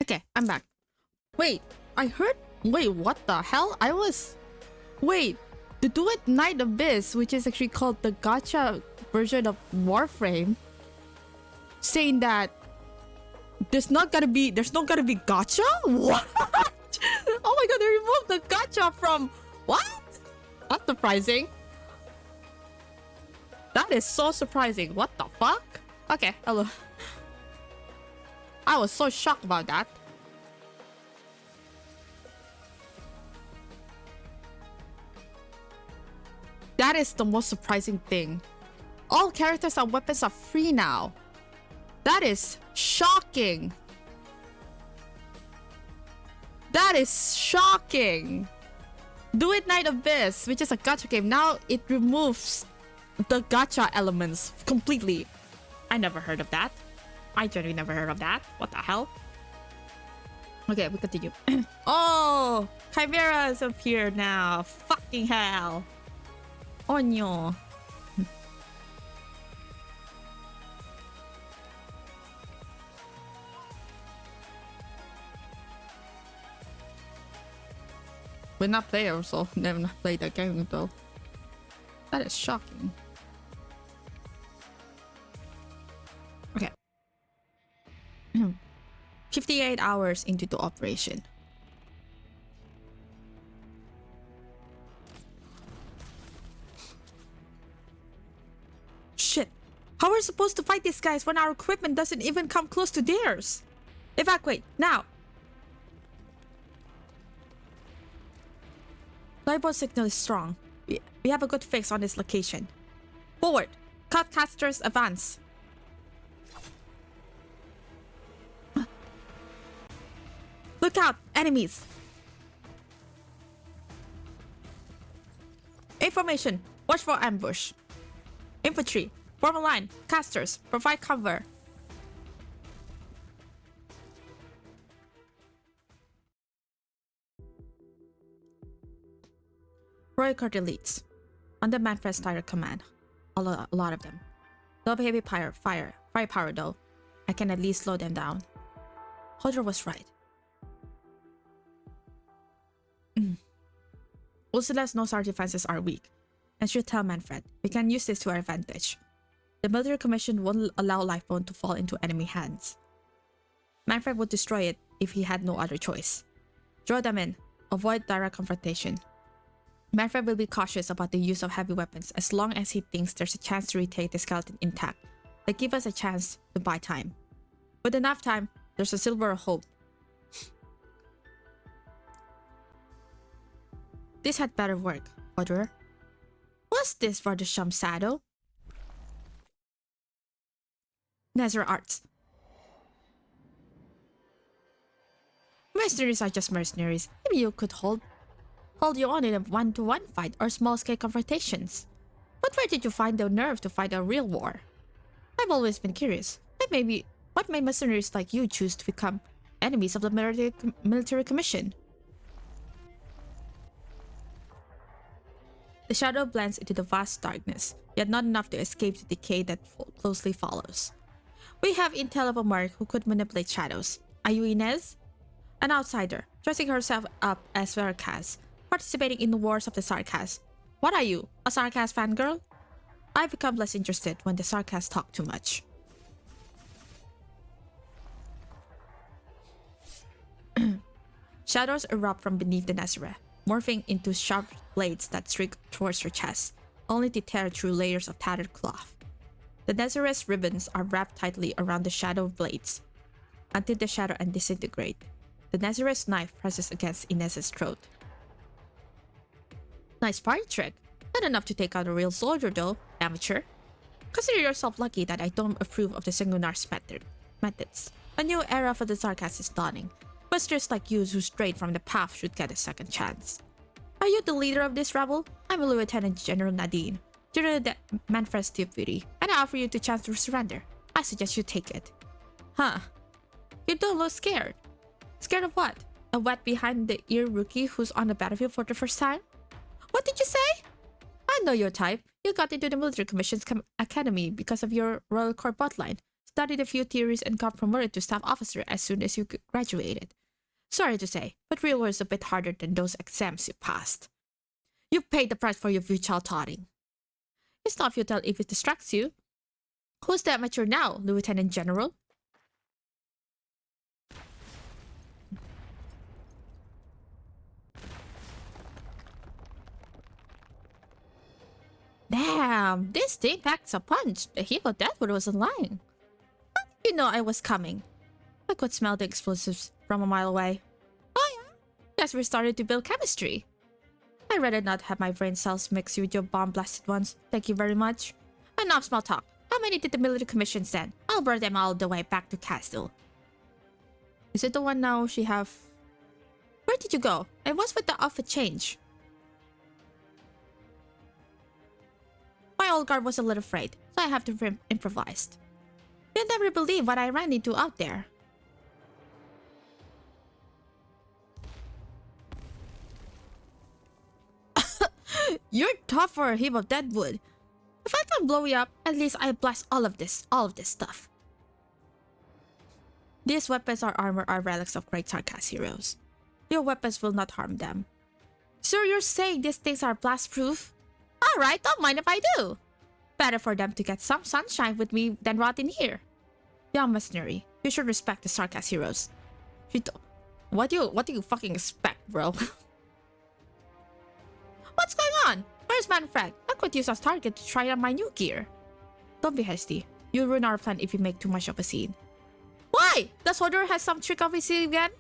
Okay, I'm back. Wait, I heard... Wait, what the hell? Wait, the Do It Night Abyss, which is actually called the gacha version of Warframe, saying that there's not gonna be gacha? What? Oh my god, they removed the gacha from... What? That's surprising. That is so surprising. What the fuck? Okay, hello. I was so shocked about that. That is the most surprising thing. All characters and weapons are free now. That is shocking. That is shocking. Do It Night Abyss, which is a gacha game, now it removes the gacha elements completely. I never heard of that. I genuinely never heard of that. What the hell? Okay, we continue. Oh, Chimeras appear now. Fucking hell. Oh no. We're not players, so never not played that game though. That is shocking. Okay. 58 hours into the operation. Shit. How are we supposed to fight these guys when our equipment doesn't even come close to theirs? Evacuate, now! Lifeboat signal is strong. We have a good fix on this location. Forward! Cutcasters advance! Look out! Enemies! Information! Watch for ambush. Infantry! Form a line. Casters! Provide cover. Royal Court elites. Under Manfred's direct command. A lot of them. No heavy firepower though. I can at least slow them down. Hodor was right. Ursula's nose art defenses are weak, and should tell Manfred, we can use this to our advantage. The military commission won't allow Lifebone to fall into enemy hands. Manfred would destroy it if he had no other choice. Draw them in. Avoid direct confrontation. Manfred will be cautious about the use of heavy weapons as long as he thinks there's a chance to retake the skeleton intact. They give us a chance to buy time. With enough time, there's a silver of hope. This had better work, Hodor. What's this for the Shadow? Nazar Arts. Mercenaries are just mercenaries. Maybe you could hold you on in a one-to-one fight or small-scale confrontations. But where did you find the nerve to fight a real war? I've always been curious. What made mercenaries like you choose to become enemies of the military commission? The shadow blends into the vast darkness, yet not enough to escape the decay that closely follows. We have intel of a merc who could manipulate shadows. Are you Inez? An outsider, dressing herself up as Sarkaz, participating in the wars of the Sarkaz. What are you, a Sarkaz fangirl? I become less interested when the Sarkaz talk too much. Shadows erupt from beneath the Nazareth, morphing into sharp blades that streak towards her chest, only to tear through layers of tattered cloth. The Nazareth's ribbons are wrapped tightly around the shadow blades, until the shadow and disintegrate. The Nazareth's knife presses against Inez's throat. Nice party trick. Not enough to take out a real soldier though, amateur. Consider yourself lucky that I don't approve of the Sanguinar's methods. A new era for the Sarkaz is dawning. Busters like you who strayed from the path should get a second chance. Are you the leader of this rebel? I'm Lieutenant General Nadine, General Manfred's deputy, and I offer you the chance to surrender. I suggest you take it. Huh. You don't look scared. Scared of what? A wet behind-the-ear rookie who's on the battlefield for the first time? What did you say? I know your type. You got into the military commission's academy because of your Royal Court bloodline. studied a few theories and got promoted to staff officer as soon as you graduated. Sorry to say, but real world is a bit harder than those exams you passed. You paid the price for your futile taunting. It's not futile if it distracts you. Who's the amateur now, Lieutenant General? Damn, this thing packs a punch. The hero Deadwood wasn't lying. How did you know I was coming? I could smell the explosives from a mile away. Oh yeah? Guess we started to build chemistry. I'd rather not have my brain cells mixed with your bomb-blasted ones. Thank you very much. Enough small talk. How many did the military commission send? I'll burn them all the way back to Castle. Is it the one now she have... Where did you go? I was with the outfit change. My old guard was a little afraid, so I have to improvise. You'll never believe what I ran into out there. You're tough for a heap of dead wood. If I can blow you up, at least I blast all of this stuff. These weapons or armor are relics of great Tarkas heroes. Your weapons will not harm them. So you're saying these things are blast-proof? Alright, don't mind if I do. Better for them to get some sunshine with me than rot in here. Young mercenary, you should respect the Sarkas heroes. What do you fucking expect, bro? What's going on? Where's Manfred? I could use as target to try on my new gear. Don't be hasty. You'll ruin our plan if you make too much of a scene. Why? The soldier has some trick of his scene again?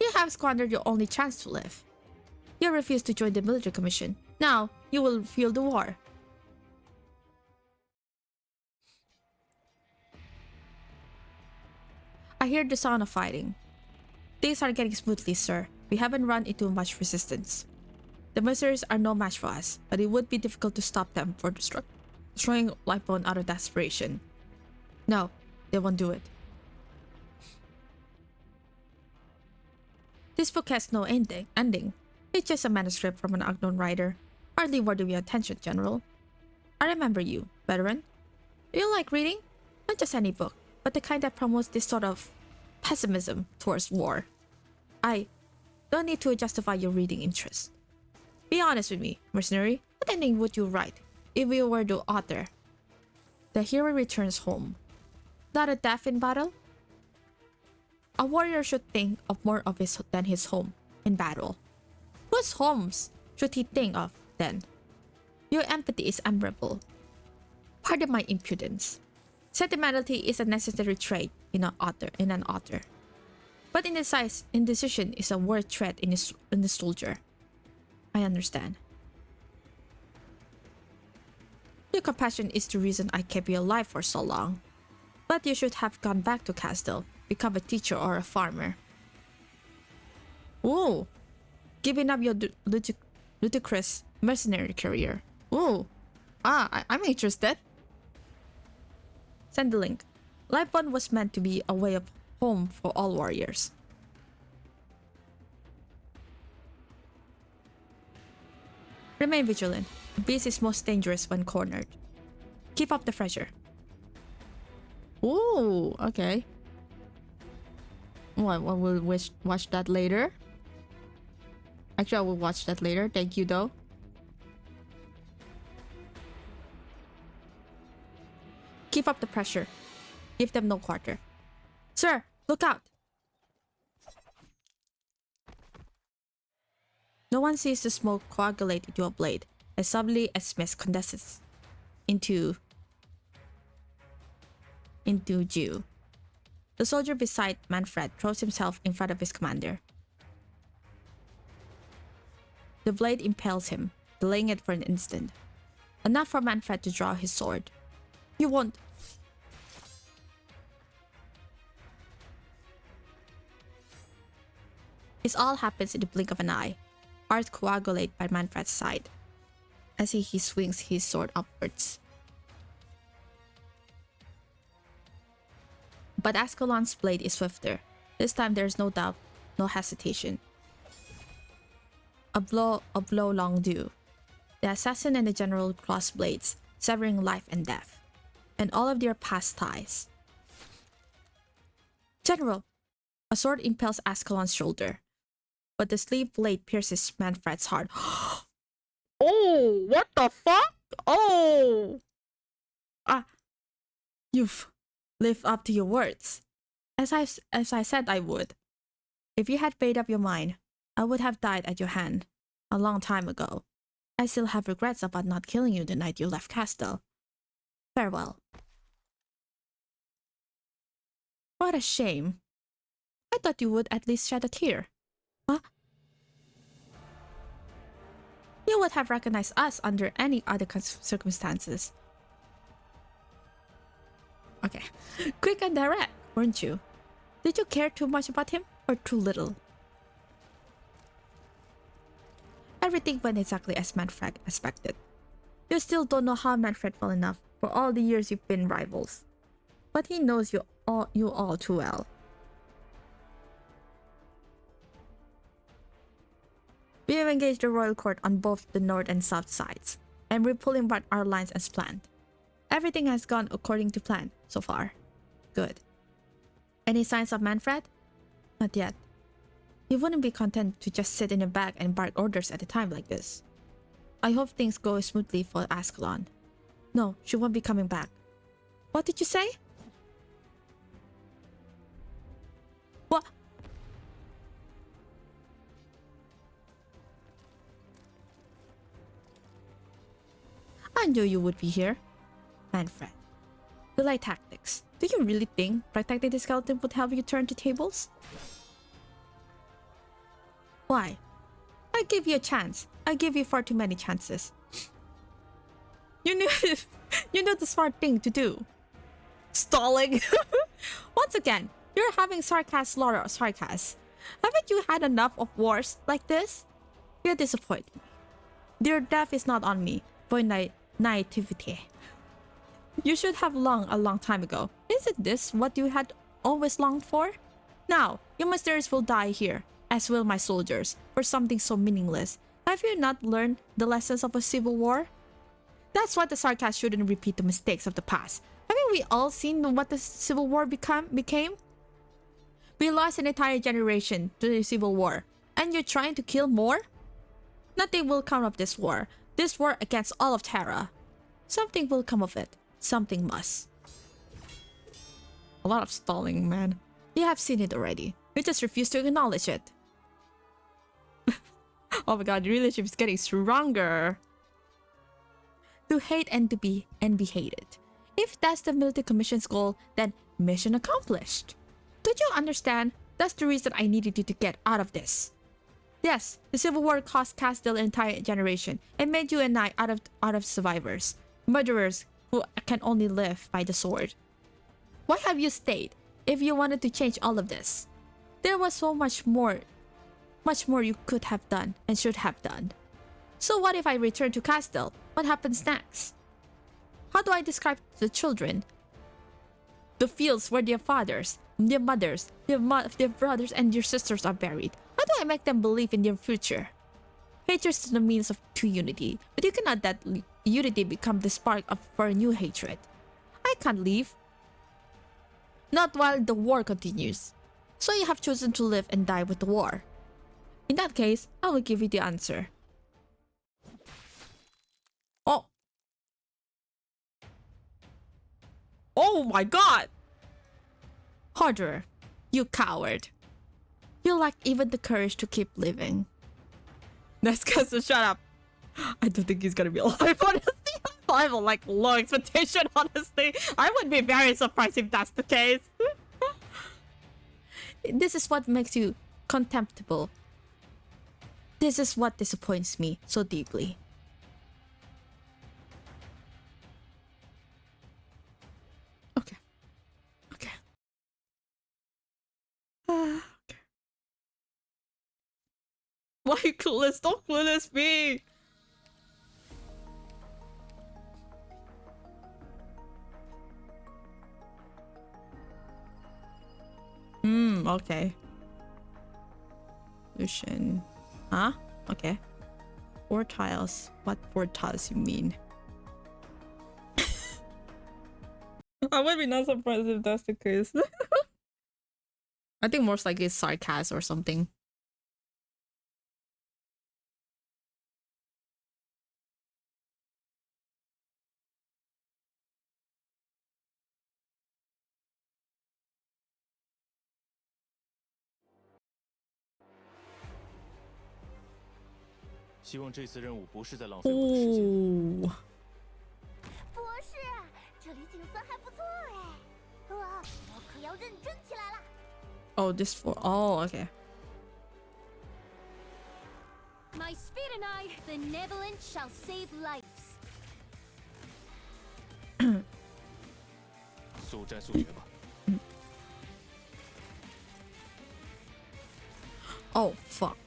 You have squandered your only chance to live. You refused to join the military commission. Now, you will feel the war. I hear the sound of fighting. Things are getting smoothly, sir. We haven't run into much resistance. The mercenaries are no match for us, but it would be difficult to stop them for destroying Lifebone out of desperation. No, they won't do it. This book has no ending. It's just a manuscript from an unknown writer. Hardly worthy of your attention, General. I remember you, veteran. Do you like reading? Not just any book, but the kind that promotes this sort of pessimism towards war. I don't need to justify your reading interest. Be honest with me, mercenary. What ending would you write if you were the author? The hero returns home. Not a death in battle? A warrior should think of more of his than his home in battle. Whose homes should he think of then? Your empathy is admirable. Pardon my impudence. Sentimentality is a necessary trait in an author. But indecision is a worse trait in a soldier. I understand. Your compassion is the reason I kept you alive for so long. But you should have gone back to Castle, become a teacher or a farmer. Ooh. Giving up your ludicrous mercenary career. Ooh. I'm interested. Send the link. Lifebond was meant to be a way of home for all warriors. Remain vigilant. The beast is most dangerous when cornered. Keep up the pressure. Ooh, okay. Well, we'll watch that later. Actually, I will watch that later. Thank you, though. Keep up the pressure. Give them no quarter. Sir, look out! No one sees the smoke coagulate into a blade as suddenly as mist condenses into dew. The soldier beside Manfred throws himself in front of his commander. The blade impales him, delaying it for an instant. Enough for Manfred to draw his sword. You won't... This all happens in the blink of an eye. Heart coagulate by Manfred's side as he swings his sword upwards. But Ascalon's blade is swifter. This time there is no doubt, no hesitation. A blow long due. The assassin and the general cross blades, severing life and death. and all of their past ties. General, a sword impales Ascalon's shoulder, but the sleeve blade pierces Manfred's heart. Oh, what the fuck? Oh! You've lived up to your words. As I said I would. If you had made up your mind, I would have died at your hand a long time ago. I still have regrets about not killing you the night you left Castle. Farewell. What a shame. I thought you would at least shed a tear. Huh? You would have recognized us under any other circumstances. Okay. Quick and direct, weren't you? Did you care too much about him or too little? Everything went exactly as Manfred expected. You still don't know how Manfred fell in love for all the years you've been rivals. But he knows you all too well. We have engaged the royal court on both the north and south sides, and we're pulling back our lines as planned. Everything has gone according to plan so far. Good. Any signs of Manfred? Not yet. He wouldn't be content to just sit in the back and bark orders at a time like this. I hope things go smoothly for Ascalon. No, she won't be coming back. What did you say? What? I knew you would be here. Manfred. You like tactics. Do you really think protecting the skeleton would help you turn the tables? Why? I gave you a chance. I gave you far too many chances. You knew the smart thing to do. Stalling. Once again, you're having sarcasm, Laura. Sarcasm. Haven't you had enough of wars like this? You disappoint me. Their death is not on me, but naivety. You should have longed a long time ago. Isn't this what you had always longed for? Now, your masters will die here, as will my soldiers, for something so meaningless. Have you not learned the lessons of a civil war? That's why the sarcasm shouldn't repeat the mistakes of the past. Haven't we all seen what the civil war became? We lost an entire generation to the civil war, and you're trying to kill more? Nothing will come of this war against all of Terra. Something will come of it. Something must. A lot of stalling, man. You have seen it already. You just refuse to acknowledge it. Oh my god, the relationship is getting stronger. To hate and to be hated. If that's the military commission's goal, then mission accomplished. Don't you understand? That's the reason I needed you to get out of this. Yes, the Civil War cost Castile an entire generation and made you and I out of survivors. Murderers who can only live by the sword. Why have you stayed if you wanted to change all of this? There was so much more you could have done and should have done. So what if I return to Castile? What happens next? How do I describe to the children the fields where their fathers, their mothers, their brothers and their sisters are buried? How do I make them believe in their future? Hatred is the means to unity, but you cannot let unity become the spark for a new hatred. I can't leave. Not while the war continues. So you have chosen to live and die with the war. In that case, I will give you the answer. Oh. Oh my god! Harder, you coward. You lack even the courage to keep living. That's cause so shut up. I don't think he's gonna be alive, honestly. I have like low expectation, honestly. I would be very surprised if that's the case. This is what makes you contemptible. This is what disappoints me so deeply. Okay. Okay. Okay. Why you clueless? Don't clueless me! Okay. Solution. Huh? Okay. 4 tiles. What 4 tiles you mean? I would be not surprised if that's the case. I think most likely it's sarcasm or something. Ooh. 博士，这里景色还不错哎。哇，我可要认真起来了。 Oh, this for okay. My speed and I, benevolent, shall save lives. Oh fuck.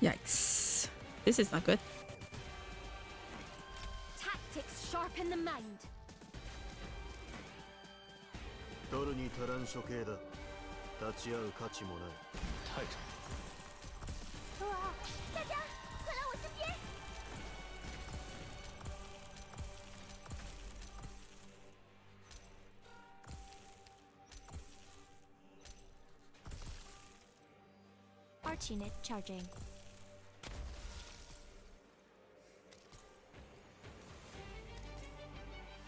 Yikes. This is not good. Tactics sharpen the mind. 取るに足らん処刑だ。立ち会う価値もない。太长。哇，大家快来我身边！ Arch unit charging.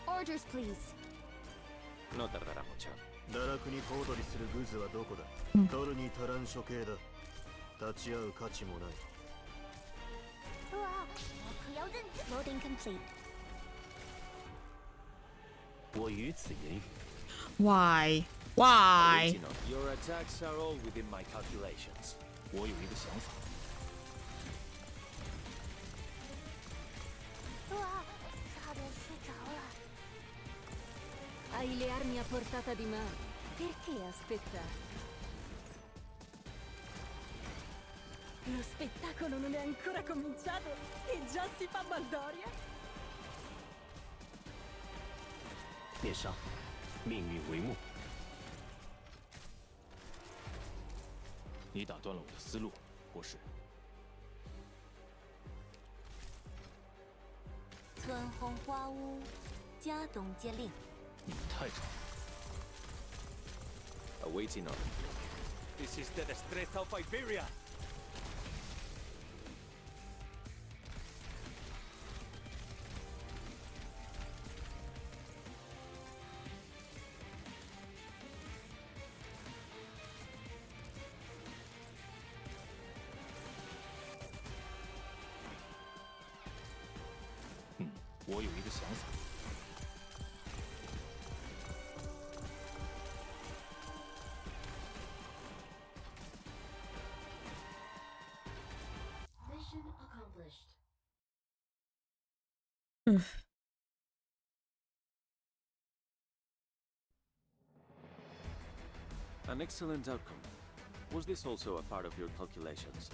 Orders, please. No tardará mucho. 堕落に小躍りするグズはどこだ。取るに足らん処刑だ。立ち会う価値もない。哇，我可要认真。 Loading complete. 我于此言语。 Why? Why? Your attacks are all within my calculations. 我有一个想法。哇，差点睡着了。 Hai le armi a portata di mano. Perché aspettare? Lo spettacolo non è ancora cominciato e già si fa baldoria. 面纱，命运为幕。你打断了我的思路，博士。村后花屋，家东接令。 你太长。 Awaiting order. This is the destreza of Iberia. Hmm, 我有一个想法。 An excellent outcome. Was this also a part of your calculations?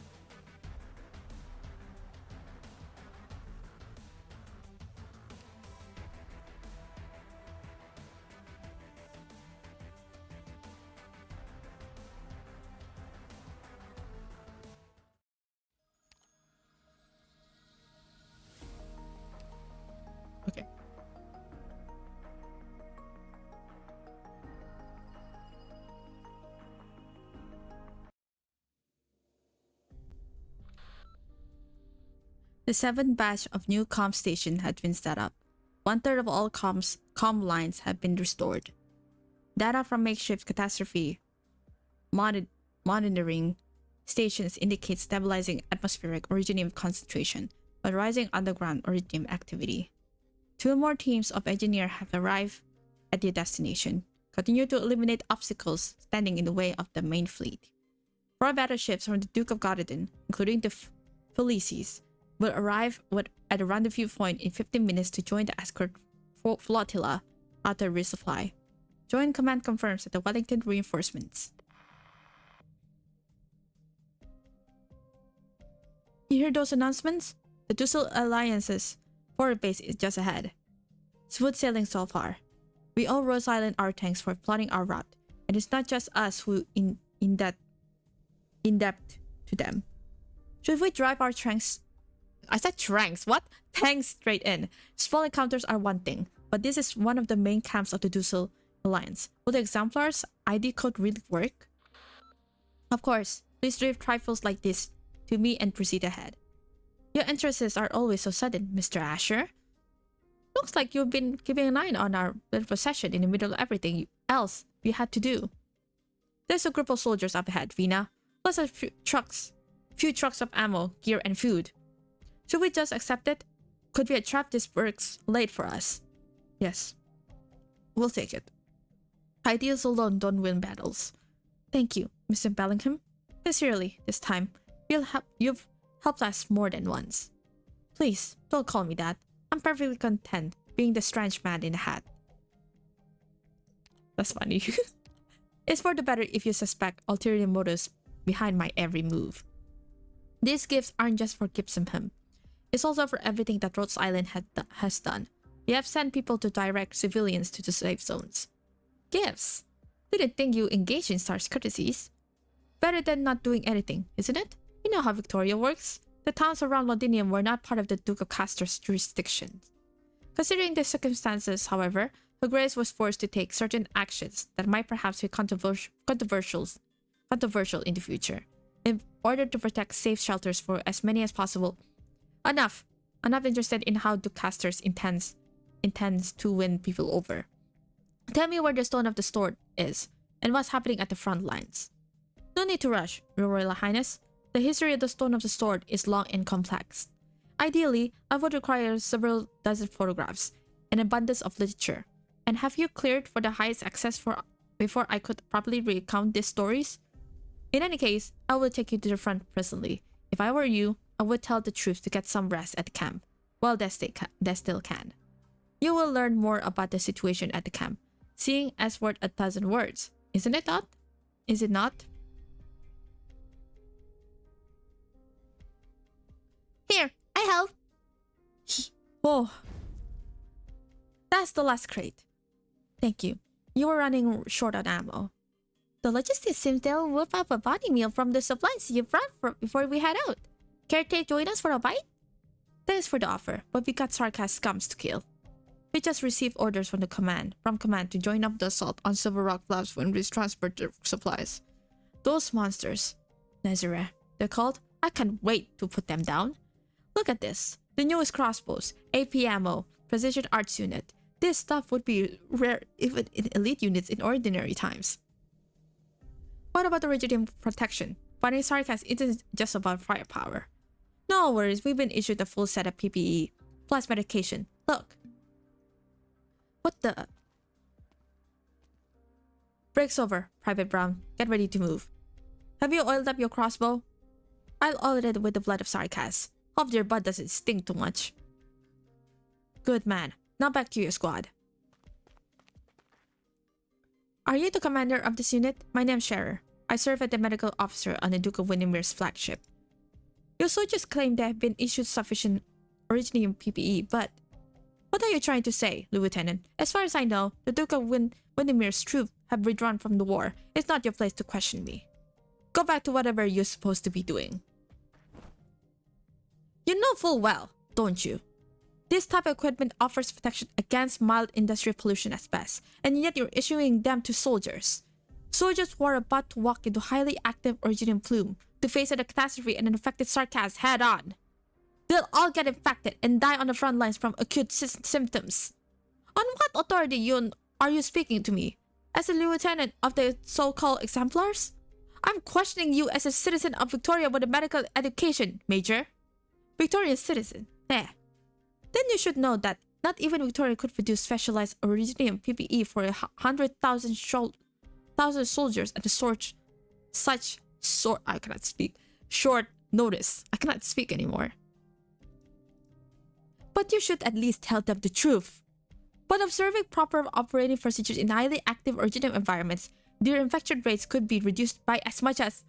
Okay. The seventh batch of new comm station had been set up. 1/3 of all comm lines had been restored. Data from makeshift catastrophe monitoring stations indicate stabilizing atmospheric originium concentration, but rising underground originium activity. 2 more teams of engineers have arrived at their destination. Continue to eliminate obstacles standing in the way of the main fleet. 4 battleships from the Duke of Godden, including the Felices, will arrive at a rendezvous point in 15 minutes to join the escort flotilla after resupply. Joint command confirms that the Wellington reinforcements. You hear those announcements? The Dussel Alliance's forward base is just ahead. Smooth sailing so far. We all row silent our tanks for plotting our route, and it's not just us who in debt to them. Should we drive our tanks? I said tranks. What? Tanks straight in. Small encounters are one thing, but this is one of the main camps of the Ducal Alliance. Will the exemplar's ID code really work? Of course, please leave trifles like this to me and proceed ahead. Your interests are always so sudden, Mr. Asher. Looks like you've been keeping an eye on our little procession in the middle of everything else we had to do. There's a group of soldiers up ahead, Vina, plus a few trucks of ammo, gear, and food. Should we just accept it? Could be a trap this works late for us. Yes. We'll take it. Ideas alone don't win battles. Thank you, Mr. Bellingham. Sincerely, this time, you've helped us more than once. Please, don't call me that. I'm perfectly content being the strange man in the hat. That's funny. It's for the better if you suspect ulterior motives behind my every move. These gifts aren't just for Gibsonham. It's also for everything that Rhodes Island has done. We have sent people to direct civilians to the safe zones. Gifts? Didn't think you engaged in such courtesies. Better than not doing anything, isn't it? You know how Victoria works. The towns around Londinium were not part of the Duke of Castor's jurisdiction. Considering the circumstances, however, Her Grace was forced to take certain actions that might perhaps be controversial in the future, in order to protect safe shelters for as many as possible. Enough interested in how Duke Castor intends to win people over. Tell me where the Stone of the Sword is, and what's happening at the front lines. No need to rush, Your Royal Highness. The history of the Stone of the Sword is long and complex. Ideally, I would require several dozen photographs, an abundance of literature. And have you cleared for the highest access before I could properly recount these stories? In any case, I will take you to the front presently. If I were you, I would tell the troops to get some rest at the camp, while they still can. You will learn more about the situation at the camp, seeing as worth 1,000 words. Isn't it not? Is it not? Here, I help. Oh. That's the last crate. Thank you. You were running short on ammo. The logistics seems they'll whip up a body meal from the supplies you brought before we head out. Care to join us for a bite? Thanks for the offer, but we got sarcastic scums to kill. We just received orders from command to join up the assault on Silver Rock Labs when we transport the supplies. Those monsters, Nazareth, they're called. I can't wait to put them down. Look at this. The newest crossbows, AP ammo, precision arts unit. This stuff would be rare even in elite units in ordinary times. What about the originium protection? Fighting sarcasm isn't just about firepower. No worries, we've been issued a full set of PPE, plus medication. Look. What the? Break's over, Private Brown. Get ready to move. Have you oiled up your crossbow? I'll oil it with the blood of sarcasm. Hope your butt doesn't stink too much. Good man. Now back to your squad. Are you the commander of this unit? My name's Scherer. I serve as the medical officer on the Duke of Windermere's flagship. Your soldiers claim they have been issued sufficient originium PPE, but... What are you trying to say, Lieutenant? As far as I know, the Duke of Windermere's troops have withdrawn from the war. It's not your place to question me. Go back to whatever you're supposed to be doing. You know full well, don't you? This type of equipment offers protection against mild industrial pollution at best, and yet you're issuing them to soldiers. Soldiers who are about to walk into highly active originium plume to face a catastrophe and an infected sarcasm head on. They'll all get infected and die on the front lines from acute symptoms. On what authority are you speaking to me? As a lieutenant of the so-called exemplars? I'm questioning you as a citizen of Victoria with a medical education, Major. Victoria's citizen? Eh. Then you should know that not even Victoria could produce specialized originium PPE for 100,000 soldiers at I cannot speak. Short notice. I cannot speak anymore. But you should at least tell them the truth. But observing proper operating procedures in highly active originium environments, their infection rates could be reduced by as much as...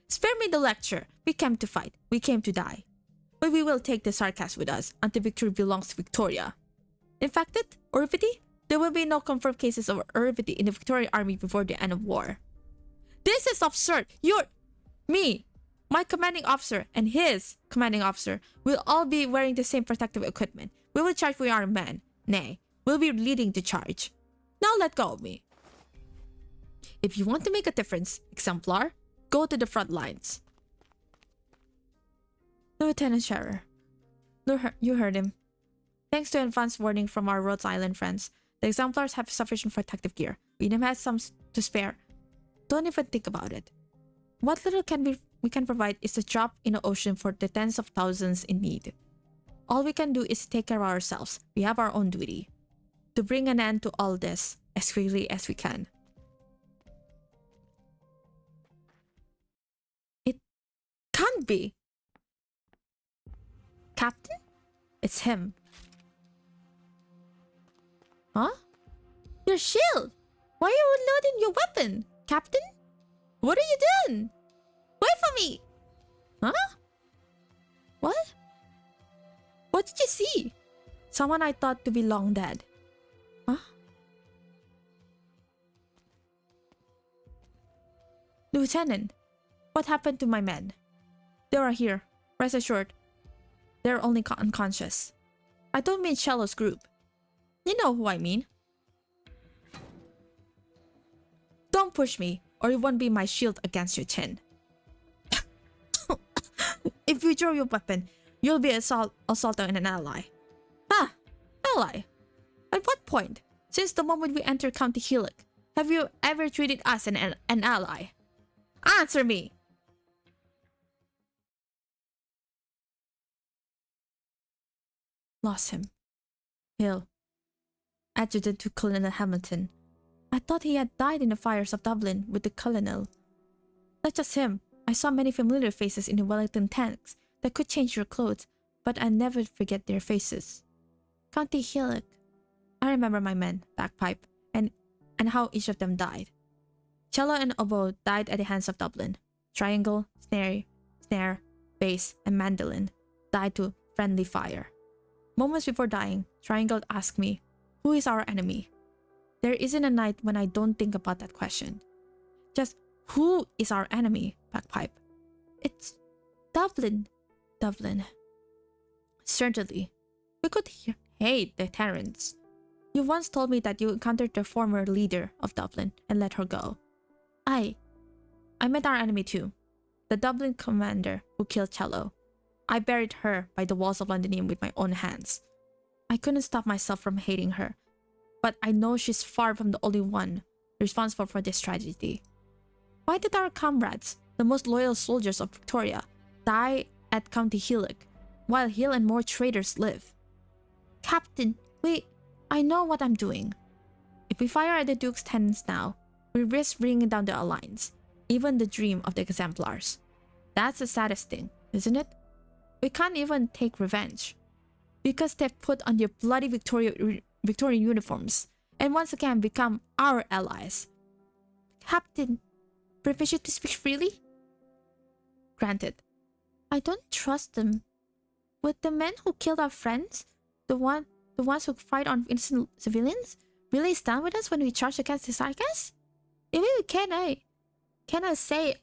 Spare me the lecture. We came to fight. We came to die. But we will take the sarcasm with us until victory belongs to Victoria. Infected? Orvity? There will be no confirmed cases of orvity in the Victorian army before the end of war. This is absurd! Me, my commanding officer, and his commanding officer will all be wearing the same protective equipment. We will charge for our men. Nay, will be leading the charge. Now let go of me. If you want to make a difference, Exemplar, go to the front lines. Lieutenant Scherer. You heard him. Thanks to advance warning from our Rhodes Island friends, the Exemplars have sufficient protective gear. We even have some to spare. Don't even think about it. What little we can provide is a drop in the ocean for the tens of thousands in need. All we can do is take care of ourselves. We have our own duty. To bring an end to all this as quickly as we can. It can't be. Captain? It's him. Huh? Your shield! Why are you loading your weapon, Captain? What are you doing? Wait for me! Huh? What? What did you see? Someone I thought to be long dead. Huh? Lieutenant, what happened to my men? They are here. Rest assured. They're only unconscious. I don't mean Shallows group. You know who I mean. Don't push me, or it won't be my shield against your chin. If you draw your weapon, you'll be assaulting an ally. Ah, ally. At what point, since the moment we entered County Helic, have you ever treated us an ally? Answer me! Lost him. Hill. Adjutant to Colonel Hamilton. I thought he had died in the fires of Dublin with the Colonel. Not just him. I saw many familiar faces in the Wellington tanks that could change your clothes, but I never forget their faces. County Helic. I remember my men, bagpipe, and how each of them died. Cello and oboe died at the hands of Dublin. Triangle, snare, bass, and mandolin died to friendly fire. Moments before dying, Triangle asked me, who is our enemy? There isn't a night when I don't think about that question. Just, who is our enemy, bagpipe? It's Dublin. Dublin. Certainly. We could hate the Terrans. You once told me that you encountered the former leader of Dublin and let her go. I met our enemy too. The Dublin commander who killed Cello. I buried her by the walls of Londinium with my own hands. I couldn't stop myself from hating her, but I know she's far from the only one responsible for this tragedy. Why did our comrades, the most loyal soldiers of Victoria, die at County Helic, while Hill and more traitors live? Captain, I know what I'm doing. If we fire at the Duke's tenants now, we risk bringing down the Alliance, even the dream of the Exemplars. That's the saddest thing, isn't it? We can't even take revenge. Because they've put on their bloody Victorian uniforms and once again become our allies. Captain, permission to speak freely? Granted. I don't trust them. Would the men who killed our friends, the ones who fight on innocent civilians, really stand with us when we charge against the Sarkas? If we cannot say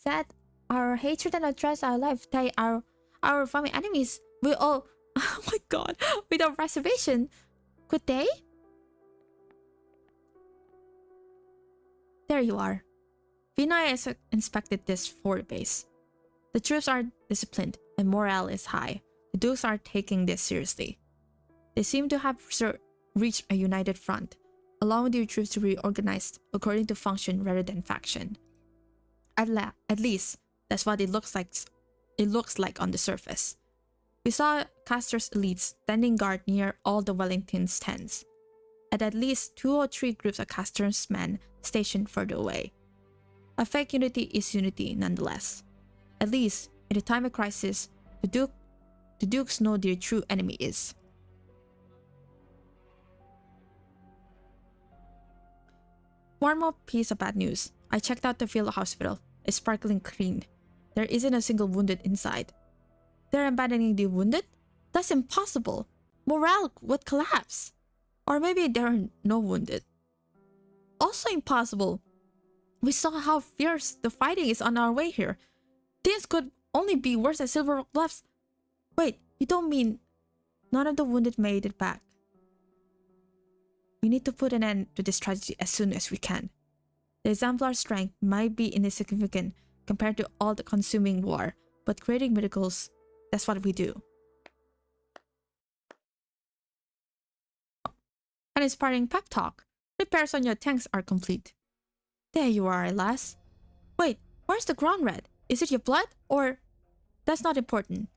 that our hatred and address our life, they are our family enemies, we all, oh my god, without reservation, could they? There you are. Vinay has inspected this forward base. The troops are disciplined and morale is high. The Dukes are taking this seriously. They seem to have reached a united front, allowing their troops to reorganize according to function rather than faction. At least, that's what it looks like on the surface. We saw Castor's elites standing guard near all the Wellington's tents, and at least 2 or 3 groups of Castor's men stationed further away. A fake unity is unity nonetheless. At least, in a time of crisis, the Dukes know their true enemy is. One more piece of bad news. I checked out the field hospital. It's sparkling clean. There isn't a single wounded inside. They're abandoning the wounded? That's impossible. Morale would collapse. Or maybe there are no wounded. Also impossible. We saw how fierce the fighting is on our way here. Things could only be worse at Silver Bluffs. Wait, you don't mean none of the wounded made it back? We need to put an end to this tragedy as soon as we can. The exemplar strength might be insignificant compared to all the consuming war, but creating miracles, that's what we do. An inspiring pep talk. Repairs on your tanks are complete. There you are at last. Wait, where's the ground red? Is it your blood? Or... That's not important.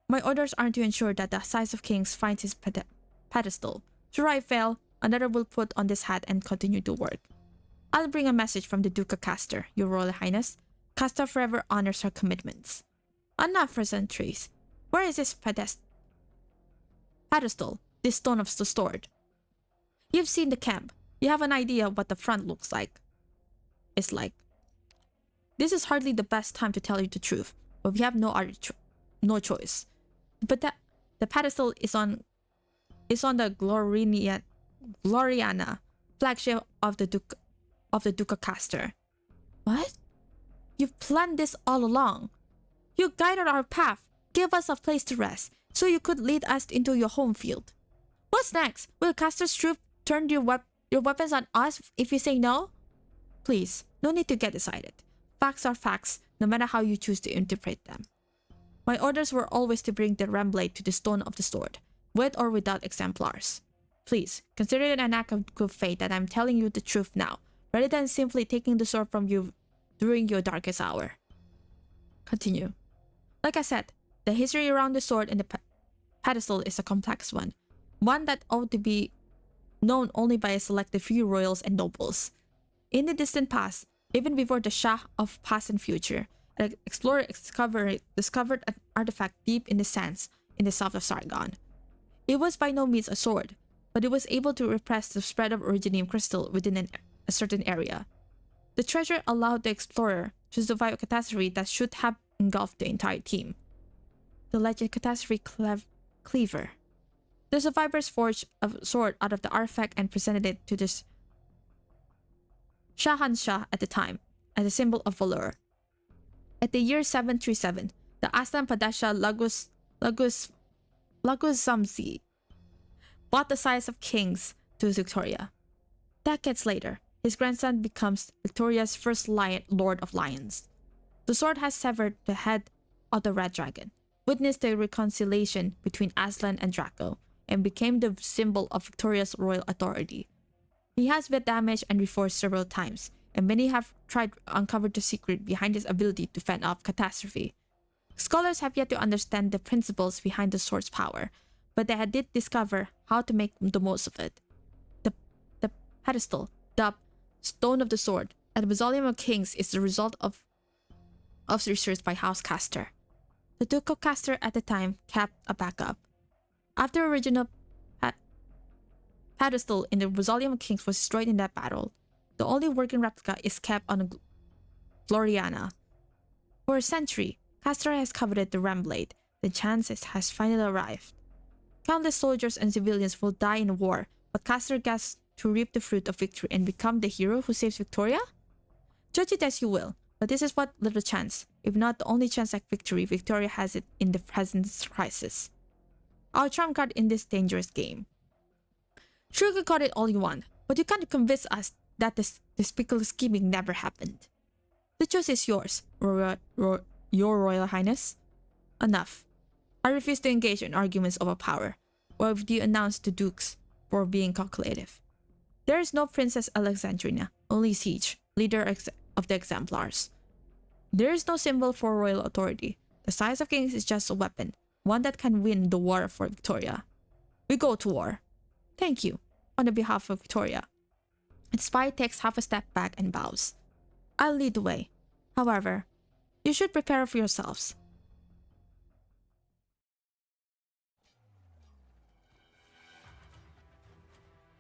My orders aren't to ensure that the size of kings finds his pedestal. Should I fail, another will put on this hat and continue to work. I'll bring a message from the Duke of Castor, Your Royal Highness. Castor forever honors her commitments. Enough for centuries. Where is this pedestal? This stone of the sword. You've seen the camp. You have an idea of what the front looks like. It's like. This is hardly the best time to tell you the truth, but we have no choice. But the pedestal is on the Gloriana flagship of the Duke of Castor. What? You've planned this all along. You guided our path, gave us a place to rest, so you could lead us into your home field. What's next? Will Castor's troops turn your weapons on us if you say no? Please, no need to get excited. Facts are facts, no matter how you choose to interpret them. My orders were always to bring the ram blade to the stone of the sword, with or without exemplars. Please, consider it an act of good faith that I'm telling you the truth now, rather than simply taking the sword from you during your darkest hour. Continue. Like I said, the history around the sword and the pedestal is a complex one that ought to be known only by a selected few royals and nobles. In the distant past, even before the Shah of past and future, an explorer discovered an artifact deep in the sands in the south of Sargon. It was by no means a sword, but it was able to repress the spread of originium crystal within a certain area. The treasure allowed the explorer to survive a catastrophe that should have engulfed the entire team. The legend Catastrophe Cleaver. The survivors forged a sword out of the artifact and presented it to the Shahanshah at the time, as a symbol of valor. At the year 737, the Aslan Padashah Laguzamzi bought the size of kings to Victoria. Decades later, his grandson becomes Victoria's first Lord of Lions. The sword has severed the head of the Red Dragon, witnessed the reconciliation between Aslan and Draco, and became the symbol of Victoria's royal authority. He has been damaged and reforged several times, and many have tried to uncover the secret behind his ability to fend off catastrophe. Scholars have yet to understand the principles behind the sword's power, but they did discover how to make the most of it. The pedestal, dubbed Stone of the Sword, at the Mausoleum of Kings is the result of research by House Castor. The Duke of Castor at the time kept a backup. After the original pedestal in the Mausoleum of Kings was destroyed in that battle, the only working replica is kept on Gloriana. For a century, Castor has coveted the ram blade. The chance has finally arrived. Countless soldiers and civilians will die in war, but Castor gets to reap the fruit of victory and become the hero who saves Victoria? Judge it as you will, but this is what little chance, if not the only chance at victory, Victoria has it in the present crisis. Our trump card in this dangerous game. Sugarcoat it all you want, but you can't convince us that this despicable scheming never happened. The choice is yours, Your Royal Highness. Enough. I refuse to engage in arguments over power, or if you announce to dukes for being calculative. There is no Princess Alexandrina, only Siege, leader of the exemplars. There is no symbol for royal authority. The size of kings is just a weapon, one that can win the war for Victoria. We go to war. Thank you, on the behalf of Victoria. The spy takes half a step back and bows. I'll lead the way. However, you should prepare for yourselves.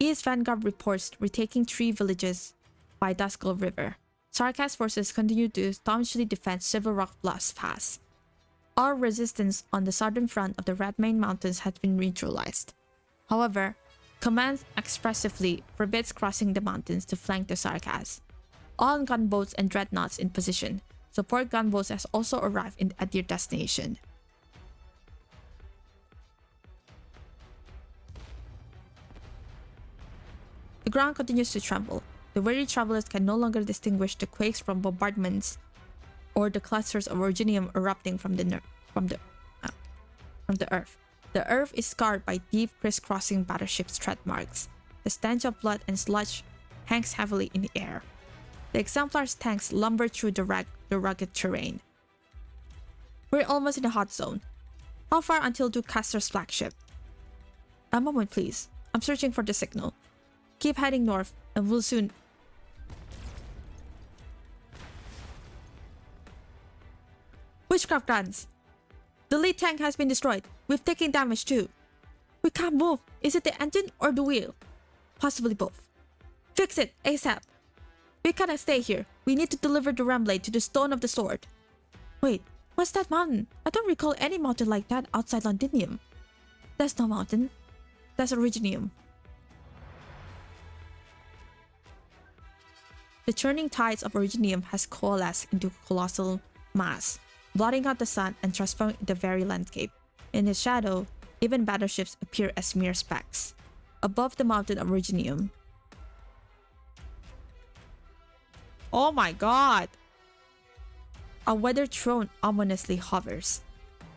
East Vanguard reports retaking 3 villages by Duskull River. Sarkaz forces continue to staunchly defend Silver Rock Bluffs Pass. All resistance on the southern front of the Redmane Mountains has been neutralized. However, command expressively forbids crossing the mountains to flank the Sarkaz. All gunboats and dreadnoughts in position. Support gunboats has also arrived at their destination. The ground continues to tremble. The weary travelers can no longer distinguish the quakes from bombardments or the clusters of originium erupting from the earth. The earth is scarred by deep, crisscrossing battleship's tread marks. The stench of blood and sludge hangs heavily in the air. The Exemplar's tanks lumber through the rugged terrain. We're almost in the hot zone. How far until Ducaster's flagship? A moment, please. I'm searching for the signal. Keep heading north, and we'll soon... Witchcraft guns! The lead tank has been destroyed. We've taken damage too. We can't move. Is it the engine or the wheel? Possibly both. Fix it, ASAP. We cannot stay here. We need to deliver the ram blade to the Stone of the Sword. Wait, what's that mountain? I don't recall any mountain like that outside Londinium. That's no mountain. That's originium. The churning tides of originium has coalesced into colossal mass, blotting out the sun and transforming the very landscape. In its shadow, even battleships appear as mere specks. Above the mountain of originium. Oh my god! A weathered throne ominously hovers.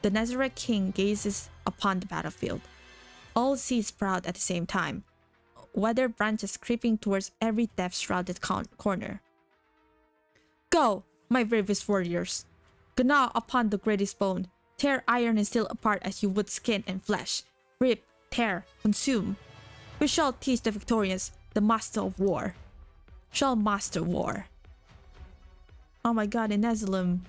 The Nazareth King gazes upon the battlefield. All seas sprout at the same time. Weathered branches creeping towards every death-shrouded corner. Go, my bravest warriors! Gnaw upon the greatest bone. Tear iron and steel apart as you would skin and flesh. Rip, tear, consume. We shall teach the Victorians, the master of war. Shall master war. Oh my god, in Neslim.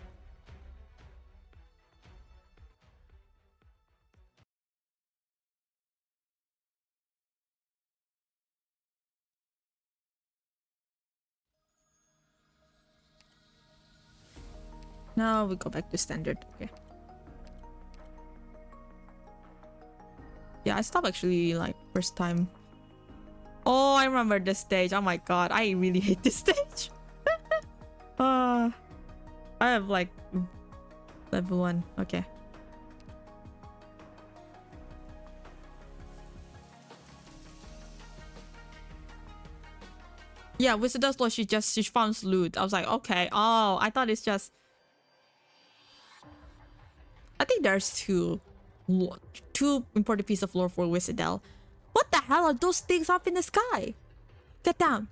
Now we go back to standard. Okay. Yeah, I stopped actually like first time. Oh, I remember this stage. Oh my god, I really hate this stage. I have like level 1. Okay. Yeah, with the dust law, she found loot. I was like, okay. Oh, I thought it's just. I think there's two important pieces of lore for Wizardel. What the hell are those things up in the sky? Get down.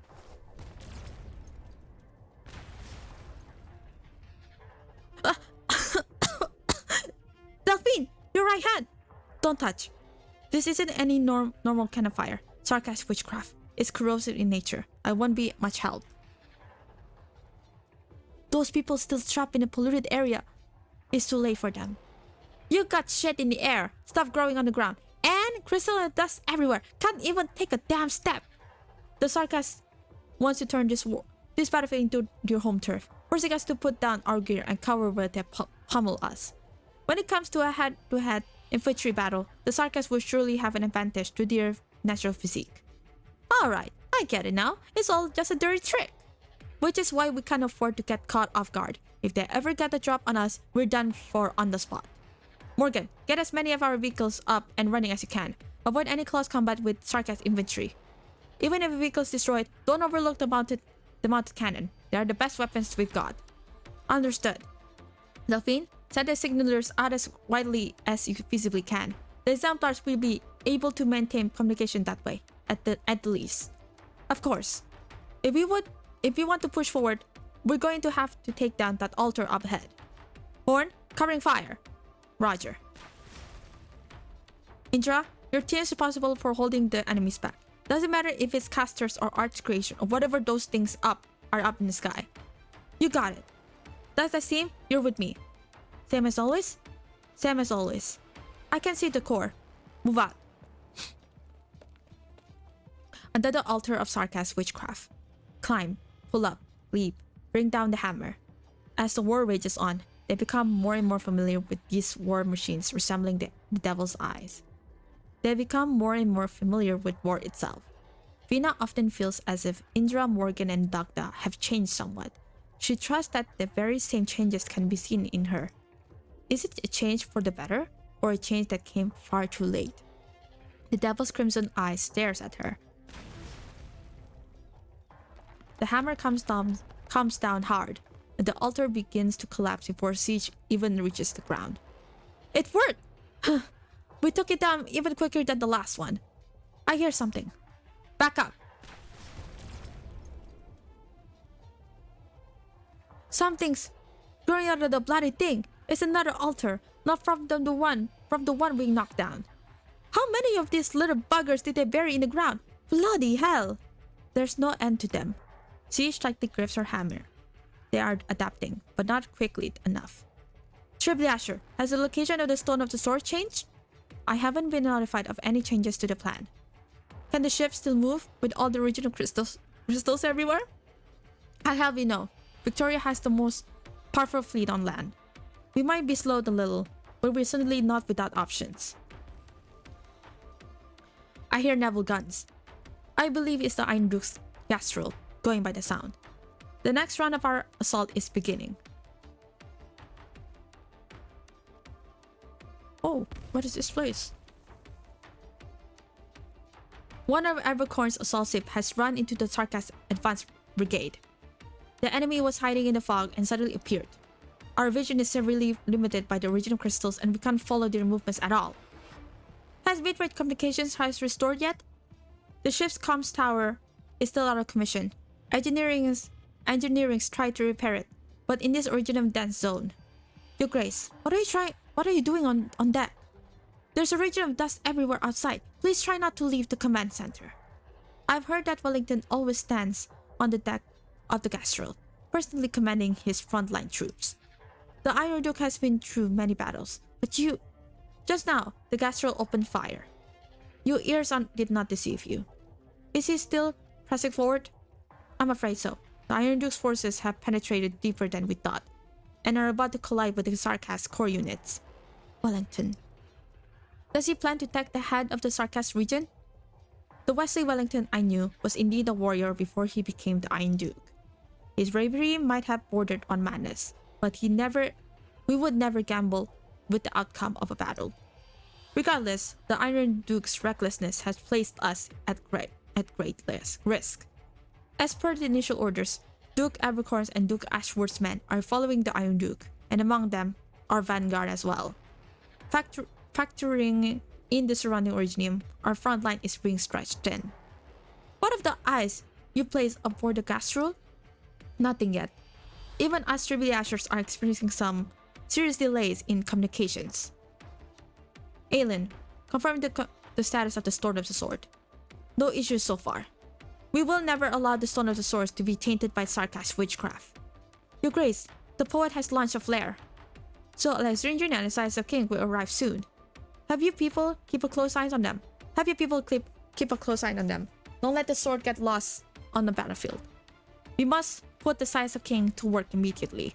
Delphine, your right hand. Don't touch. This isn't any normal kind of fire. Sarcastic witchcraft. It's corrosive in nature. I won't be much help. Those people still trapped in a polluted area. It's too late for them. You got shit in the air, stuff growing on the ground, and crystal and dust everywhere. Can't even take a damn step. The Sarkast wants to turn this battlefield into your home turf, forcing us to put down our gear and cover where they pummel us. When it comes to a head-to-head infantry battle, the Sarkast will surely have an advantage to their natural physique. Alright, I get it now. It's all just a dirty trick. Which is why we can't afford to get caught off guard. If they ever get a drop on us, we're done for on the spot. Morgan, get as many of our vehicles up and running as you can. Avoid any close combat with Sarkast infantry. Even if a vehicle is destroyed, don't overlook the mounted cannon. They are the best weapons we've got. Understood. Delphine, send the signalers out as widely as you feasibly can. The Exemplars will be able to maintain communication that way, at the least. Of course. If we want to push forward, we're going to have to take down that altar up ahead. Horn, covering fire. Roger. Indra, your team is responsible for holding the enemies back. Doesn't matter if it's casters or arch creation or whatever those things are up in the sky. You got it. That's the team, you're with me. Same as always? Same as always. I can see the core. Move out. Under the altar of Sarkast witchcraft. Climb, pull up, leap, bring down the hammer. As the war rages on, they become more and more familiar with these war machines resembling the devil's eyes. They become more and more familiar with war itself. Vina often feels as if Indra, Morgan, and Dagda have changed somewhat. She trusts that the very same changes can be seen in her. Is it a change for the better, or a change that came far too late? The devil's crimson eye stares at her. The hammer comes down hard, and the altar begins to collapse before Siege even reaches the ground. It worked! We took it down even quicker than the last one. I hear something. Back up. Something's growing out of the bloody thing. It's another altar, not from the one we knocked down. How many of these little buggers did they bury in the ground? Bloody hell! There's no end to them. Siege tightly grips her hammer. They are adapting, but not quickly enough. Triblasher, has the location of the Stone of the Sword changed? I haven't been notified of any changes to the plan. Can the ship still move with all the original crystals everywhere? I'll have you know, Victoria has the most powerful fleet on land. We might be slowed a little, but we're certainly not without options. I hear naval guns. I believe it's the Iron Duke's Gastrel, going by the sound. The next round of our assault is beginning. Oh, what is this place? One of Evercorn's assault ship has run into the Sarkas advanced brigade. The enemy was hiding in the fog and suddenly appeared. Our vision is severely limited by the original crystals and we can't follow their movements at all. Has bitrate communications restored yet? The ship's comms tower is still out of commission. Engineering's tried to repair it, but in this originium dense zone. Your Grace, what are you doing on deck? There's originium dust everywhere outside. Please try not to leave the command center. I've heard that Wellington always stands on the deck of the Gastrel, personally commanding his frontline troops. The Iron Duke has been through many battles, but just now, the Gastrel opened fire. Your ears did not deceive you. Is he still pressing forward? I'm afraid so. The Iron Duke's forces have penetrated deeper than we thought, and are about to collide with the Sarkas core units. Wellington. Does he plan to take the head of the Sarkas region? The Wesley Wellington I knew was indeed a warrior before he became the Iron Duke. His bravery might have bordered on madness, but we would never gamble with the outcome of a battle. Regardless, the Iron Duke's recklessness has placed us at great risk. As per the initial orders, Duke Abercorn's and Duke Ashworth's men are following the Iron Duke, and among them, our vanguard as well. Factoring in the surrounding originium, our front line is being stretched thin. What of the ice you placed aboard the Gastrel? Nothing yet. Even us Tribulashers are experiencing some serious delays in communications. Aelin, confirm the status of the Stone of the Sword. No issues so far. We will never allow the Stone of the Sword to be tainted by Sarkas witchcraft. Your Grace, the poet has launched a flare. So Alexandrian and the Size of King will arrive soon. Have you people keep a close eye on them. Keep a close eye on them. Don't let the sword get lost on the battlefield. We must put the Size of King to work immediately.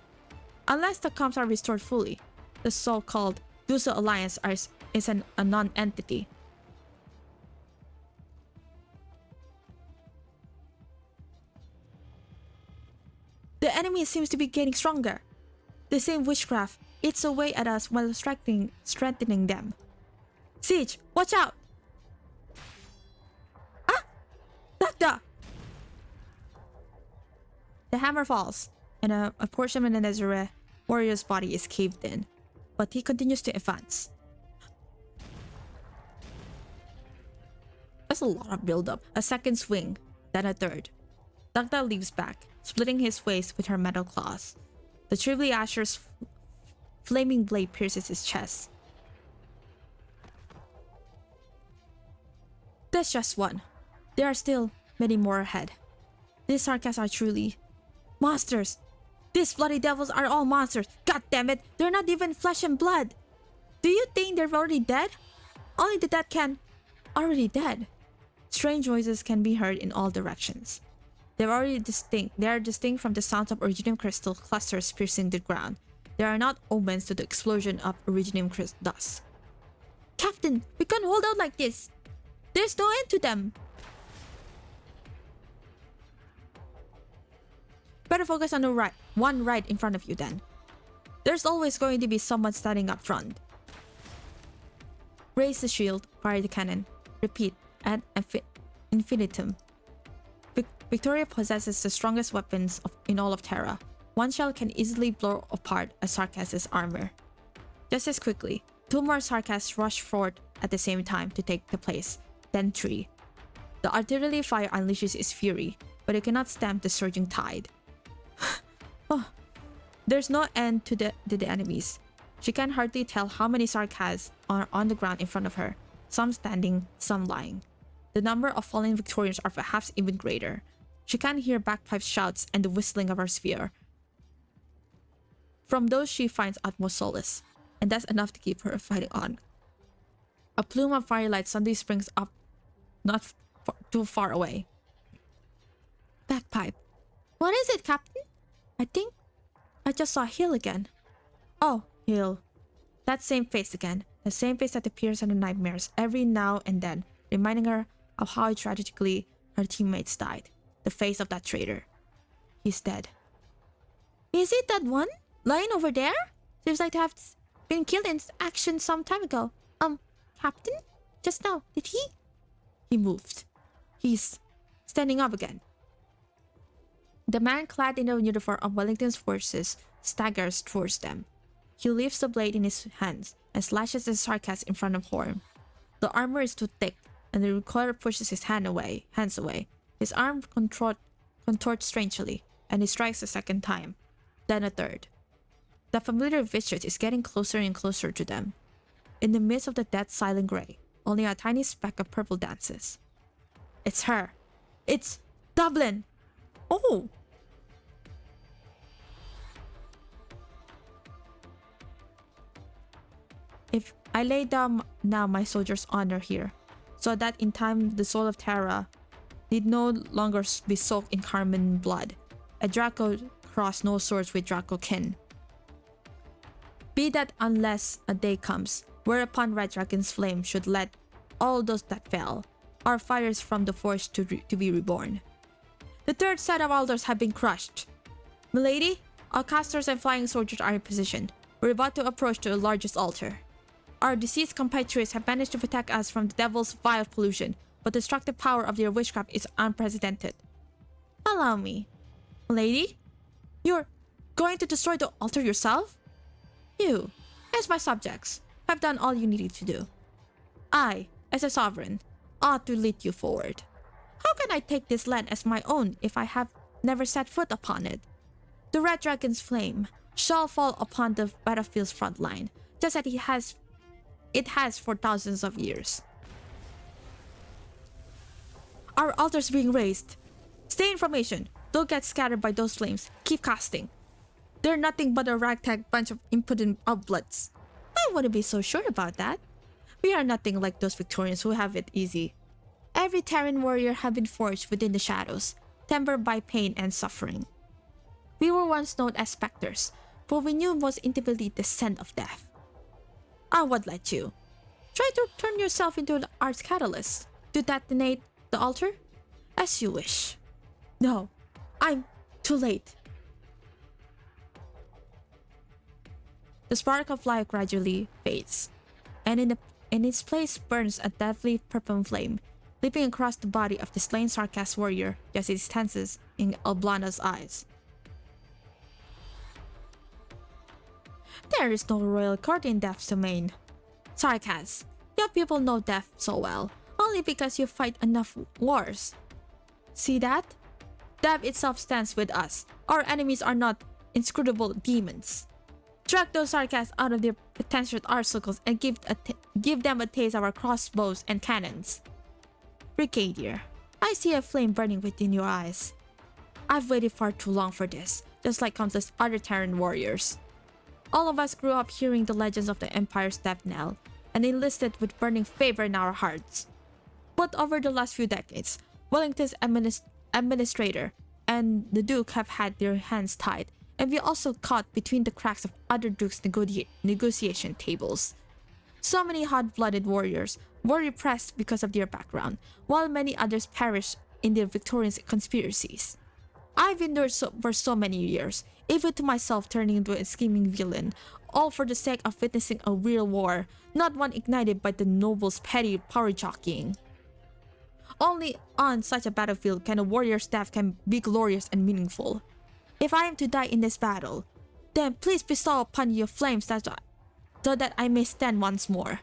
Unless the comms are restored fully, the so-called Dusa Alliance is a non-entity. The enemy seems to be getting stronger. The same witchcraft eats away at us while strengthening them. Siege, watch out! Ah! Doctor! The hammer falls, and a portion of the Nazareth warrior's body is caved in, but he continues to advance. That's a lot of build-up. A second swing, then a third. Dagda leaps back, splitting his waist with her metal claws. The Tribly Asher's flaming blade pierces his chest. That's just one. There are still many more ahead. These Sarkas are truly monsters. These bloody devils are all monsters. God damn it, they're not even flesh and blood. Do you think they're already dead? Only the dead can. Already dead. Strange noises can be heard in all directions. They are distinct from the sounds of originium crystal clusters piercing the ground. They are not omens to the explosion of originium dust. Captain, we can't hold out like this. There's no end to them. Better focus on the one right in front of you then. There's always going to be someone standing up front. Raise the shield, fire the cannon. Repeat, ad infinitum. Victoria possesses the strongest weapons in all of Terra. One shell can easily blow apart a Sarkaz's armor. Just as quickly, 2 more Sarkaz rush forward at the same time to take the place, then 3. The artillery fire unleashes its fury, but it cannot stem the surging tide. Oh, there's no end to the enemies. She can hardly tell how many Sarkaz are on the ground in front of her, some standing, some lying. The number of fallen Victorians are perhaps even greater. She can hear bagpipe shouts and the whistling of her spear. From those she finds utmost solace, and that's enough to keep her fighting on. A plume of firelight suddenly springs up not too far away. Bagpipe. What is it, Captain? I think I just saw Hill again. Oh, Hill. That same face again. The same face that appears in her nightmares every now and then, reminding her of how tragically her teammates died. The face of that traitor. He's dead. Is it that one? Lying over there? Seems like to have been killed in action some time ago. Captain? Just now, did he? He moved. He's standing up again. The man clad in the uniform of Wellington's forces staggers towards them. He lifts the blade in his hands and slashes the Sarkaz in front of Horn. The armor is too thick, and the recoiler pushes his hands away. His arm contorts strangely, and he strikes a second time, then a third. The familiar visage is getting closer and closer to them. In the midst of the dead silent gray, only a tiny speck of purple dances. It's her. It's Dublin. Oh! If I lay down now my soldier's honor here, so that in time the soul of Terra need no longer be soaked in Carmen blood, a Draco cross no swords with Draco kin. Be that unless a day comes, whereupon Red Dragon's flame should let all those that fell, our fires from the forge to be reborn. The third set of altars have been crushed. Milady, our casters and flying soldiers are in position. We're about to approach to the largest altar. Our deceased compatriots have managed to protect us from the devil's vile pollution, but the destructive power of their witchcraft is unprecedented. Allow me. Milady? You're going to destroy the altar yourself? You, as my subjects, have done all you needed to do. I, as a sovereign, ought to lead you forward. How can I take this land as my own if I have never set foot upon it? The Red Dragon's flame shall fall upon the battlefield's front line, just as it has for thousands of years. Our altar's being raised. Stay in formation. Don't get scattered by those flames. Keep casting. They're nothing but a ragtag bunch of impotent outbloods. I wouldn't be so sure about that. We are nothing like those Victorians who have it easy. Every Terran warrior had been forged within the shadows, tempered by pain and suffering. We were once known as specters, but we knew most intimately the scent of death. I would let you. Try to turn yourself into an arts catalyst to detonate the altar? As you wish. No, I'm too late. The spark of life gradually fades, and in its place burns a deadly purple flame, leaping across the body of the slain Sarkaz warrior just as it tenses in Alblana's eyes. There is no royal court in Death's domain. Sarkaz, your people know death so well, only because you fight enough wars. See that? Death itself stands with us. Our enemies are not inscrutable demons. Drag those Sarkaz out of their potential arsenals and give them a taste of our crossbows and cannons. Brigadier, I see a flame burning within your eyes. I've waited far too long for this, just like countless other Terran warriors. All of us grew up hearing the legends of the Empire's death knell, and enlisted with burning favor in our hearts. But over the last few decades, Wellington's administrator and the Duke have had their hands tied, and we also caught between the cracks of other Dukes' negotiation tables. So many hot-blooded warriors were repressed because of their background, while many others perished in the Victorian conspiracies. I've endured for so many years, even to myself turning into a scheming villain, all for the sake of witnessing a real war, not one ignited by the nobles' petty power jockeying. Only on such a battlefield can a warrior's death can be glorious and meaningful. If I am to die in this battle, then please bestow upon your flames so that I may stand once more.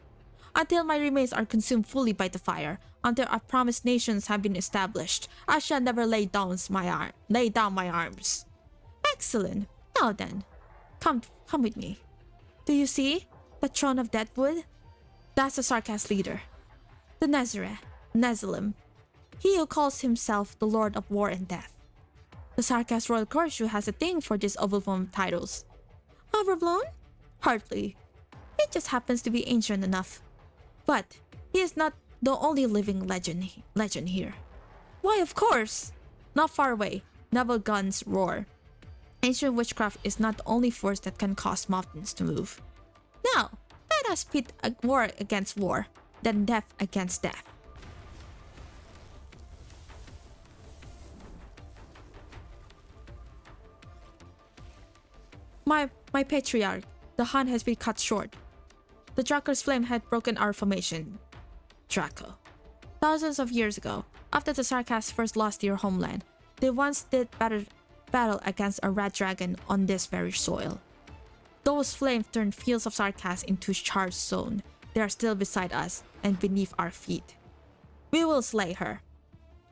Until my remains are consumed fully by the fire, until our promised nations have been established, I shall never lay down my arms. Excellent. Now then, come with me. Do you see the throne of Deadwood? That's the Sarkaz leader, the Nezilim. He who calls himself the Lord of War and Death. The Sarkaz Royal Courtier has a thing for these overblown titles. Overblown? Hardly. It just happens to be ancient enough. But he is not the only living legend here. Why, of course! Not far away, naval guns roar. Ancient witchcraft is not the only force that can cause mountains to move. Now, let us pit a war against war, then death against death. My patriarch, the hunt has been cut short. The Draco's flame had broken our formation. Draco. Thousands of years ago, after the Sarkaz first lost their homeland, they once did battle against a red dragon on this very soil. Those flames turned fields of Sarkaz into charred stone. They are still beside us and beneath our feet. We will slay her.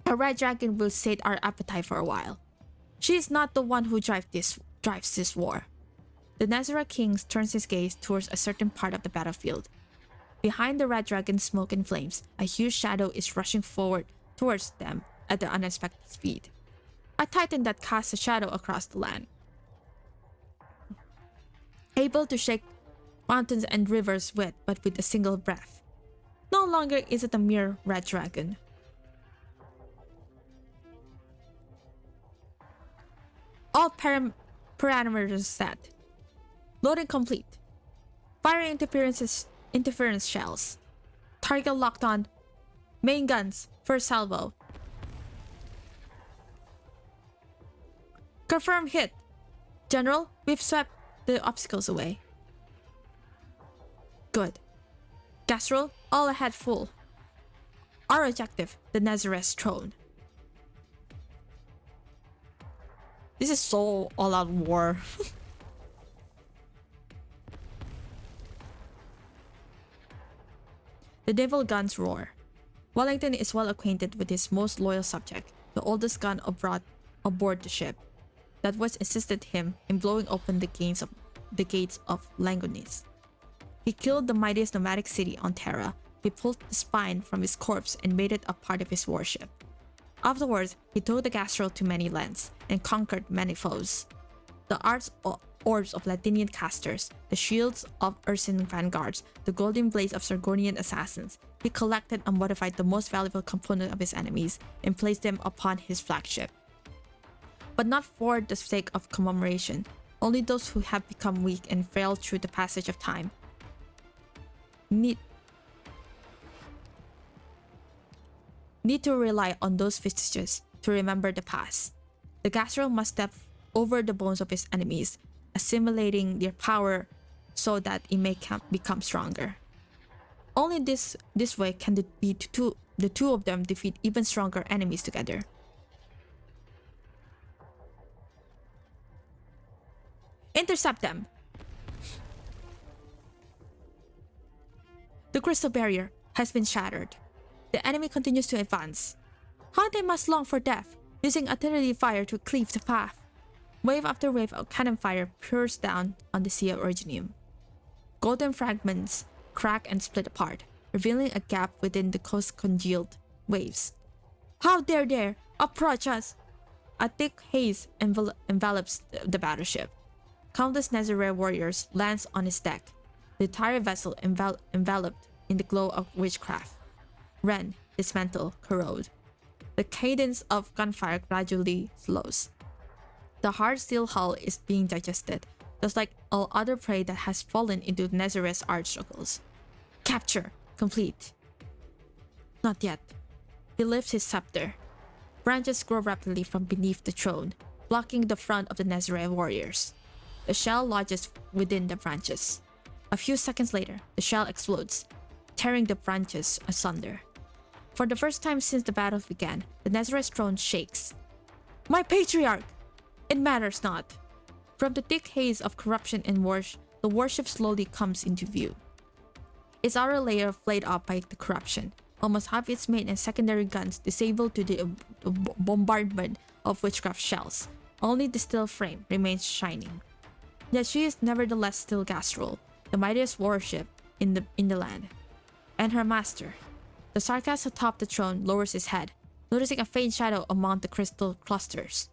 A red dragon will sate our appetite for a while. She is not the one who drives this war. The Nazareth King turns his gaze towards a certain part of the battlefield. Behind the red dragon's smoke and flames, a huge shadow is rushing forward towards them at an unexpected speed. A titan that casts a shadow across the land. Able to shake mountains and rivers with a single breath. No longer is it a mere red dragon. All parameters set. Loading complete. Firing interference shells. Target locked on. Main guns. First salvo. Confirm hit. General, we've swept the obstacles away. Good. Gas roll, all ahead full. Our objective, the Nazareth throne. This is so all-out war. The naval guns roar. Wellington is well acquainted with his most loyal subject, the oldest gun aboard the ship, that was assisted him in blowing open the gates of Langonis. He killed the mightiest nomadic city on Terra. He pulled the spine from his corpse and made it a part of his warship. Afterwards, he towed the Gastro to many lands and conquered many foes. The orbs of Latinian casters, the shields of Ursan vanguards, the golden blades of Sargonian assassins. He collected and modified the most valuable component of his enemies and placed them upon his flagship. But not for the sake of commemoration. Only those who have become weak and frail through the passage of time need to rely on those vestiges to remember the past. The Gastro must step over the bones of his enemies, assimilating their power so that it may become stronger. Only this way can the two of them defeat even stronger enemies together. Intercept them! The crystal barrier has been shattered. The enemy continues to advance. How they must long for death, using artillery fire to cleave the path. Wave after wave of cannon fire pours down on the sea of originium. Golden fragments crack and split apart, revealing a gap within the congealed waves. How dare they approach us! A thick haze envelops the battleship. Countless Nazareth warriors lands on its deck, the entire vessel enveloped in the glow of witchcraft. Rend, dismantle, corrode. The cadence of gunfire gradually slows. The hard steel hull is being digested, just like all other prey that has fallen into Nazareth's arch struggles. Capture complete. Not yet. He lifts his scepter. Branches grow rapidly from beneath the throne, blocking the front of the Nazareth warriors. The shell lodges within the branches. A few seconds later, the shell explodes, tearing the branches asunder. For the first time since the battle began, the Nazareth throne shakes. My patriarch! It matters not. From the thick haze of corruption and the warship slowly comes into view. Its outer layer flayed up by the corruption, almost half its main and secondary guns disabled to the bombardment of witchcraft shells. Only the steel frame remains shining. Yet she is nevertheless still Gastrol, the mightiest warship in the land. And her master, the Sarkaz atop the throne, lowers his head, noticing a faint shadow among the crystal clusters.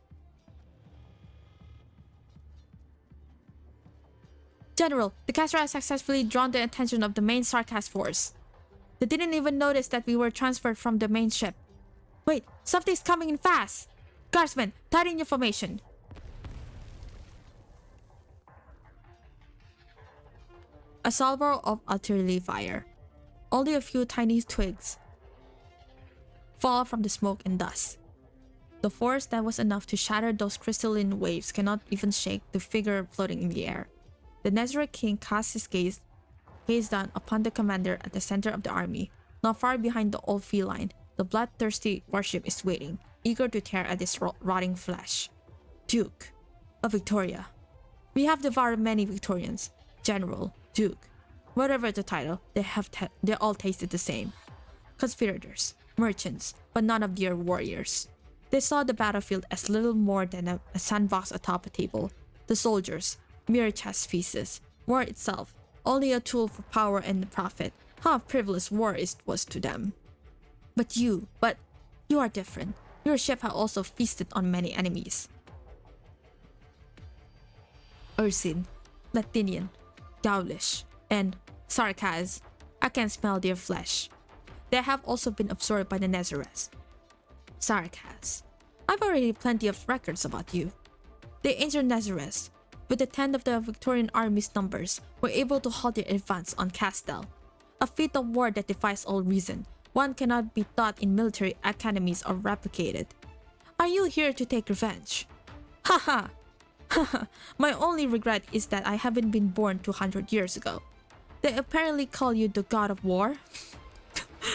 General, the Castor has successfully drawn the attention of the main Sarkaz force. They didn't even notice that we were transferred from the main ship. Wait, something's coming in fast! Guardsmen, tighten your formation. A salvo of artillery fire. Only a few tiny twigs fall from the smoke and dust. The force that was enough to shatter those crystalline waves cannot even shake the figure floating in the air. The Nazareth King casts his gaze down upon the commander at the center of the army. Not far behind the old feline, the bloodthirsty warship is waiting, eager to tear at its rotting flesh. Duke of Victoria. We have devoured many Victorians. General, Duke, whatever the title, they all tasted the same. Conspirators, merchants, but none of their warriors. They saw the battlefield as little more than a sandbox atop a table. The soldiers, mere chess pieces. War itself, only a tool for power and profit. How privileged war was to them. But you are different. Your ship has also feasted on many enemies. Ursin, Latinian, Gaulish, and Sarkaz. I can smell their flesh. They have also been absorbed by the Nazareth. Sarkaz. I've already plenty of records about you. The ancient Nazareth, with the 10th of the Victorian army's numbers, were able to halt their advance on Castell. A feat of war that defies all reason. One cannot be taught in military academies or replicated. Are you here to take revenge? Haha! Haha! My only regret is that I haven't been born 200 years ago. They apparently call you the god of war?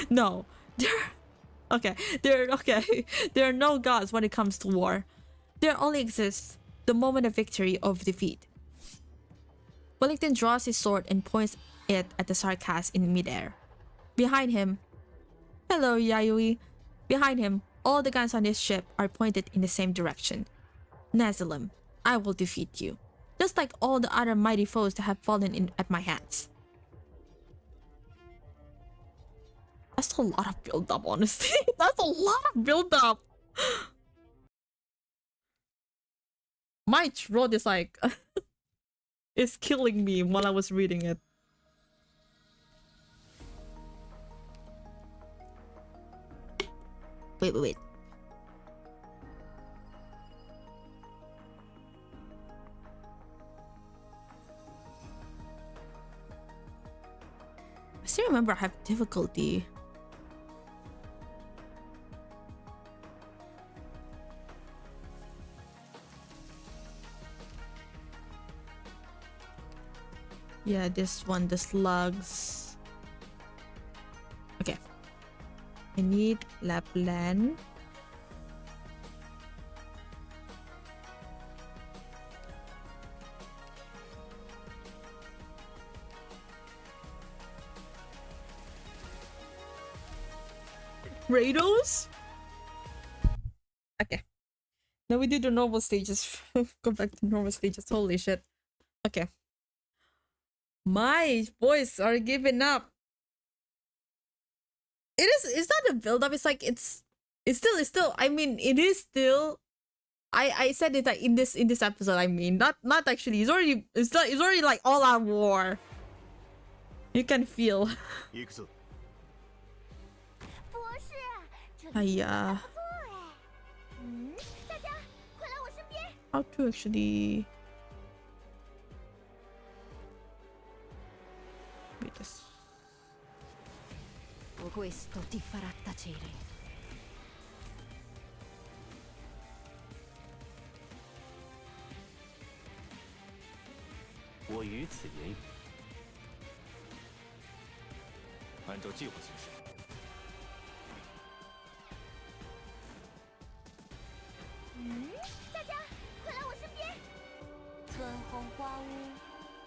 No, there are no gods when it comes to war. There only exists the moment of victory or defeat. Wellington draws his sword and points it at the Sarkaz in midair. Behind him, hello Yayoi. Behind him, all the guns on his ship are pointed in the same direction. Nazalim, I will defeat you, just like all the other mighty foes that have fallen at my hands. That's a lot of build-up, honestly. That's a lot of build-up. My throat is like... it's killing me while I was reading it. Wait. I still remember I have difficulty. Yeah, this one, the slugs. Okay. I need Lapland. Rados? Okay. Now we do the normal stages. Go back to normal stages. Holy shit. Okay. My boys are giving up. It's not a build up, it's like it's still I mean it is still I said it like in this episode, I mean not actually, it's already like all out war. You can feel. Hiya. How to actually wait this. Questo ti farà tacere. 我于此言语。按照计划行事。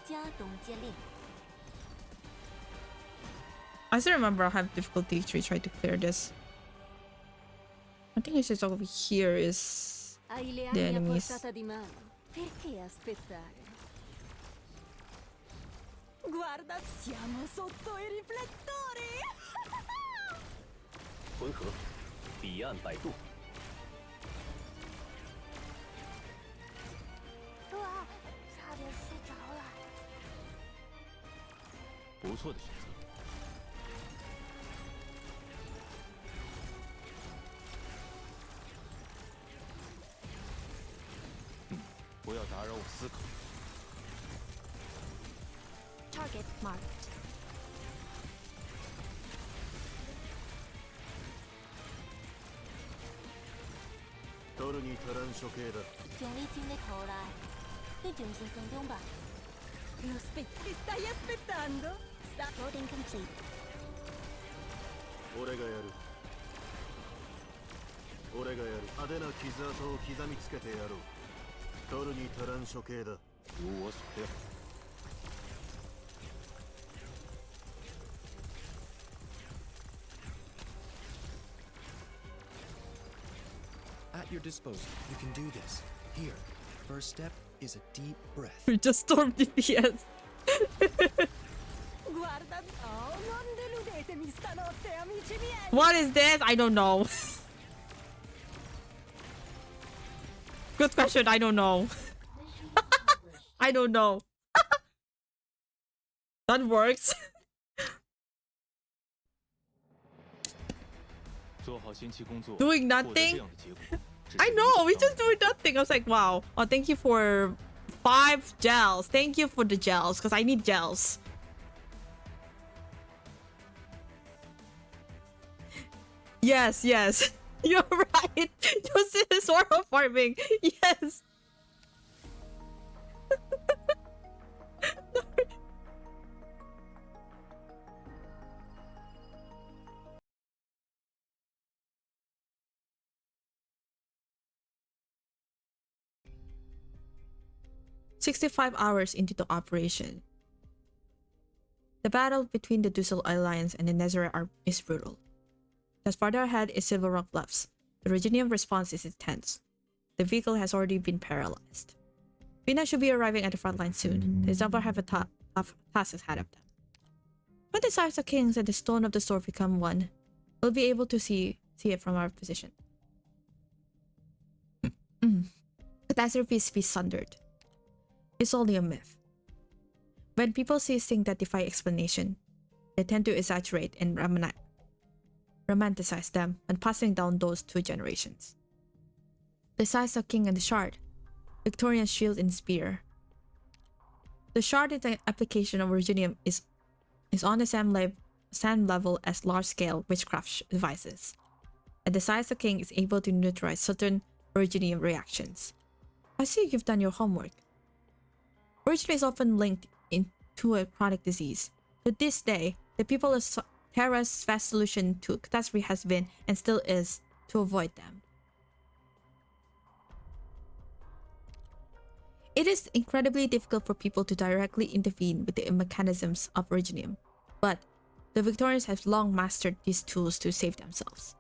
加东接令。 I still remember I have difficulty to try to clear this. I think it's just over here is Hai le the armi a enemies. portata di mano. Perché aspettare? Guarda, siamo sotto i riflettori! 浑河，彼岸摆渡。哇，差点睡着了。不错的选择。不要打扰我思考。 Target marked. 도르니 테란 쇼케이다. 奖励金的头来，你精神松动吧。 Lo stai aspettando? Loading complete. 俺がやる。俺がやる。派手な傷跡を刻みつけてやろう。トルニテラン処刑だ。如我所料。 At your disposal, you can do this. Here, first step is a deep breath. We just stormed DPS. Guarda, oh, non deludetemi stanotte, amici miei! What is this? I don't know. Good question. I don't know. I don't know. That works. 做好前期工作， Doing 获得 nothing? 这样的结果。 I know. We just doing nothing. I was like, wow. Oh, thank you for 5 gels. Thank you for the gels because I need gels. Yes, yes. You're right. This is sort of farming. Yes. "65 hours into the operation. The battle between the Dussel Alliance and the Nezarec is brutal. Just farther ahead is Silver Rock Bluffs. The originium response is intense. The vehicle has already been paralyzed. Vina should be arriving at the front line soon. The Zombar have a tough task ahead of them. When the Sires of Kings and the Stone of the Sword become one, we'll be able to see it from our position. Catastrophes be sundered. It's only a myth. When people see things that defy explanation, they tend to exaggerate and romanticize them and passing down those 2 generations. The Sires of King and the Shard, Victorian shield and spear. The Shard is an application of originium is on the same level as large-scale witchcraft devices, and the Sires of King is able to neutralize certain originium reactions. I see you've done your homework. Origin is often linked into a chronic disease. To this day, the people of Terra's best solution to catastrophe has been, and still is, to avoid them. It is incredibly difficult for people to directly intervene with the mechanisms of originium, but the Victorians have long mastered these tools to save themselves.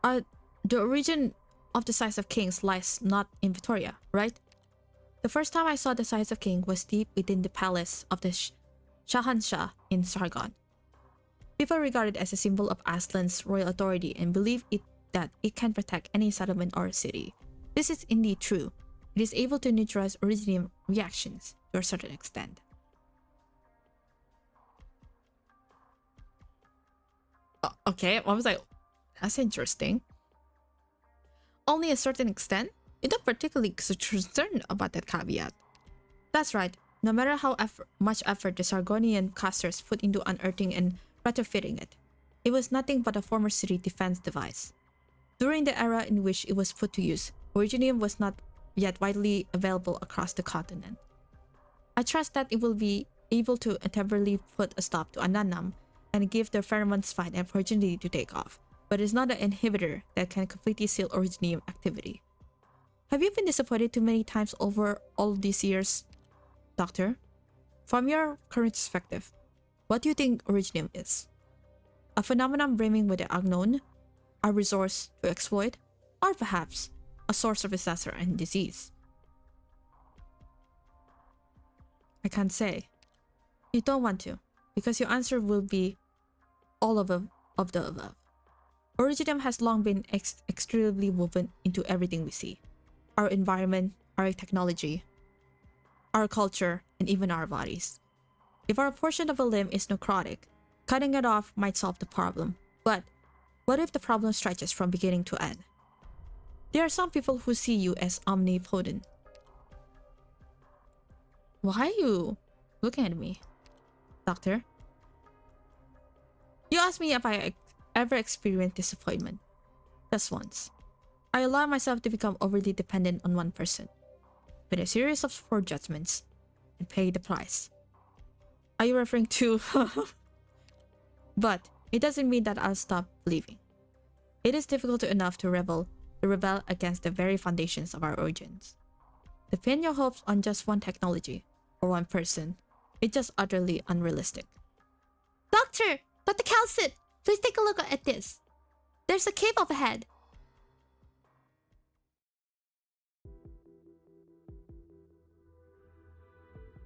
The origin of the Sires of Kings lies not in Victoria, right? The first time I saw the Sires of King was deep within the palace of the Shahanshah in Sargon. People regard it as a symbol of Aslan's royal authority and believe that it can protect any settlement or city. This is indeed true. It is able to neutralize originium reactions to a certain extent. Okay, I was like, that's interesting. Only a certain extent? You're not particularly concerned about that caveat. That's right. No matter how much effort the Sargonian casters put into unearthing and retrofitting it, it was nothing but a former city defense device. During the era in which it was put to use, originium was not yet widely available across the continent. I trust that it will be able to temporarily put a stop to Ananam and give the pheromones fight an opportunity to take off, but it's not an inhibitor that can completely seal originium activity. Have you been disappointed too many times over all these years, Doctor? From your current perspective, what do you think originium is? A phenomenon brimming with the unknown? A resource to exploit? Or perhaps a source of disaster and disease? I can't say. You don't want to, because your answer will be all of the above. Originium has long been extremely woven into everything we see. Our environment, our technology, our culture, and even our bodies. If our portion of a limb is necrotic, cutting it off might solve the problem. But what if the problem stretches from beginning to end? There are some people who see you as omnipotent. Why are you looking at me, Doctor? You asked me if I ever experienced disappointment. Just once. I allowed myself to become overly dependent on one person, with a series of poor judgments, and pay the price. Are you referring to... But it doesn't mean that I'll stop believing. It is difficult enough to rebel against the very foundations of our origins. To pin your hopes on just one technology, or one person, it's just utterly unrealistic. Doctor! Dr. Calcit! Please take a look at this. There's a cave up ahead.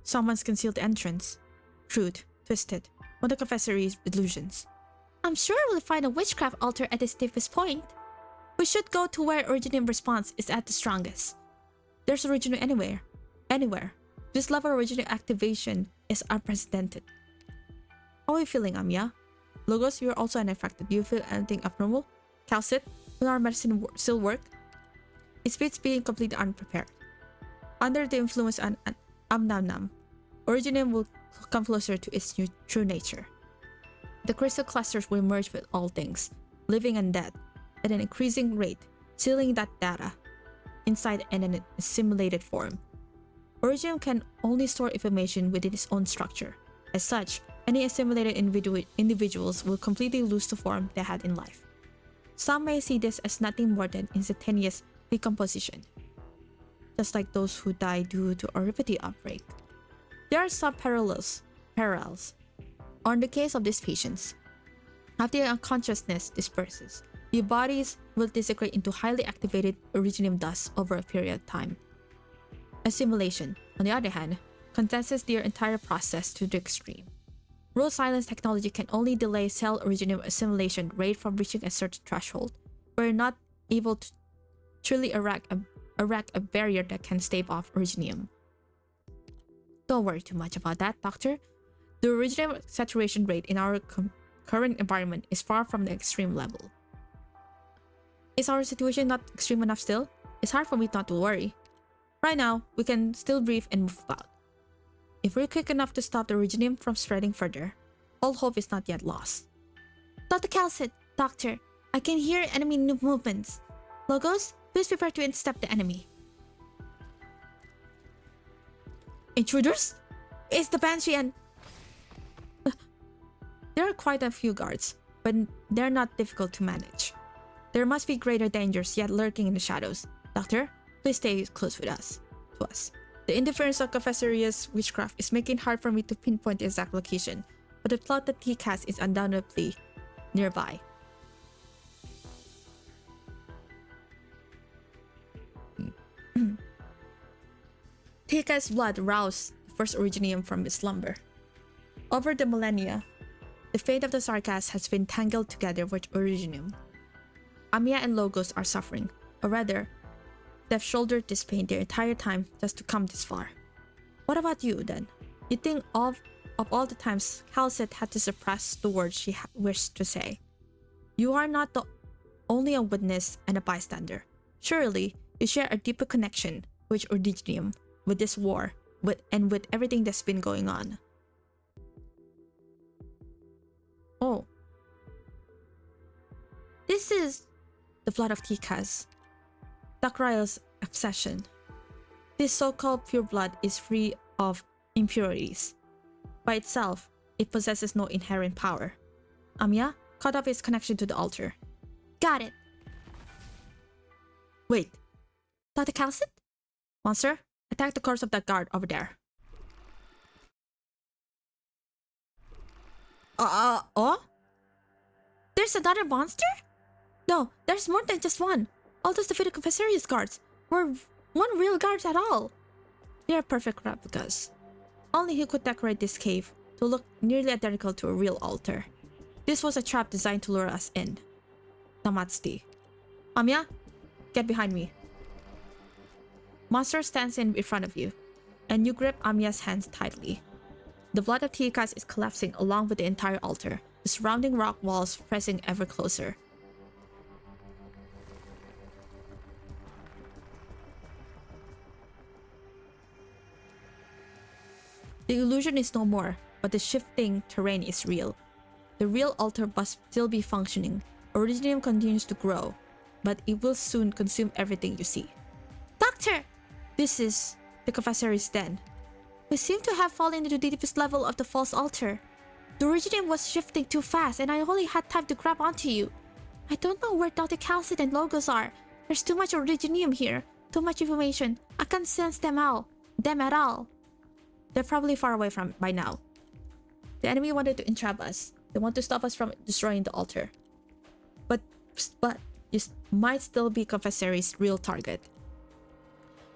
Someone's concealed the entrance. Crude, twisted, one of the confessory's illusions. I'm sure we'll find a witchcraft altar at its deepest point. We should go to where originium response is at the strongest. There's originium anywhere. Anywhere. This level of originium activation is unprecedented. How are you feeling, Amiya? Logos, you're also unaffected. Do you feel anything abnormal? Calcit, will our medicine still work? It beats being completely unprepared. Under the influence of Amnam, originium will come closer to its true nature. The crystal clusters will merge with all things, living and dead, at an increasing rate, sealing that data inside an assimilated form. Originium can only store information within its own structure. As such, any assimilated individuals will completely lose the form they had in life. Some may see this as nothing more than instantaneous decomposition, just like those who die due to a repeated outbreak. There are some parallels. On the case of these patients, after unconsciousness disperses, your bodies will disintegrate into highly activated originium dust over a period of time. Assimilation, on the other hand, condenses their entire process to the extreme. Rule silence technology can only delay cell originium assimilation rate from reaching a certain threshold. We're not able to truly erect a barrier that can stave off originium. Don't worry too much about that, Doctor. The originium saturation rate in our current environment is far from the extreme level. Is our situation not extreme enough still? It's hard for me not to worry. Right now, we can still breathe and move about. If we're quick enough to stop the originium from spreading further, all hope is not yet lost. Dr. Calcit, Doctor, I can hear enemy movements. Logos, please prepare to intercept the enemy. Intruders? It's the Banshee and... There are quite a few guards, but they're not difficult to manage. There must be greater dangers yet lurking in the shadows. Doctor, please stay close to us. The interference of Confessoria's witchcraft is making it hard for me to pinpoint the exact location, but the plot that he casts is undoubtedly nearby. Tika's blood roused the first originium from its slumber. Over the millennia, the fate of the Sarkas has been tangled together with originium. Amiya and Logos are suffering, or rather, they've shouldered this pain their entire time just to come this far. What about you, then? You think of all the times Calcit had to suppress the words she wished to say. You are not only a witness and a bystander. Surely, you share a deeper connection with originium, with this war, and with everything that's been going on. Oh. This is the blood of Tikas. Dakrael's obsession. This so-called pure blood is free of impurities. By itself, it possesses no inherent power. Amiya, cut off its connection to the altar. Got it. Wait. Dr. Calcit? Monster, attack the corpse of that guard over there. Oh? There's another monster? No, there's more than just one. All those defeated Confessorius guards were one real guards at all. They are perfect replicas. Only he could decorate this cave to look nearly identical to a real altar. This was a trap designed to lure us in. Namatsuti. Amiya, get behind me. Monster stands in front of you, and you grip Amiya's hands tightly. The blood of Tiikas is collapsing along with the entire altar, the surrounding rock walls pressing ever closer. The illusion is no more, but the shifting terrain is real. The real altar must still be functioning. Originium continues to grow, but it will soon consume everything you see. Doctor! This is the Confessori's den. We seem to have fallen into the deepest level of the false altar. The originium was shifting too fast and I only had time to grab onto you. I don't know where Dr. Calcid and Logos are. There's too much originium here. Too much information. I can't sense them at all. They're probably far away from by now. The enemy wanted to entrap us. They want to stop us from destroying the altar. But you might still be Confessori's real target.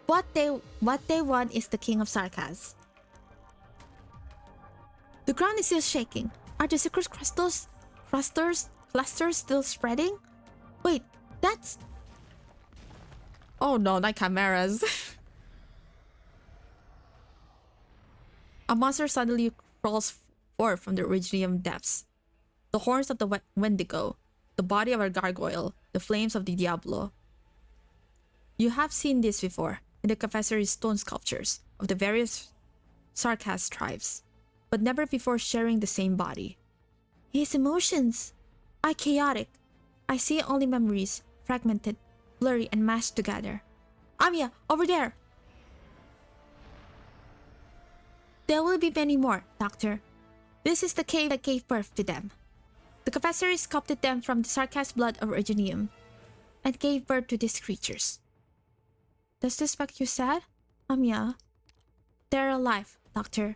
What they want is the King of Sarkas. The ground is still shaking. Are the secret clusters still spreading? Wait, that's... Oh no, not chimeras. A monster suddenly crawls forth from the originium depths. The horns of the Wendigo, the body of a gargoyle, the flames of the Diablo. You have seen this before in the Confessori's stone sculptures of the various Sarkas tribes, but never before sharing the same body. His emotions are chaotic. I see only memories, fragmented, blurry, and mashed together. Amiya, over there! There will be many more, Doctor. This is the cave that gave birth to them. The Confessor sculpted them from the Sarkas blood of Originium and gave birth to these creatures. Does this make you sad, Amiya? They're alive, Doctor.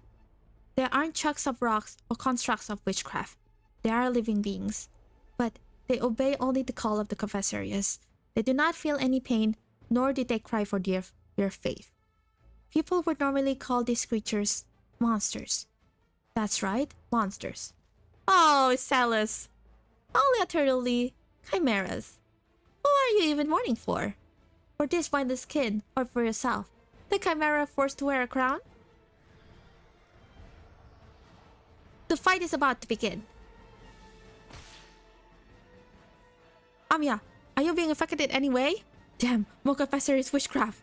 They aren't chunks of rocks or constructs of witchcraft. They are living beings. But they obey only the call of the Confessorius. They do not feel any pain, nor did they cry for their faith. People would normally call these creatures monsters. That's right, monsters. Oh, Celis. Only eternally chimeras. Who are you even mourning for? For this mindless kid, or for yourself? The chimera forced to wear a crown? The fight is about to begin. Amiya, are you being affected in any way? Damn, more Confessori's witchcraft.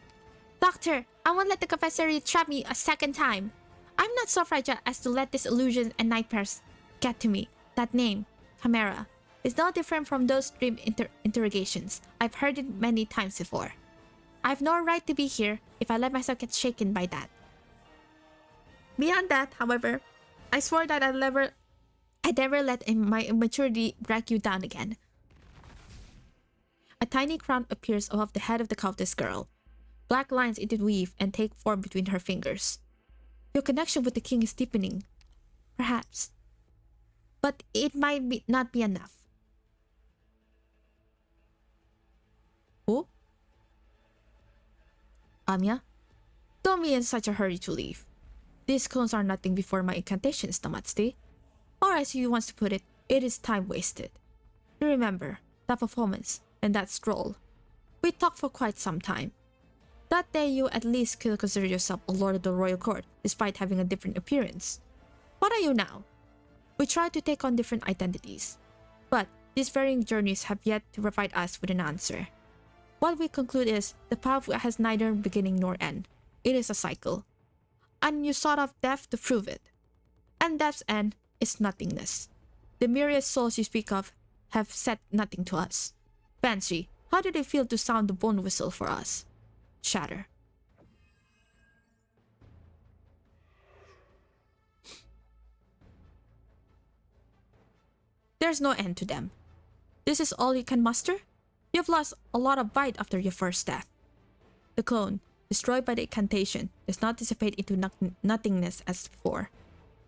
Doctor, I won't let the Confessor trap me a second time. I'm not so fragile as to let these illusions and nightmares get to me. That name, Chimera, is no different from those dream interrogations. I've heard it many times before. I've no right to be here if I let myself get shaken by that. Beyond that, however, I swore that I'd never let my immaturity drag you down again. A tiny crown appears above the head of the cultist girl. Black lines interweave and take form between her fingers. Your connection with the king is deepening. Perhaps. But it might not be enough. Who? Amiya? Don't be in such a hurry to leave. These clones are nothing before my incantations, Namatsuti. Or as you want to put it, it is time wasted. You remember, that performance and that stroll. We talked for quite some time. That day you at least could consider yourself a lord of the royal court, despite having a different appearance. What are you now? We tried to take on different identities, but these varying journeys have yet to provide us with an answer. What we conclude is, the path has neither beginning nor end. It is a cycle. And you sought of death to prove it. And death's end is nothingness. The myriad souls you speak of have said nothing to us. Banshee, how did it feel to sound the bone whistle for us? Shatter. There's no end to them. This is all you can muster? You've lost a lot of bite after your first death. The clone, destroyed by the incantation, does not dissipate into nothingness as before.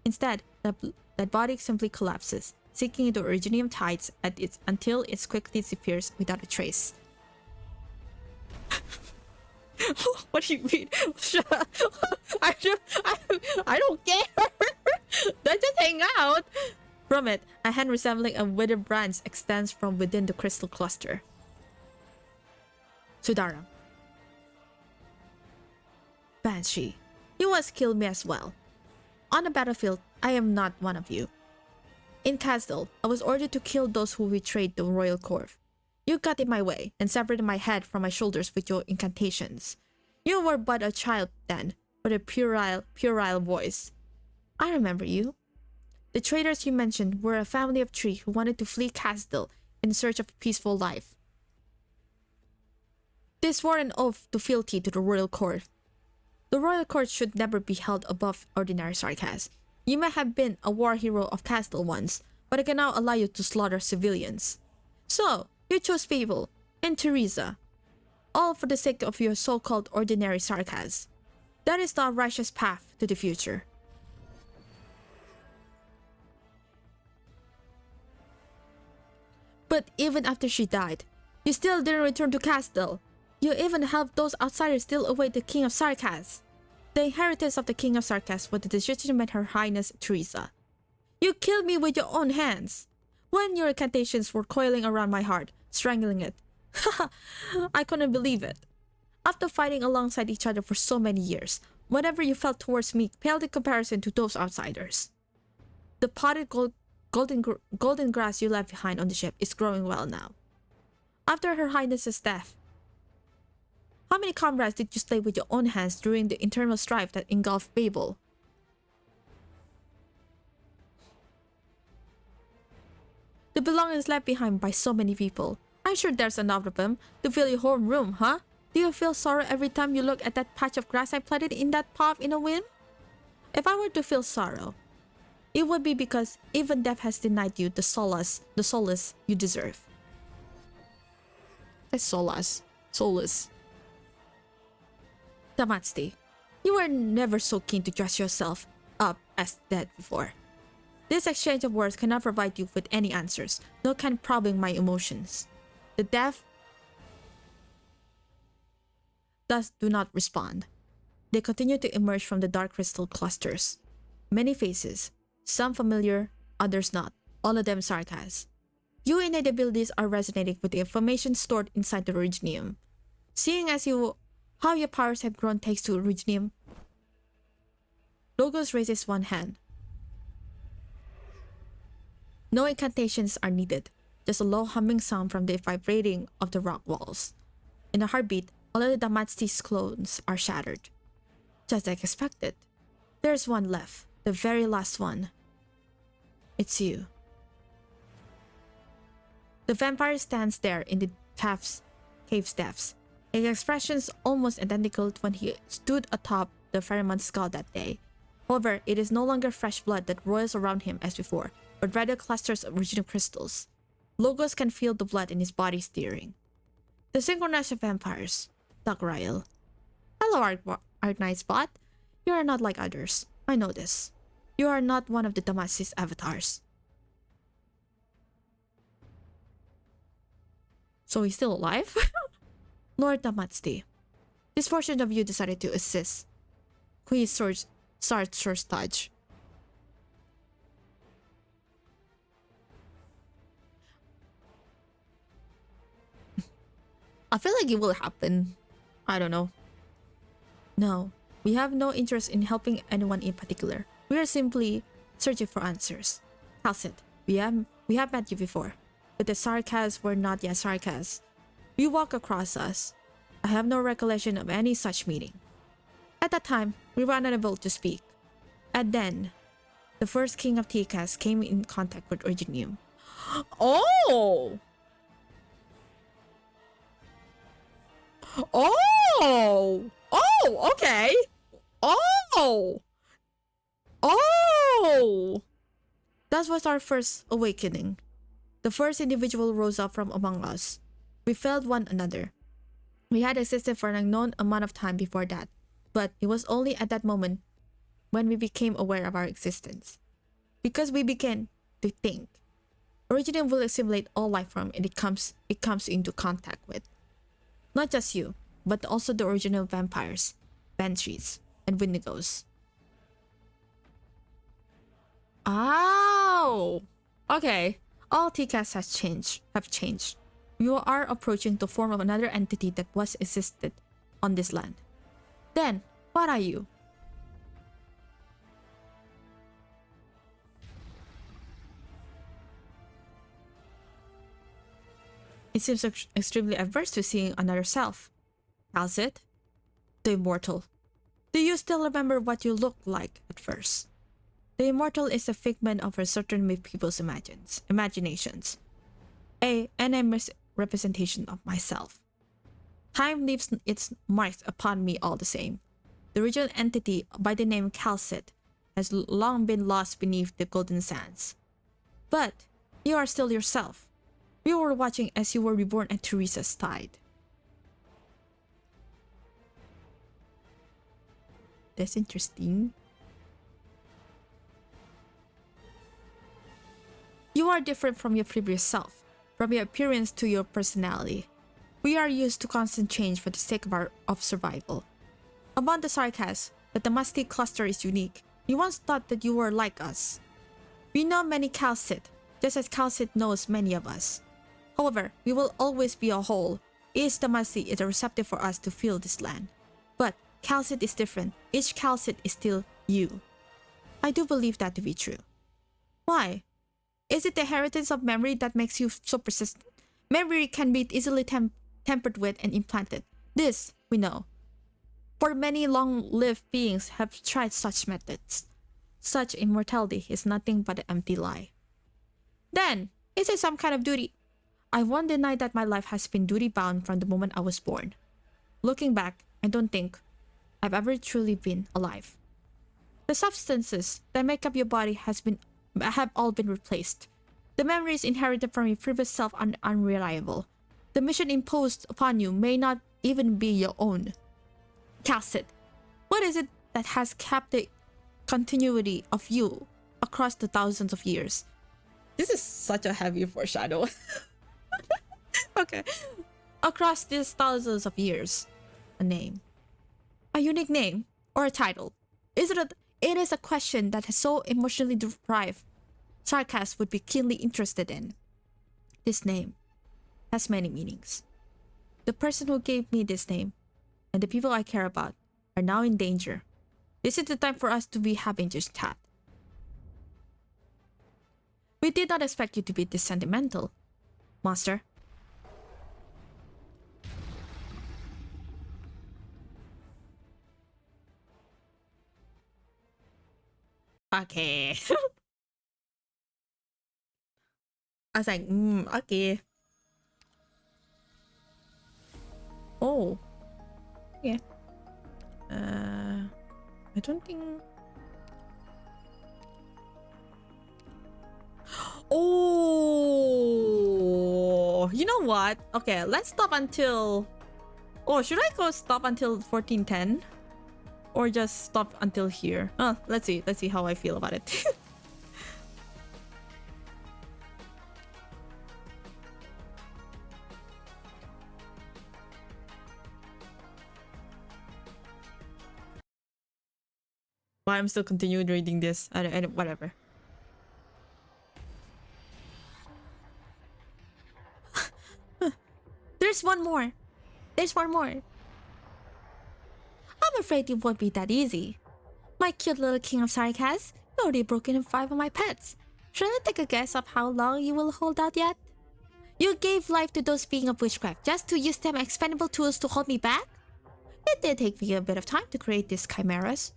Instead, that body simply collapses, sinking into originium tides until it quickly disappears without a trace. What do you mean? I don't care. Let's just hang out. From it, a hand resembling a withered branch extends from within the crystal cluster. Sudara. Banshee, you once killed me as well. On the battlefield, I am not one of you. In Castle, I was ordered to kill those who betrayed the royal court. You got in my way and separated my head from my shoulders with your incantations. You were but a child then, with a puerile voice. I remember you. The traitors you mentioned were a family of three who wanted to flee Castle in search of a peaceful life. They swore an oath to fealty to the royal court. The royal court should never be held above ordinary sarcasm. You may have been a war hero of Castle once, but I can now allow you to slaughter civilians. So, you chose people, and Teresa, all for the sake of your so-called ordinary sarcasm. That is not a righteous path to the future. But even after she died, you still didn't return to Castle. You even helped those outsiders still await the King of Sarkaz. The inheritance of the King of Sarkaz was the decision of Her Highness Teresa. You killed me with your own hands. When your incantations were coiling around my heart, strangling it. I couldn't believe it. After fighting alongside each other for so many years, whatever you felt towards me paled in comparison to those outsiders. The potted golden grass you left behind on the ship is growing well now. After Her Highness's death, how many comrades did you slay with your own hands during the internal strife that engulfed Babel? The belongings left behind by so many people. I'm sure there's enough of them to fill your whole room, huh? Do you feel sorrow every time you look at that patch of grass I planted in that path in a wind? If I were to feel sorrow, it would be because even death has denied you the solace you deserve. That's solace. Damatsti, you were never so keen to dress yourself up as that before. This exchange of words cannot provide you with any answers, nor can probing my emotions. The deaf thus do not respond. They continue to emerge from the dark crystal clusters. Many faces, some familiar, others not, all of them sarcasm. Your innate abilities are resonating with the information stored inside the originium. Seeing as how your powers have grown thanks to originium, Logos raises one hand. No incantations are needed, just a low humming sound from the vibrating of the rock walls. In a heartbeat, all of the Damatsti's clones are shattered. Just like expected. There's one left, the very last one. It's you. The vampire stands there in the cave's depths, his expressions almost identical to when he stood atop the ferryman's skull that day. However, it is no longer fresh blood that roils around him as before, but rather clusters of original crystals. Logos can feel the blood in his body stirring. The synchronized vampires. Dagriel. Hello, Arknight Spot. You are not like others. I know this. You are not one of the Damasis avatars. So he's still alive? Lord Damatsti, this portion of you decided to assist Queen Sartstaj. I feel like it will happen. I don't know. No, we have no interest in helping anyone in particular. We are simply searching for answers. Halsit, we have met you before, but the Sarkaz were not yet Sarkaz. You walk across us. I have no recollection of any such meeting. At that time, we were unable to speak. And then, the first king of Tikas came in contact with Originium. Oh! Oh! Oh, okay! Oh! Oh! That was our first awakening. The first individual rose up from among us. We felt one another. We had existed for an unknown amount of time before that, but it was only at that moment when we became aware of our existence. because we begin to think. Originium will assimilate all life form it comes into contact with. Not just you, but also the original vampires, banshees, and wendigos. Oh! Okay. All TCAS have changed. You are approaching the form of another entity that was existed on this land. Then, what are you? It seems extremely averse to seeing another self. Calcit? The immortal. Do you still remember what you looked like at first? The immortal is a figment of a certain people's imaginations. An representation of myself. Time leaves its marks upon me all the same. The original entity by the name Calcit has long been lost beneath the golden sands. But you are still yourself. We were watching as you were reborn at Teresa's tide. That's interesting. You are different from your previous self, from your appearance to your personality. We are used to constant change for the sake of survival. Among the Sarkas, the Damastic cluster is unique. We once thought that you were like us. We know many Calcit, just as Calcit knows many of us. However, we will always be a whole. Each Damasi is a receptive for us to feel this land. But Calcit is different. Each Calcit is still you. I do believe that to be true. Why? Is it the inheritance of memory that makes you so persistent? Memory can be easily tempered with and implanted. This, we know. For many long-lived beings have tried such methods. Such immortality is nothing but an empty lie. Then, is it some kind of duty? I won't deny that my life has been duty-bound from the moment I was born. Looking back, I don't think I've ever truly been alive. The substances that make up your body have all been replaced. The memories inherited from your previous self are unreliable. The mission imposed upon you may not even be your own. Calcit, what is it that has kept the continuity of you across the thousands of years? This is such a heavy foreshadow. Okay. Across these thousands of years. A name. A unique name or a title. It is a question that is so emotionally deprived. Sarkas would be keenly interested in. This name has many meanings. The person who gave me this name and the people I care about are now in danger. This is the time for us to be having this chat. We did not expect you to be this sentimental, Master. Okay. I was like, okay. Oh. Yeah. I don't think... Oh, you know what? Okay, let's stop until... Oh, should I go stop until 1410? Or just stop until here? Oh, let's see. Let's see how I feel about it. Why I'm still continuing reading this. I don't, whatever. There's one more. There's one more. I'm afraid it won't be that easy. My cute little king of Sarkas, you already broken in 5 of my pets. Should I take a guess of how long you will hold out yet? You gave life to those beings of witchcraft just to use them as expendable tools to hold me back? It did take me a bit of time to create these chimeras.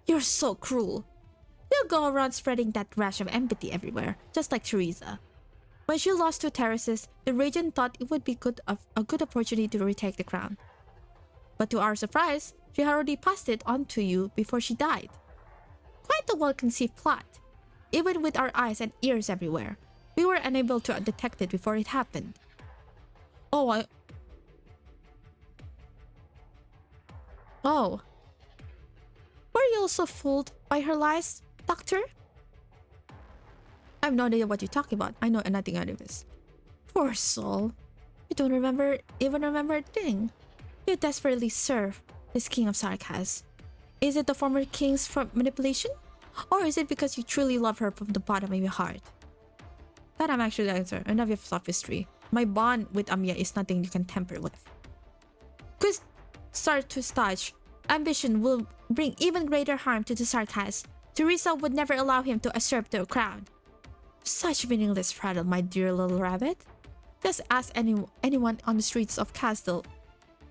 You're so cruel. You go around spreading that rash of empathy everywhere, just like Teresa. When she lost to terraces, the regent thought it would be a good opportunity to retake the crown. But to our surprise, she had already passed it on to you before she died. Quite a well-conceived plot. Even with our eyes and ears everywhere, we were unable to detect it before it happened. Oh, Oh. Were you also fooled by her lies, Doctor? I have no idea what you're talking about. I know nothing out of this. Poor soul. You don't even remember a thing. You desperately serve this king of Sarkaz. Is it the former king's manipulation? Or is it because you truly love her from the bottom of your heart? That I'm actually the answer. Enough of sophistry. My bond with Amiya is nothing you can tamper with. Could start to stodge. Ambition will bring even greater harm to the Sarkaz. Teresa would never allow him to usurp the crown. Such meaningless prattle, my dear little rabbit. Just ask anyone on the streets of Castle,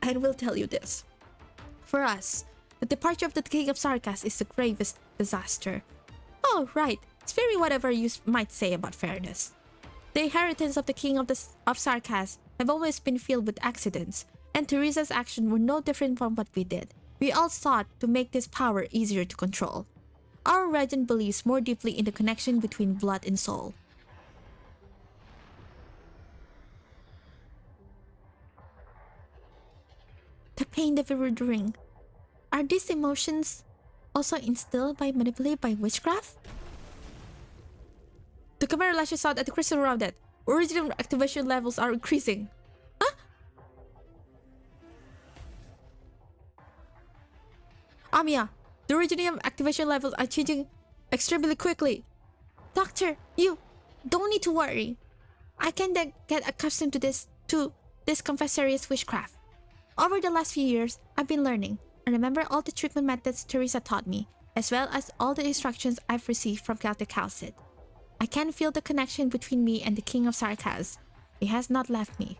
and we'll tell you this. For us, the departure of the King of Sarkaz is the gravest disaster. Oh, right. It's very whatever you might say about fairness. The inheritance of the King of Sarkaz have always been filled with accidents, and Teresa's actions were no different from what we did. We all sought to make this power easier to control. Our regent believes more deeply in the connection between blood and soul. The pain that we were enduring. Are these emotions also instilled by manipulated by witchcraft? The camera lashes out at the crystal around it. Originium activation levels are increasing. Huh? Amiya, the originium activation levels are changing extremely quickly. Doctor, you don't need to worry. I can get accustomed to this confessorious witchcraft. Over the last few years, I've been learning. I remember all the treatment methods Teresa taught me, as well as all the instructions I've received from Dr. Calcid. I can feel the connection between me and the King of Sarkaz. He has not left me.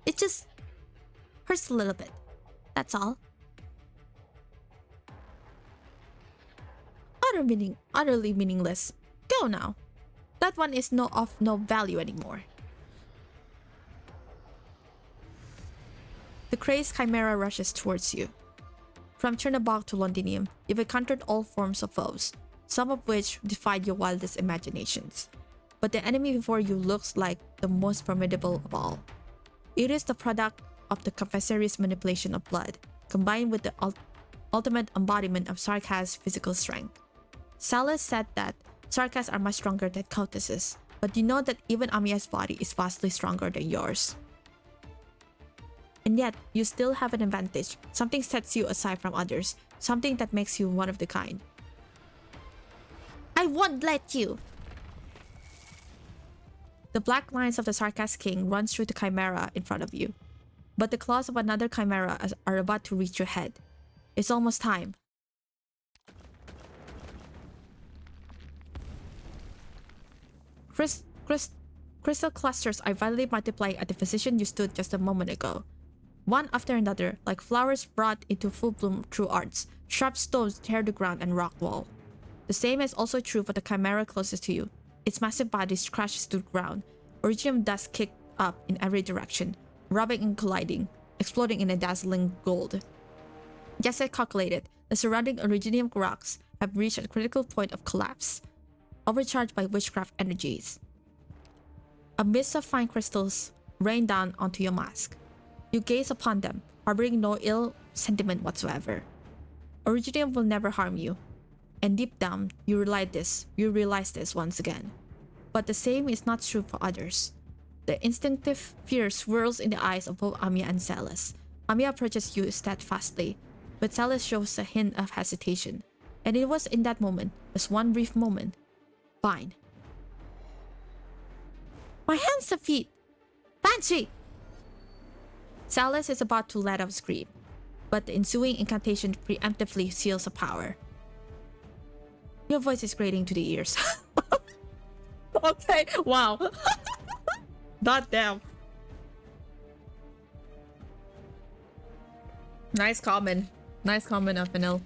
It just hurts a little bit. That's all. Utterly meaningless. Go now. That one is of no value anymore. The crazed chimera rushes towards you. From Chernobog to Londinium, you've encountered all forms of foes, some of which defied your wildest imaginations. But the enemy before you looks like the most formidable of all. It is the product of the confessorious manipulation of blood, combined with the ultimate embodiment of Sarkaz's physical strength. Salas said that Sarkaz are much stronger than Countesses, but you know that even Amiya's body is vastly stronger than yours. And yet, you still have an advantage. Something sets you aside from others. Something that makes you one of the kind. I won't let you! The black lines of the Sarkaz King runs through the chimera in front of you. But the claws of another chimera are about to reach your head. It's almost time. Crystal clusters are violently multiplying at the position you stood just a moment ago. One after another, like flowers brought into full bloom through arts, sharp stones tear the ground and rock wall. The same is also true for the chimera closest to you. Its massive body crashes to the ground. Originium dust kicked up in every direction, rubbing and colliding, exploding in a dazzling gold. Just as calculated, the surrounding originium rocks have reached a critical point of collapse, overcharged by witchcraft energies. A mist of fine crystals rain down onto your mask. You gaze upon them, harboring no ill sentiment whatsoever. Originium will never harm you. And deep down, you realize this once again. But the same is not true for others. The instinctive fear swirls in the eyes of both Amiya and Salas. Amiya approaches you steadfastly, but Salas shows a hint of hesitation. And it was in that moment, just one brief moment. Fine. My hands and feet! Banshee! Salas is about to let out a scream, but the ensuing incantation preemptively seals the power. Your voice is grating to the ears. Okay, wow. God damn. Nice comment. Nice comment, Afanil.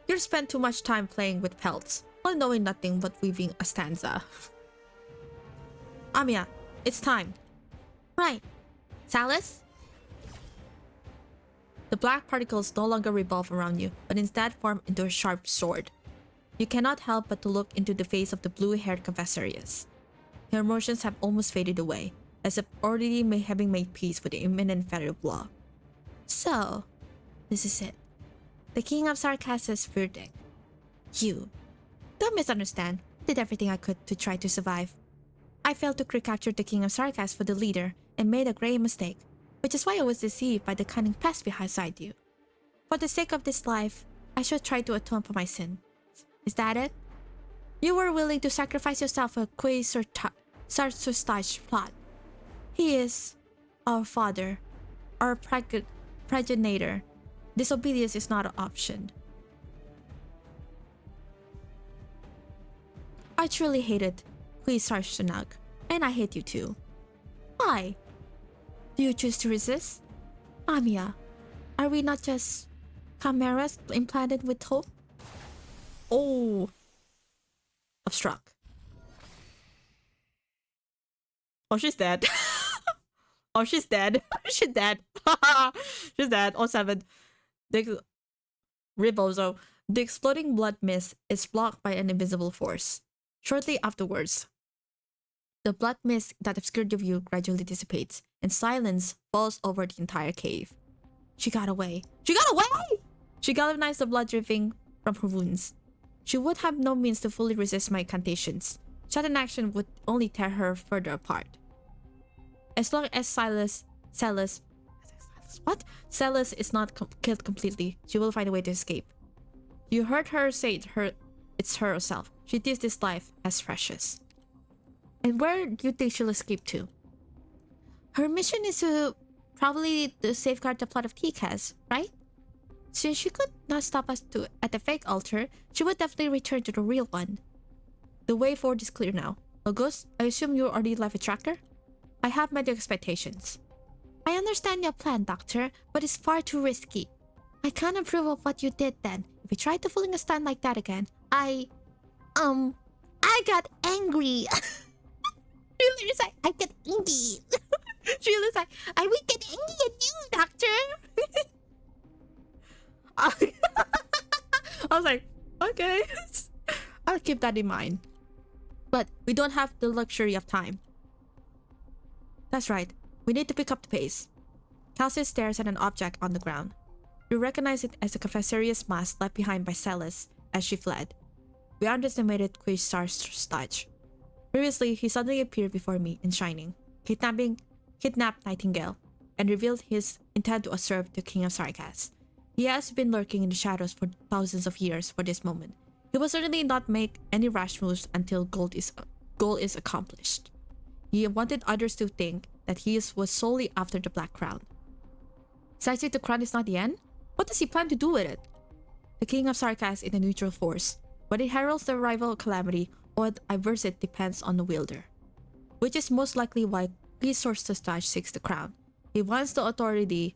You spent too much time playing with pelts, while knowing nothing but weaving a stanza. Amiya, it's time. Right. Salas? The black particles no longer revolve around you, but instead form into a sharp sword. You cannot help but to look into the face of the blue-haired confessorius. Her emotions have almost faded away, as if already having made peace with the imminent federal law. So, this is it. The King of Sarkas's verdict. You. Don't misunderstand. I did everything I could to try to survive. I failed to recapture the King of Sarkas for the leader and made a grave mistake, which is why I was deceived by the cunning past beside you. For the sake of this life, I should try to atone for my sin. Is that it? You were willing to sacrifice yourself for Sarsustache plot. He is our father, our progenitor. Disobedience is not an option. I truly hated Sarsunag, and I hate you too. Why? Do you choose to resist? Amiya, are we not just chimeras implanted with hope? Oh. Obstruct. Oh, she's dead. Oh, she's dead. She's dead. She's dead. Oh, 7. Rebozo. The exploding blood mist is blocked by an invisible force. Shortly afterwards, the blood mist that obscured the view gradually dissipates, and silence falls over the entire cave. She got away. She got away! She galvanized the blood dripping from her wounds. She would have no means to fully resist my incantations. Sudden action would only tear her further apart. As long as Celes is not killed completely, she will find a way to escape. You heard her say it's her herself. She sees this life as precious. And where do you think she'll escape to? Her mission is probably to safeguard the plot of TCAS, right? Since she could not stop us at the fake altar, she would definitely return to the real one. The way forward is clear now. August, I assume you already left a tracker? I have met your expectations. I understand your plan, Doctor, but it's far too risky. I can't approve of what you did then. If you try to fooling a stunt like that again, I got angry. Really, like, I get angry. She was like, I will get angry at you, Doctor. I was like, okay. I'll keep that in mind. But we don't have the luxury of time. That's right. We need to pick up the pace. Kelsey stares at an object on the ground. You recognize it as a confessorius mask left behind by Celes as she fled. We underestimated Sarsustache. Previously, he suddenly appeared before me in Shining, kidnapped Nightingale, and revealed his intent to usurp the King of Sarkas. He has been lurking in the shadows for thousands of years for this moment. He will certainly not make any rash moves until goal is accomplished. He wanted others to think that he was solely after the Black Crown. Besides, if the crown is not the end, what does he plan to do with it? The King of Sarkas is a neutral force, but it heralds the arrival of calamity or averts it depends on the wielder. Which is most likely why Sarsustache seeks the crown. He wants the authority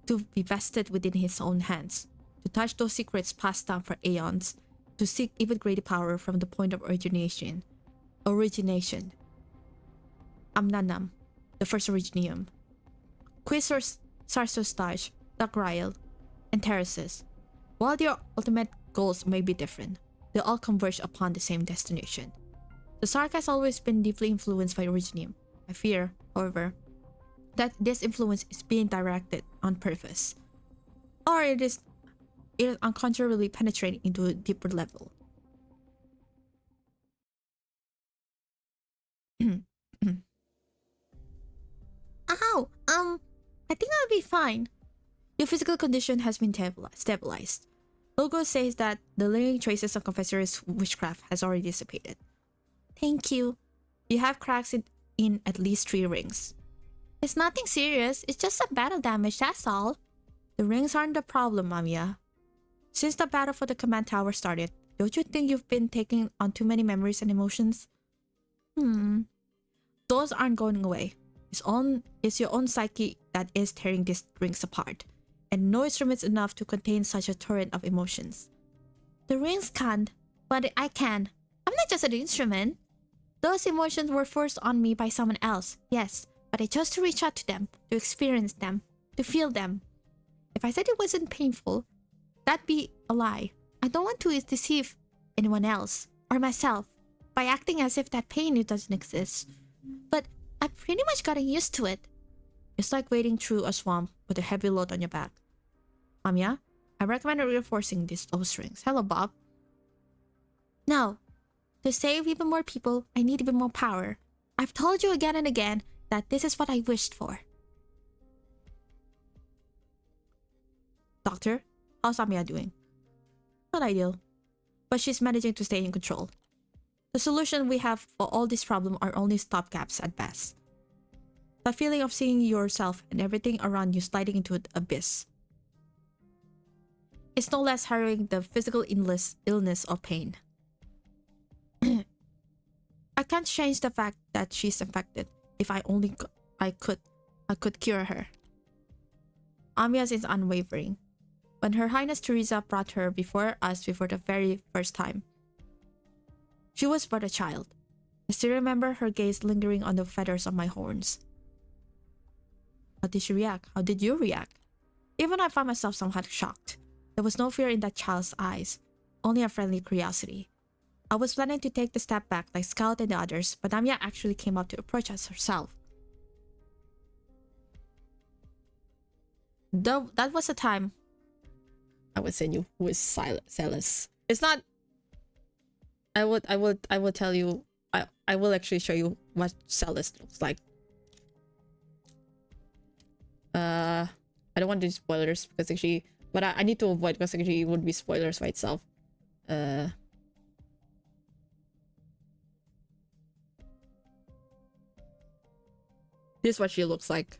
to be vested within his own hands, to touch those secrets passed down for aeons, to seek even greater power from the point of origination. Amnanam, the first originium. Sarsustache, Dagriel, and Terraces. While their ultimate goals may be different, they all converge upon the same destination. The Sark has always been deeply influenced by originium. I fear, however, that this influence is being directed on purpose, or it is unconsciously penetrating into a deeper level. Ow! I think I'll be fine. Your physical condition has been stabilized. Logo says that the lingering traces of Confessor's witchcraft has already dissipated. Thank you. You have cracks in at least 3 rings. It's nothing serious, it's just some battle damage, that's all. The rings aren't the problem, Amiya. Since the battle for the command tower started, don't you think you've been taking on too many memories and emotions? Those aren't going away. It's your own psyche that is tearing these rings apart, and no instrument's enough to contain such a torrent of emotions. The rings can't, but I can. I'm not just an instrument. Those emotions were forced on me by someone else, yes, but I chose to reach out to them, to experience them, to feel them. If I said it wasn't painful, that'd be a lie. I don't want to deceive anyone else, or myself, by acting as if that pain doesn't exist. But I've pretty much gotten used to it. It's like wading through a swamp with a heavy load on your back. Amiya, I recommend reinforcing those strings. Hello, Bob. No. To save even more people, I need even more power. I've told you again and again that this is what I wished for. Doctor, how's Amiya doing? Not ideal, but she's managing to stay in control. The solution we have for all these problems are only stopgaps at best. That feeling of seeing yourself and everything around you sliding into an abyss. It's no less harrowing than physical illness or pain. I can't change the fact that she's infected. If I only I could cure her. Amiya is unwavering. When Her Highness Teresa brought her before us for the very first time, she was but a child. I still remember her gaze lingering on the feathers of my horns. How did she react? How did you react? Even I found myself somewhat shocked. There was no fear in that child's eyes, only a friendly curiosity. I was planning to take the step back like Scout and the others, but Amiya actually came up to approach us herself. Though that was a time I would send you with Celis. It's not. I will tell you. I will actually show you what Celis looks like. I don't want to do spoilers because actually, but I need to avoid because actually it would be spoilers by itself. This is what she looks like.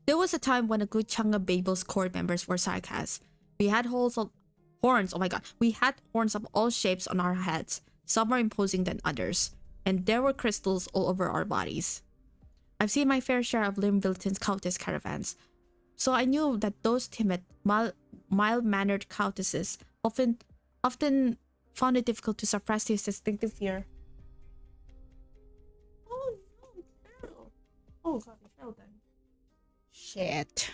There was a time when a good chunk of Babel's core members were sarcas. We had horns. Oh my god. We had horns of all shapes on our heads. Some more imposing than others. And there were crystals all over our bodies. I've seen my fair share of Limvilton's Countess caravans. So I knew that those timid, mild-mannered countesses often found it difficult to suppress this distinctive fear. Oh no, oh god, I failed then. Shit.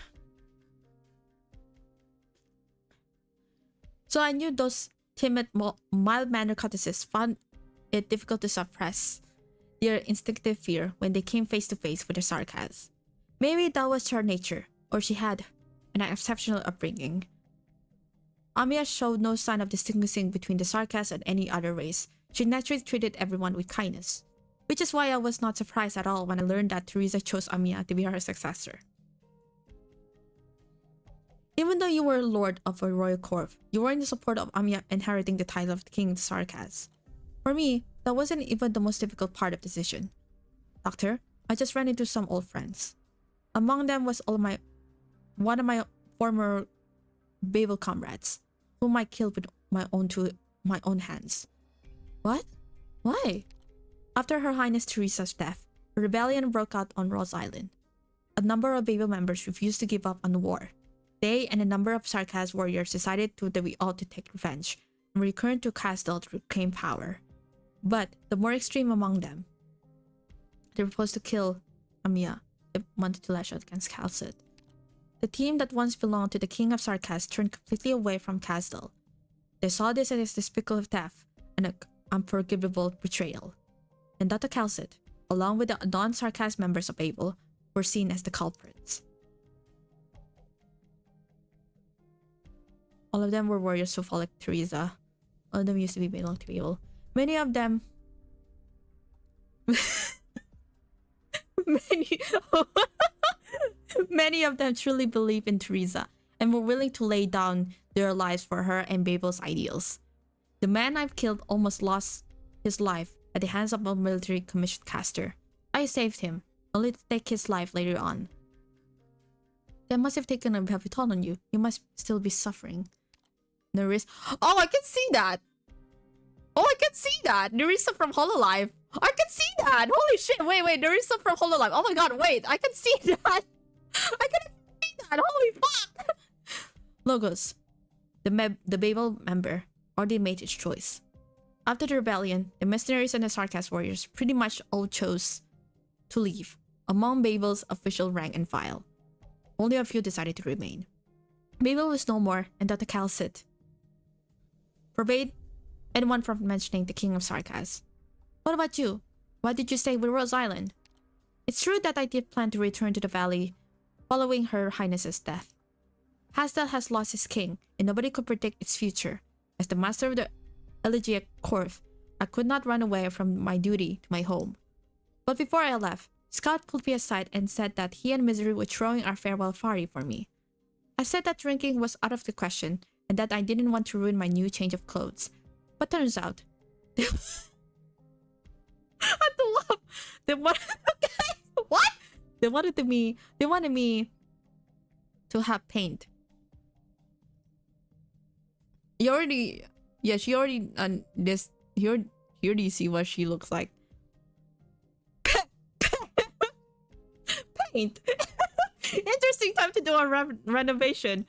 So I knew those timid, mild-mannered countesses found it difficult to suppress their instinctive fear when they came face to face with the sarcas. Maybe that was her nature, or she had an exceptional upbringing. Amiya showed no sign of distinguishing between the sarcas and any other race. She naturally treated everyone with kindness, which is why I was not surprised at all when I learned that Teresa chose Amiya to be her successor. Even though you were lord of a royal court, you were in the support of Amiya inheriting the title of the King of the Sarkas. For me, that wasn't even the most difficult part of the decision. Doctor, I just ran into some old friends. Among them was one of my former Babel comrades, whom I killed with my own hands. What? Why? After Her Highness Teresa's death, a rebellion broke out on Rose Island. A number of Babel members refused to give up on the war. They and a number of Sarkas warriors decided that we ought to take revenge and return to Castle to reclaim power. But the more extreme among them, they proposed to kill Amiya. They wanted to lash out against Calcid. The team that once belonged to the King of Sarkas turned completely away from Castle. They saw this as a despicable theft and an unforgivable betrayal. And Dr. Calcid, along with the non-Sarkas members of Babel, were seen as the culprits. All of them were warriors who fought like Teresa. All of them used to be belong to Babel. Many of them... Many of them truly believed in Teresa and were willing to lay down their lives for her and Babel's ideals. The man I've killed almost lost his life at the hands of a military commissioned caster. I saved him, only to take his life later on. That must have taken a heavy toll on you. You must still be suffering. Nerissa. Oh, I can see that! Oh, I can see that! Nerissa from Hololive. I can see that! Holy shit, wait, Nerissa from Hololive. Oh my god, wait, I can see that! I can see that! Holy fuck! Logos. The Babel member already made its choice. After the rebellion, the mercenaries and the Sarkas warriors pretty much all chose to leave, among Babel's official rank and file. Only a few decided to remain. Babel was no more, and Dr. Calcid forbade anyone from mentioning the King of Sarkas. What about you? Why did you stay with Rose Island? It's true that I did plan to return to the valley following Her Highness's death. Hasdale has lost his king, and nobody could predict its future. As the master of the Elegiac Court, I could not run away from my duty to my home. But before I left, Scout pulled me aside and said that he and Misery were throwing our farewell party for me. I said that drinking was out of the question, and that I didn't want to ruin my new change of clothes. But turns out... I love... They wanted... What? They wanted me to have paint. You already... Yeah, she already... this... Here do you see what she looks like? Paint! Interesting time to do a renovation.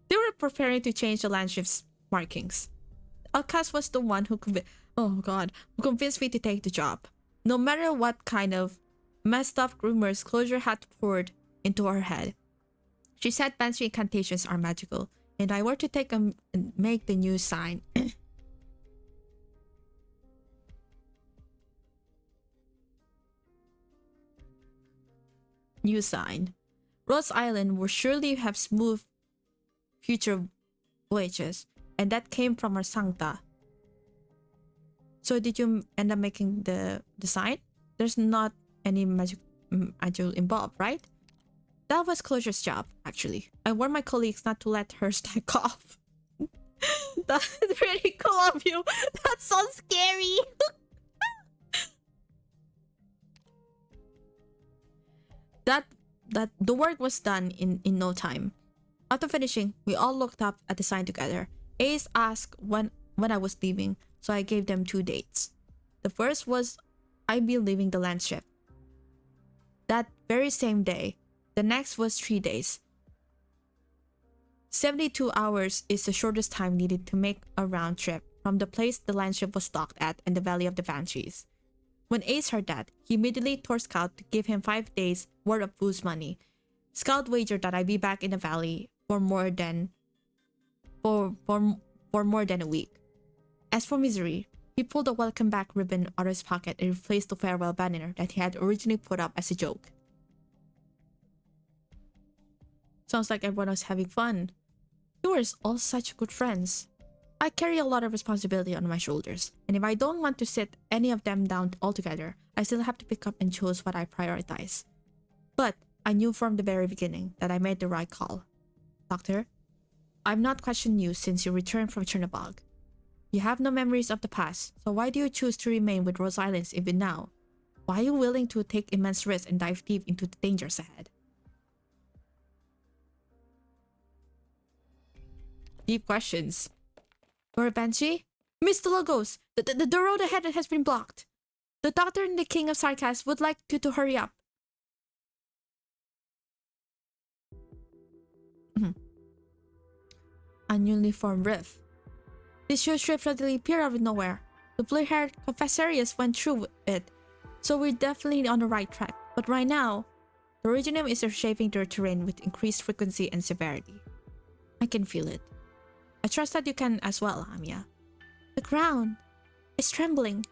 They were preparing to change the landship's markings. Alcaz was the one who convinced me to take the job. No matter what kind of messed up rumors Closure had poured into her head. She said Banshee incantations are magical, and I were to take and make the new sign. New sign. Rose Island will surely have smooth future voyages, and that came from our Sancta. So did you end up making the sign? There's not any magic involved, right? That was Closure's job, actually. I warned my colleagues not to let her stack off. That's really cool of you. That's so scary. that the work was done in no time. After finishing, we all looked up at the sign together. Ace asked when I was leaving, so I gave them 2 dates. The first was I'd be leaving the landship that very same day. The next was 3 days. 72 hours is the shortest time needed to make a round trip from the place the landship was docked at in the Valley of the Banshees. When Ace heard that, he immediately told Scout to give him 5 days worth of booze money. Scout wagered that I'd be back in the valley for more than a week. As for Misery, he pulled a welcome back ribbon out of his pocket and replaced the farewell banner that he had originally put up as a joke. Sounds like everyone was having fun. You were all such good friends. I carry a lot of responsibility on my shoulders, and if I don't want to sit any of them down altogether, I still have to pick up and choose what I prioritize. But I knew from the very beginning that I made the right call. Doctor, I've not questioned you since you returned from Chernobog. You have no memories of the past, so why do you choose to remain with Rose Islands even now? Why are you willing to take immense risks and dive deep into the dangers ahead? Deep questions. You're a Banshee? Mr. Logos, the road ahead has been blocked. The Doctor and the King of Sarkas would like you to hurry up. A newly formed rift. This huge rift suddenly appeared out of nowhere. The blue-haired Confessorius went through it, so we're definitely on the right track. But right now, the originium is reshaping their terrain with increased frequency and severity. I can feel it. I trust that you can as well, Amiya. The ground is trembling.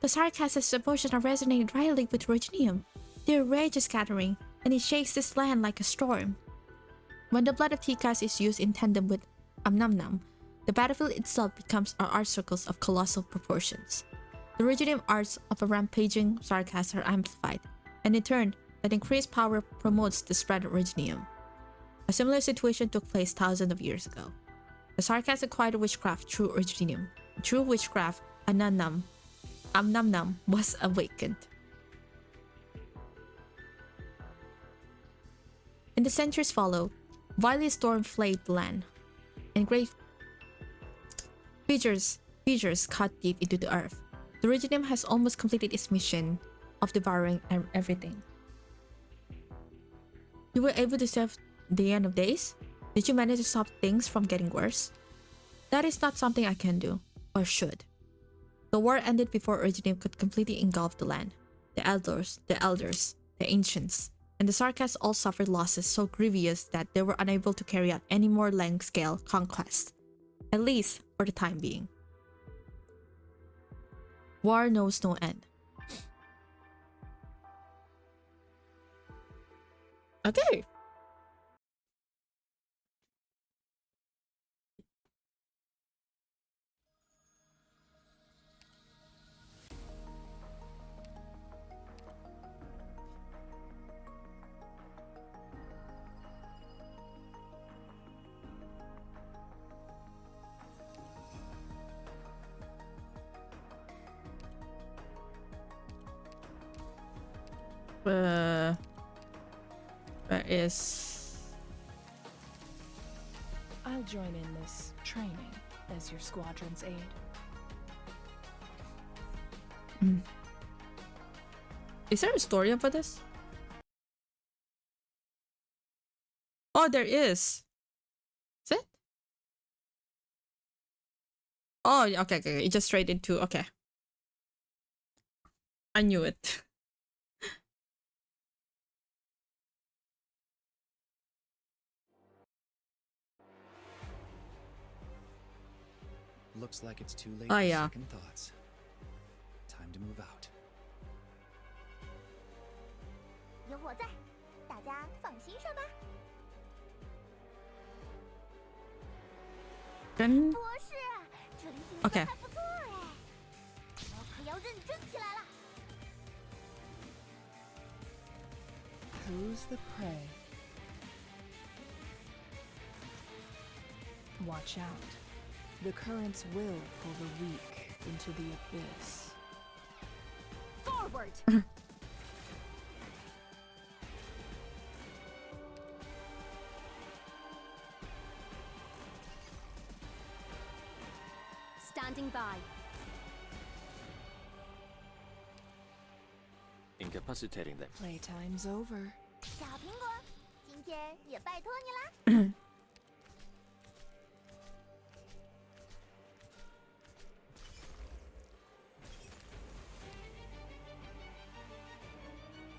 The Sarkas' emotions are resonating directly with originium. Their rage is gathering, and it shakes this land like a storm. When the blood of Tikas is used in tandem with Amnamnam, the battlefield itself becomes our art circles of colossal proportions. The originium arts of a rampaging Sarkas are amplified, and in turn, that increased power promotes the spread of originium. A similar situation took place thousands of years ago. The Sarkas acquired witchcraft through originium. Through witchcraft, Amnamnam was awakened. In the centuries followed, violent storm flayed the land, and great fissures cut deep into the earth. The originium has almost completed its mission of devouring everything. You were able to save the end of days? Did you manage to stop things from getting worse? That is not something I can do, or should. The war ended before originium could completely engulf the land. The elders, the ancients, and the Sarkas all suffered losses so grievous that they were unable to carry out any more large-scale conquests. At least for the time being. War knows no end. Okay. Where is... I'll join in this training as your squadron's aide. Is there a story about this? Oh, there is. Is it? Oh, okay, okay. It just straight into... Okay. I knew it. Looks like it's too late Oh, for yeah. second thoughts. Time to move out. 有我在，大家放心上吧。 Then... 博士，这里景色 Okay. 还不错哎，我可要认真起来了。 Who's the prey? Watch out. The currents will pull the weak into the abyss. Forward. Standing by. Incapacitating them. Playtime's over. 小苹果，今天也拜托你啦。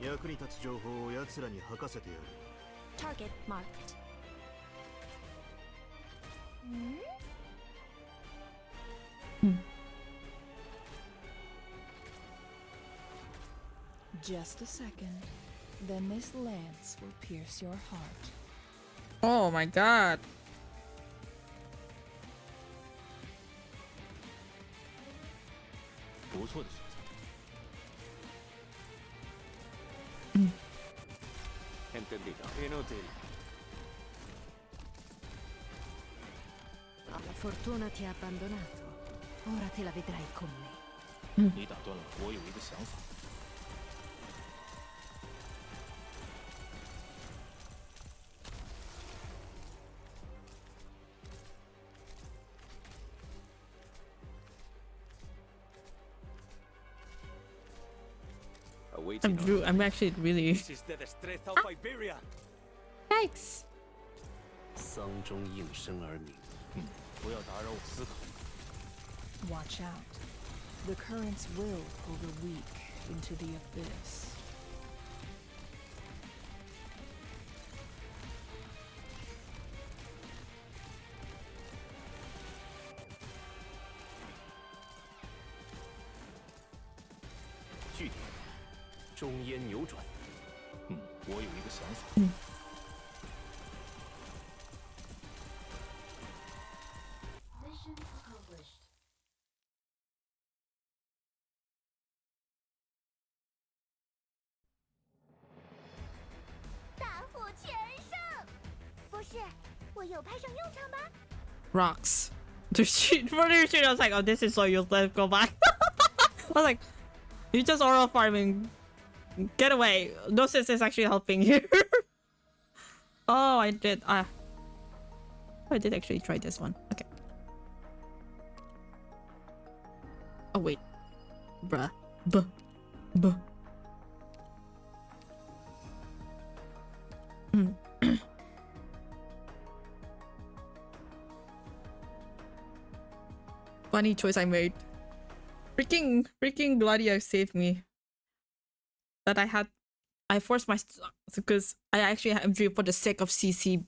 役に立つ情報を奴らに吐かせてやる。 Target marked. 嗯， Just a second. Then this lance will pierce your heart. Oh my god. 不错的选择。Entendido. Inútil. La fortuna ti ha abbandonato. Ora te la vedrai con me. 你打断了我有一个想法。I'm actually really... This is the destreza of Iberia. Thanks. 丧钟应声而鸣。不要打扰我思考。 Watch out. The currents will pull the weak into the abyss.据点，中烟扭转。我有一个想法。Mission accomplished. 大获全胜！博士，我有派上用场吧？ Rocks. To shoot for the shoot, I was like, oh, this is so useless. Go back. I was like, you just oral farming. Get away. No sense is actually helping here. Oh, I did. I did actually try this one. Okay. Oh wait. Bruh. Buh. Funny choice I made. Freaking Gladio saved me. That I forced my, because I actually have dream for the sake of CC.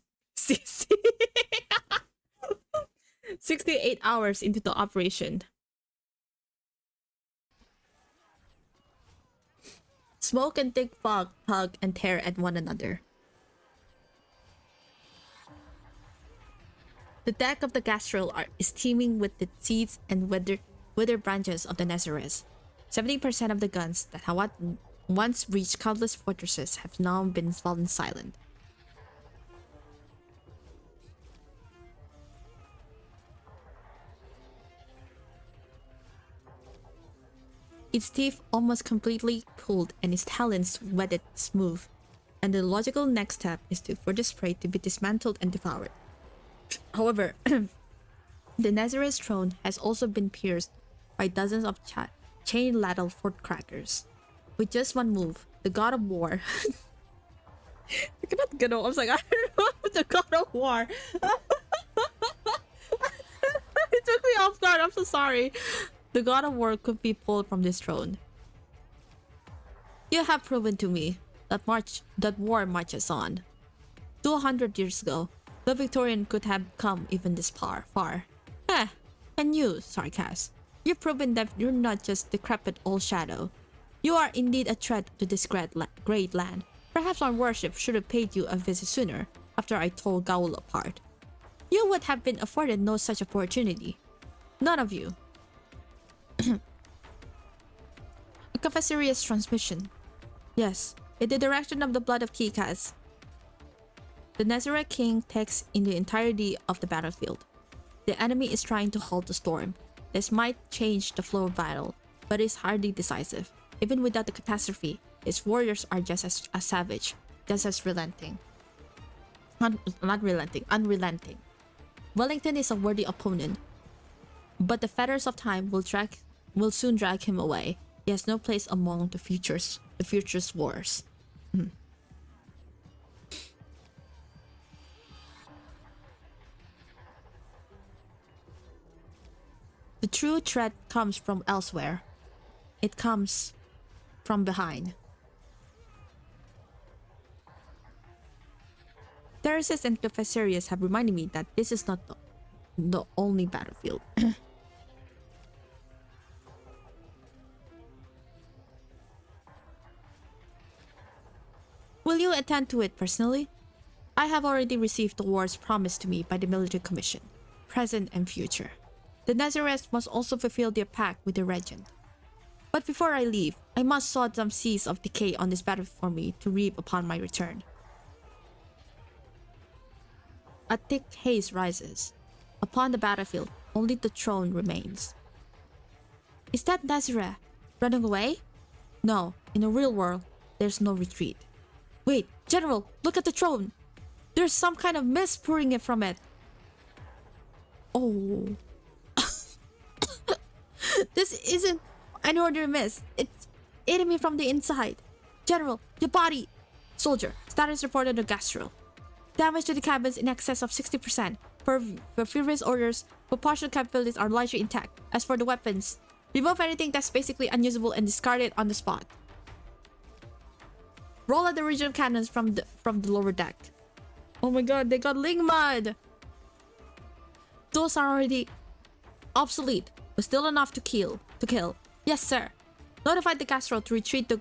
68 hours into the operation. Smoke and thick fog tug and tear at one another. The deck of the Gastrel is teeming with the seeds and withered branches of the Nezareth. 70% of the guns that had once reached countless fortresses have now been fallen silent. Its teeth almost completely pulled and its talons wetted smooth, and the logical next step is for this prey to be dismantled and devoured. However, the Nazareth throne has also been pierced by dozens of chain-ladled fort crackers. With just one move, the god of war... I cannot get off. I was like, I don't know the god of war. It took me off guard. I'm so sorry. The god of war could be pulled from this throne. You have proven to me that war marches on. 200 years ago, the Victorian could have come even this far. And you, Sarkas, you've proven that you're not just decrepit old shadow. You are indeed a threat to this great land. Perhaps our worship should have paid you a visit sooner, after I tore Gaul apart. You would have been afforded no such opportunity. None of you. A Confessorious transmission. Yes, in the direction of the blood of Kikas. The Nazareth King takes in the entirety of the battlefield. The enemy is trying to halt the storm. This might change the flow of battle, but is hardly decisive. Even without the catastrophe, its warriors are just as savage, just as relenting. Unrelenting. Wellington is a worthy opponent, but the fetters of time will soon drag him away. He has no place among the future's wars. The true threat comes from elsewhere. It comes from behind. Theresis and Confessorius have reminded me that this is not the only battlefield. Will you attend to it personally? I have already received the awards promised to me by the military commission, present and future. The Nazareth must also fulfill their pact with the regent. But before I leave, I must sow some seeds of decay on this battlefield for me to reap upon my return. A thick haze rises. Upon the battlefield, only the throne remains. Is that Nazareth running away? No, in the real world, there's no retreat. Wait, General, look at the throne! There's some kind of mist pouring it from it. Oh. This isn't an ordinary mist. It's eating me from the inside. General, your body! Soldier, status reported to Gastro. Damage to the cabins in excess of 60%. For previous orders, propulsion capabilities are largely intact. As for the weapons, remove anything that's basically unusable and discard it on the spot. Roll at the originium cannons from the lower deck. Oh my god, they got Ling Mud! Those are already obsolete, but still enough to kill. Yes, sir. Notify the Castro to retreat to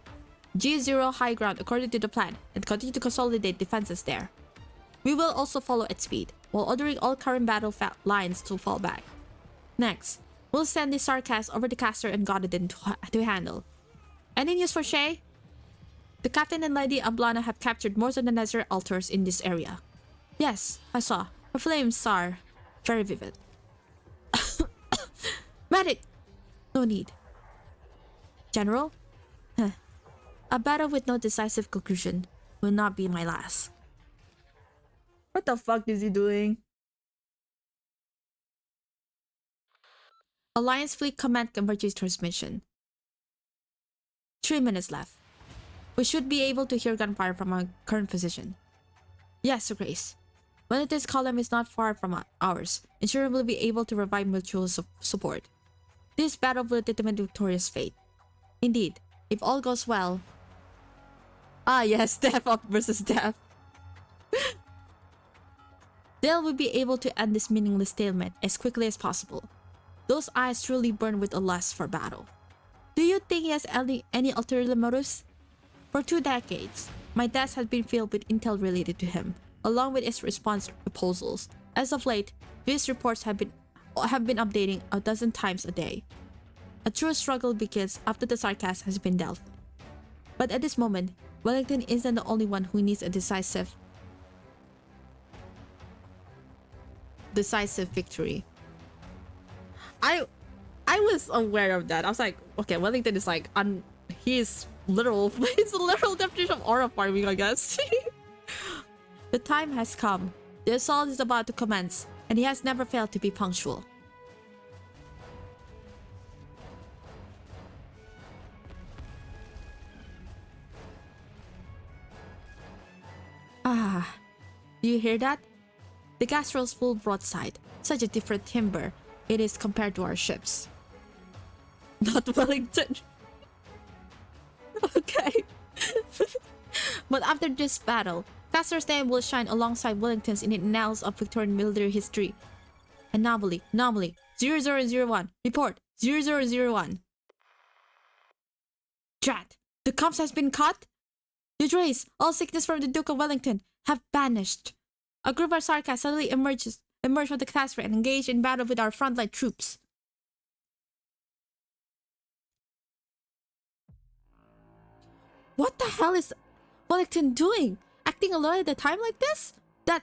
G0 high ground according to the plan and continue to consolidate defenses there. We will also follow at speed, while ordering all current battle lines to fall back. Next, we'll send the Sarkas over to Castor and Gododin to handle. Any news for Shay? The captain and Lady Ablana have captured most of the Nether altars in this area. Yes, I saw. Her flames are very vivid. Medic! No need. General? A battle with no decisive conclusion will not be my last. What the fuck is he doing? Alliance Fleet Command emergency transmission. 3 minutes left. We should be able to hear gunfire from our current position. Yes, Sir Grace. When this column is not far from ours, ensure we'll be able to revive mutual support. This battle will determine Victoria's fate. Indeed, if all goes well... Ah yes, death up versus death. Dale will be able to end this meaningless stalemate as quickly as possible. Those eyes truly burn with a lust for battle. Do you think he has any ulterior motives? For 2 decades, my desk has been filled with intel related to him, along with his response proposals. As of late, these reports have been updating a dozen times a day. A true struggle begins after the sarcasm has been dealt with. But at this moment, Wellington isn't the only one who needs a decisive victory. I was aware of that. I was like, okay, Wellington is like he's a literal definition of aura farming, I guess. The time has come. The assault is about to commence, and he has never failed to be punctual. Ah, do you hear that? The gas rolls full broadside. Such a different timber it is compared to our ships. Not Wellington. Okay. But after this battle, Castor's name will shine alongside Wellington's in the annals of Victorian military history. Anomaly 0001. Report 0001. Drat! The comps has been cut? The Drays, all sickness from the Duke of Wellington, have vanished. A group of Sarkas suddenly emerged from the catastrophe and engaged in battle with our frontline troops. What the hell is Wellington doing? Acting alone at a time like this? That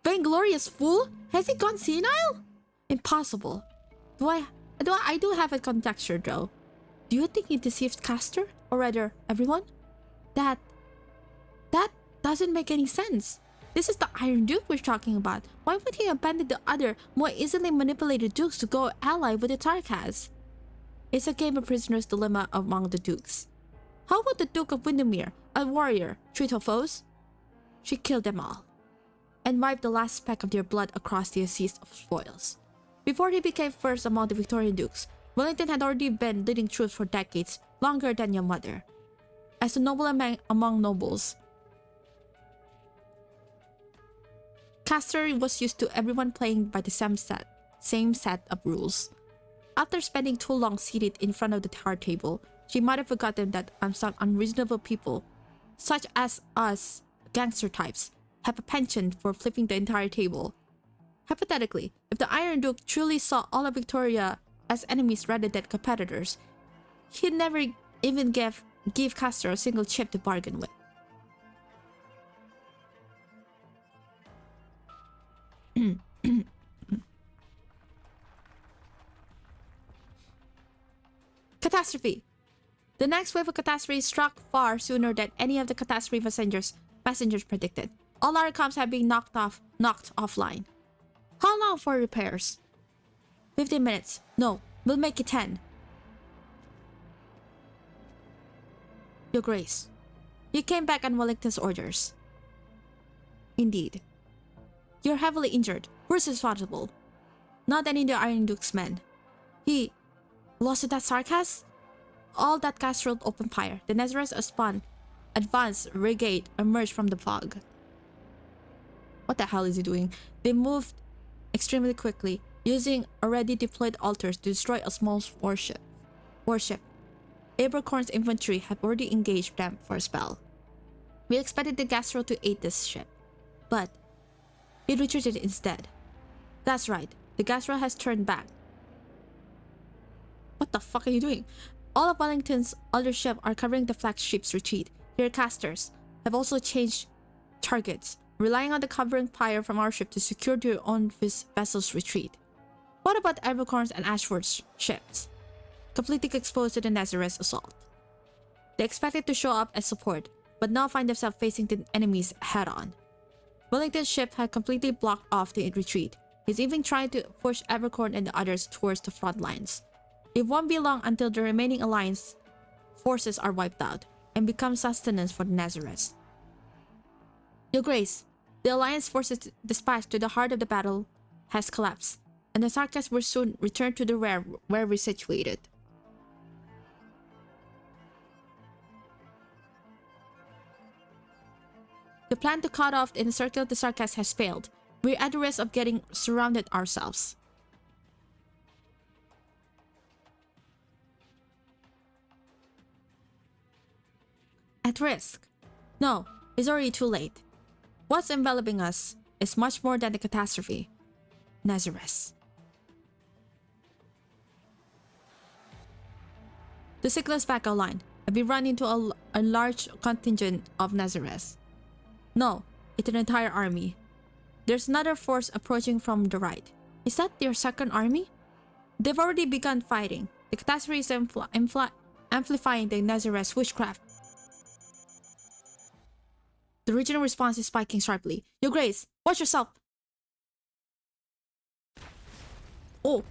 vainglorious fool? Has he gone senile? Impossible. I do have a conjecture though. Do you think he deceived Castor? Or rather, everyone? That doesn't make any sense. This is the Iron Duke we're talking about. Why would he abandon the other, more easily manipulated dukes to go ally with the Tarkas? It's a game of prisoner's dilemma among the dukes. How would the Duke of Windermere, a warrior, treat her foes? She killed them all, and wiped the last speck of their blood across the seas of spoils. Before he became first among the Victorian dukes, Wellington had already been leading troops for decades, longer than your mother. As a noble among nobles, Castor was used to everyone playing by the same set of rules. After spending too long seated in front of the card table, she might have forgotten that some unreasonable people, such as us gangster types, have a penchant for flipping the entire table. Hypothetically, if the Iron Duke truly saw all of Victoria as enemies rather than competitors, he'd never even give Castor a single chip to bargain with. Catastrophe! The next wave of catastrophe struck far sooner than any of the catastrophe passengers predicted. All our comms have been knocked offline. How long for repairs? 15 minutes. No, we'll make it 10. Your Grace, you came back on Wellington's orders. Indeed. You're heavily injured. Who's responsible? Not any of the Iron Duke's men. He lost to that Sarkas? All that gas rolled open fire. The Nazareth advanced brigade emerged from the fog. What the hell is he doing? They moved extremely quickly, using already deployed altars to destroy a small warship. Abercorn's infantry had already engaged them for a spell. We expected the gas roll to aid this ship, but it retreated instead. That's right, the gas roll has turned back. What the fuck are you doing? All of Wellington's other ships are covering the flagship's retreat. Their casters have also changed targets, relying on the covering fire from our ship to secure their own vessel's retreat. What about Abercorn's and Ashford's ships? Completely exposed to the Nazareth's assault. They expected to show up as support, but now find themselves facing the enemies head-on. Wellington's ship had completely blocked off the retreat. He's even trying to push Abercorn and the others towards the front lines. It won't be long until the remaining alliance forces are wiped out and become sustenance for the Nazareth. Your Grace, the alliance forces dispatched to the heart of the battle has collapsed, and the Sarkas will soon return to the rear where we're situated. The plan to cut off and encircle the Sarkas has failed. We're at the risk of getting surrounded ourselves. At risk? No, it's already too late. What's enveloping us is much more than the catastrophe. Nazareth. The signal's back line, and we run into a large contingent of Nazareth. No, it's an entire army. There's another force approaching from the right. Is that their second army? They've already begun fighting. The catastrophe is amplifying the Nazareth witchcraft. The original response is spiking sharply. Your Grace, watch yourself! Oh.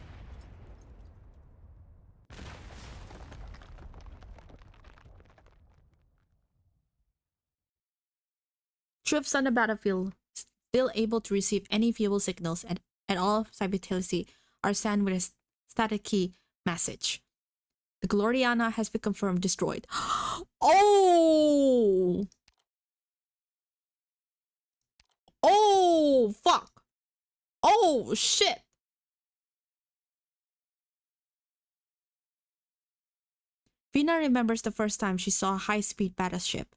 Troops on the battlefield, still able to receive any feeble signals at all simultaneously, are sent with a static key message. The Gloriana has been confirmed destroyed. Oh! Oh, fuck! Oh, shit! Vina remembers the first time she saw a high-speed battleship.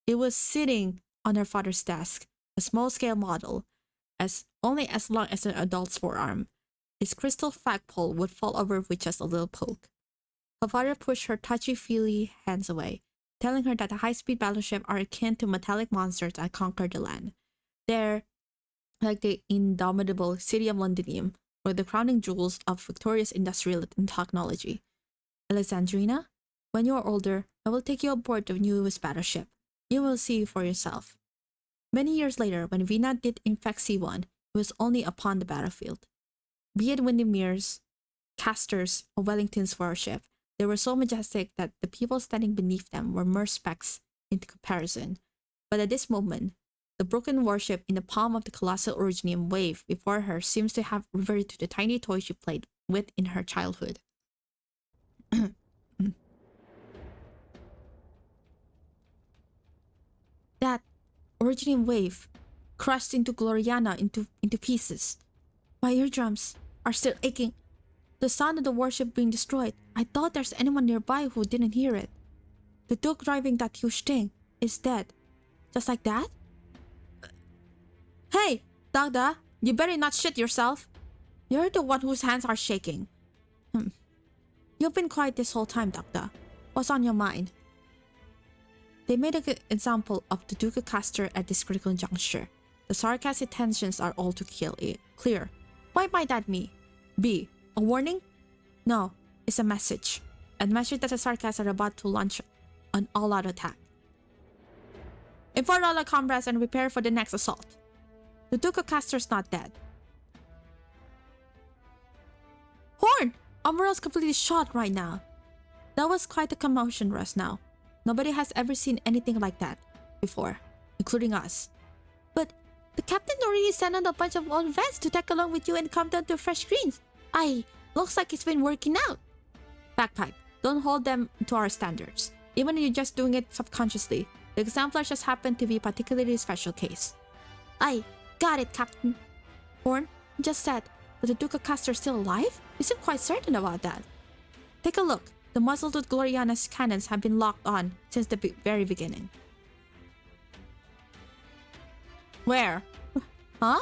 It was sitting on her father's desk, a small-scale model, only as long as an adult's forearm. Its crystal flagpole would fall over with just a little poke. Her father pushed her touchy-feely hands away, telling her that the high-speed battleship are akin to metallic monsters that conquer the land. They're like the indomitable city of Londinium, or the crowning jewels of Victoria's industrial technology. Alexandrina, when you are older, I will take you aboard the newest battleship. You will see for yourself. Many years later, when Vina did in fact see one, it was only upon the battlefield. Be it Windermere's, Casters, or Wellington's warship, they were so majestic that the people standing beneath them were mere specks in comparison. But at this moment, the broken warship in the palm of the colossal originium wave before her seems to have reverted to the tiny toy she played with in her childhood. That originium wave crushed into Gloriana into pieces. My eardrums are still aching. The sound of the warship being destroyed, I thought there's anyone nearby who didn't hear it. The Duke driving that huge thing is dead. Just like that? Hey, Dagda, you better not shit yourself. You're the one whose hands are shaking. You've been quiet this whole time, Dagda. What's on your mind? They made an example of the Duke of Castor at this critical juncture. The sarcastic tensions are all too clear. Why might that be? A warning? No, it's a message. A message that the Sarkas are about to launch an all-out attack. Inform all our comrades and prepare for the next assault. The Duke of Castor's not dead. Horn! Umbrell's completely shot right now. That was quite a commotion just now. Nobody has ever seen anything like that before, including us. But the captain already sent out a bunch of old vets to tag along with you and come down to fresh greens. Looks like it's been working out. Bagpipe, don't hold them to our standards. Even if you're just doing it subconsciously, the exemplars just happen to be a particularly special case. Got it, Captain. Horn, you just said that the Duke of Castor is still alive? You seem quite certain about that. Take a look. The muzzles of Gloriana's cannons have been locked on since the very beginning. Where? Huh?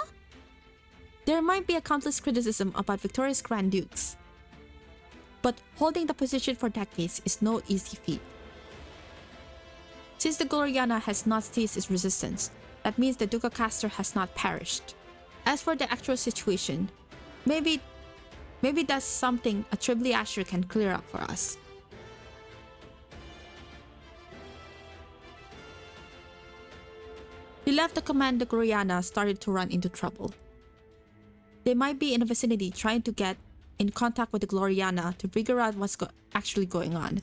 There might be a countless criticism about Victoria's Grand Dukes, but holding the position for decades is no easy feat. Since the Gloriana has not ceased its resistance, that means the Duke of Castor has not perished. As for the actual situation, maybe that's something a Tribly Asher can clear up for us. We left the command the Gloriana started to run into trouble. They might be in the vicinity trying to get in contact with the Gloriana to figure out what's actually going on.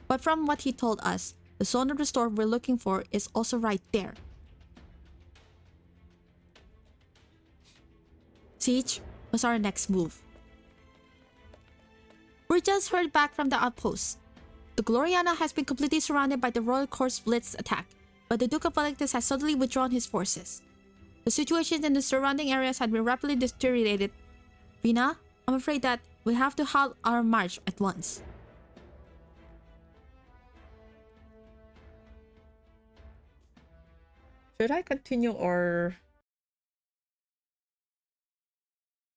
But from what he told us, the zone of the storm we're looking for is also right there. Siege was our next move. We just heard back from the outpost. The Gloriana has been completely surrounded by the Royal Court's Blitz attack, but the Duke of Wellington has suddenly withdrawn his forces. The situation in the surrounding areas had been rapidly deteriorated. Vina, I'm afraid that we have to halt our march at once. Should I continue or...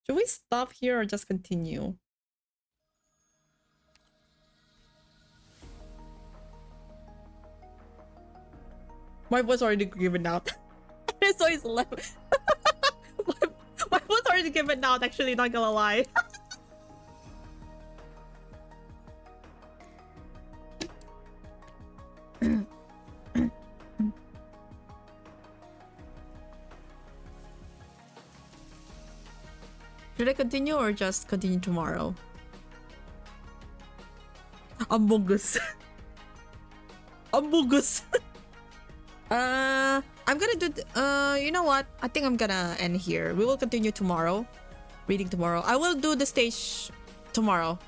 Should we stop here or just continue? My voice already given out. So it's 11. my voice already given out, actually, not gonna lie. Should I continue or just continue tomorrow? Among Us. Among Us. I'm gonna do you know what, I think I'm gonna end here. We will continue tomorrow, reading tomorrow. I will do the stage tomorrow.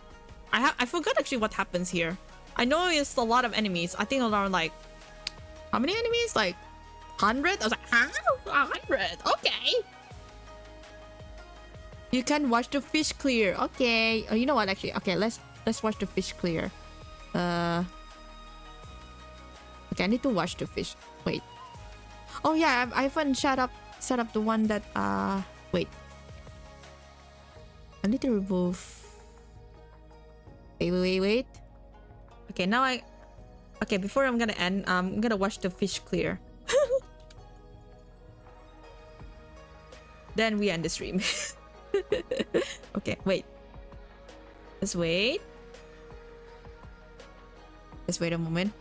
I forgot actually what happens here. I know it's a lot of enemies. I think around like, how many enemies? Like 100? I was like, huh? 100? Okay. You can watch the fish clear. Okay. Oh, you know what, actually, okay, let's watch the fish clear. Okay, I need to watch the fish. Wait. Oh yeah, I haven't set up the one that wait. I need to remove. Wait. Okay, now okay, before I'm gonna end, I'm gonna watch the fish clear. Then we end the stream. Okay, wait. Let's wait. Let's wait a moment.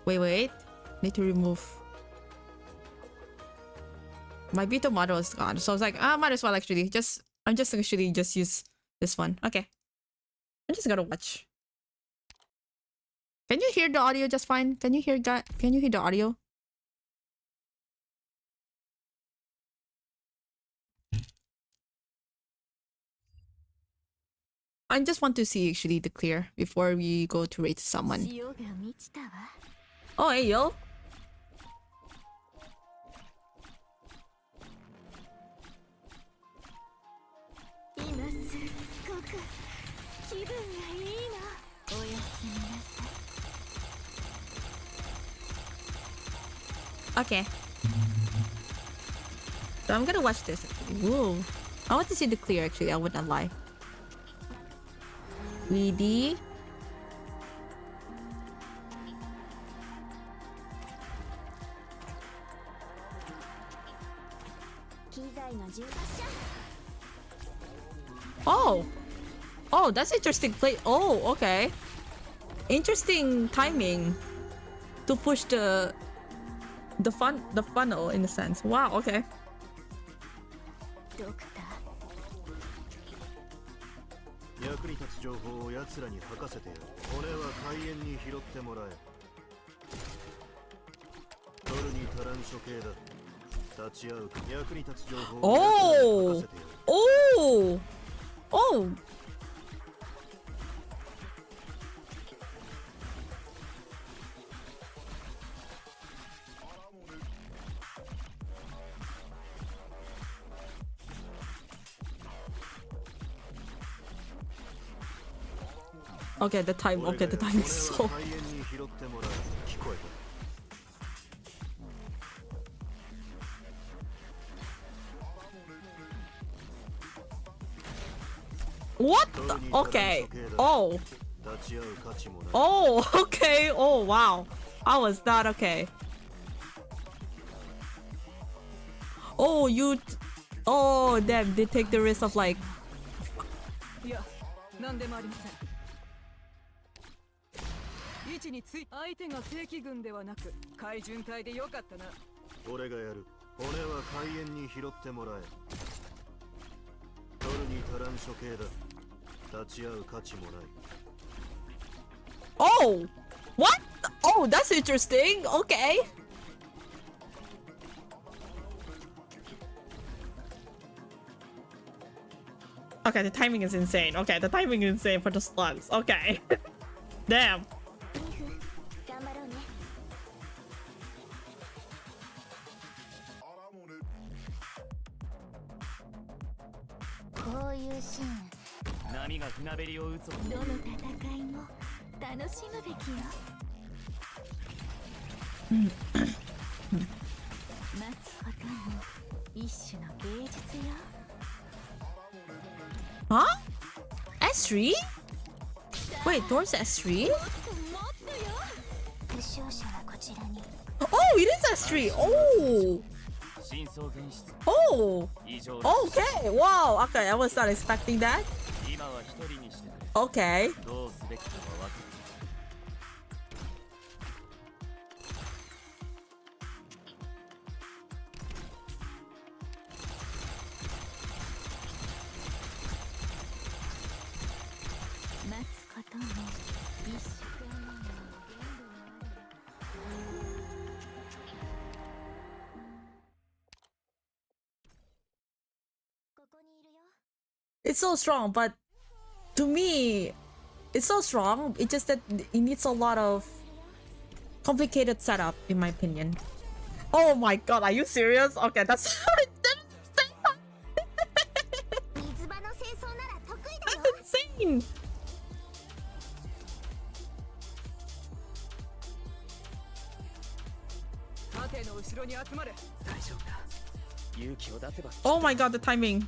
Wait. Need to remove. My Vito model is gone, so I was like, might as well actually I'm just actually use this one. Okay. I'm just gonna watch. Can you hear the audio just fine? Can you hear the audio? I just want to see actually the clear before we go to rate someone. Oh, hey yo. Okay. So I'm gonna watch this. Whoa. I want to see the clear actually, I would not lie. Weedy. Oh, that's interesting play. Oh, okay. Interesting timing to push the funnel in a sense. Wow, okay. Oh. Okay, the time is so... What the? Okay. Oh, okay. Oh, wow. I was not okay. Oh, oh, damn. They take the risk of like... Oh! What? Oh, that's interesting. Okay. Okay, the timing is insane. Okay, the timing is insane for the slugs. Okay. Damn. 波が船べりを打つ。どの戦いも楽しむべきよ。待つことも一種の芸術よ。 Huh? S3? Wait, Thor's S3? 負傷者はこちらに。 Oh, it is S3. Oh. 真相現実 Oh. 以上。 Okay. Wow. Okay, I was not expecting that. 今は一人にしてくれ。 Okay. どうすべきかは分かる。待つことも一種。ここにいるよ。 It's so strong, but to me, it's so strong. It's just that it needs a lot of complicated setup, in my opinion. Oh my god, are you serious? Okay, that's 水場の清掃なら得意だよ。 insane. 盾の後ろに集まれ。大丈夫だ。勇気を出せば。 Oh my god, the timing.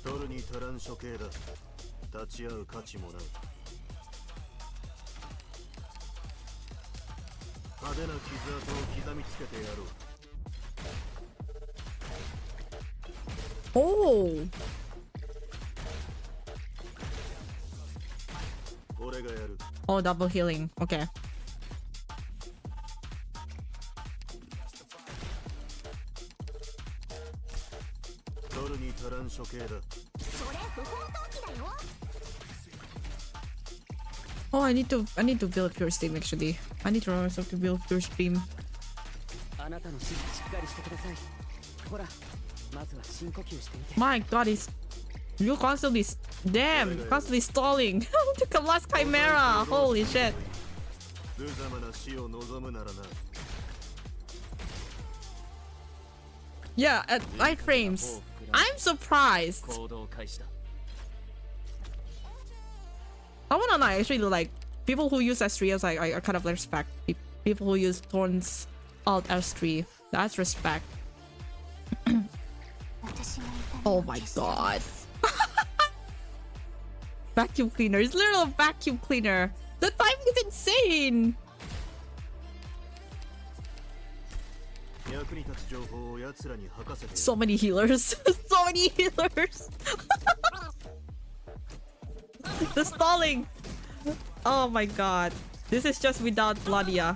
取るに足らん処刑だ。立ち会う価値もない。派手な傷跡を刻みつけてやろう。 Oh. 俺がやる。 Oh, double healing. Okay. 取るに足らん処刑だ。それ不法投棄だよ。 Oh, I need to build pure stream actually. I need to remember myself to build pure stream. あなたの指示しっかりしてください。ほら、まずは深呼吸してみて。 My god, you constantly damn constantly stalling. Took a last chimera. Holy shit. 無様な死を望むならな。 Yeah, at 9 frames. I'm surprised. 行動開始だ。 I wanna know, actually, like, people who use S3 as I kind of respect. People who use Thorn's alt S3. That's respect. Oh my god. Vacuum cleaner. It's literally a vacuum cleaner. The timing is insane. 役に立つ情報を奴らに吐かせて。 So many healers. So many healers. The stalling. Oh my god. This is just without Gladia.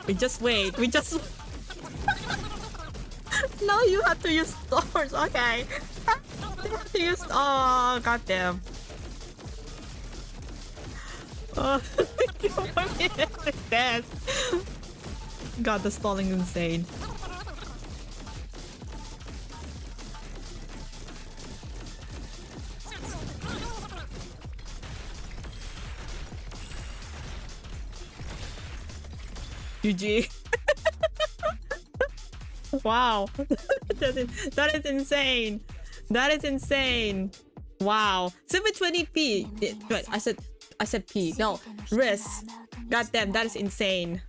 We just wait. We just... No, you have to use stores. Okay. You have to use... Oh, goddamn. Oh, God, the stalling is insane. GG. Wow. That is insane. That is insane. Wow. 720p. Wait, I said P. No. Risk. Goddamn, that is insane.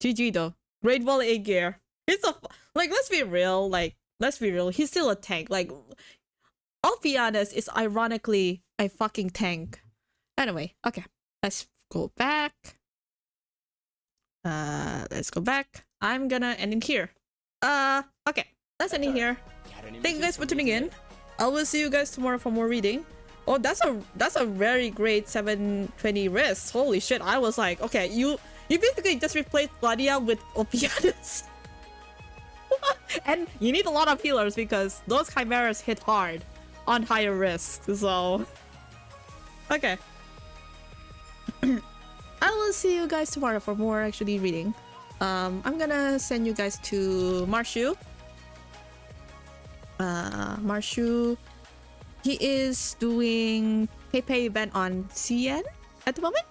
GG though. Great Wall A gear. He's a like, let's be real. Like, let's be real. He's still a tank. Like, I'll be honest, it's ironically a fucking tank. Anyway, okay. Let's go back. Let's go back. I'm gonna end in here. Okay. Let's end in here. Thank you guys for tuning in. I will see you guys tomorrow for more reading. Oh, that's a very great 720 wrist. Holy shit. I was like, okay, you basically just replaced Gladia with Opiatus. And you need a lot of healers because those chimeras hit hard on higher risk. So okay. I will see you guys tomorrow for more actually reading. I'm gonna send you guys to Marshu. Marshu, he is doing PayPay event on CN at the moment.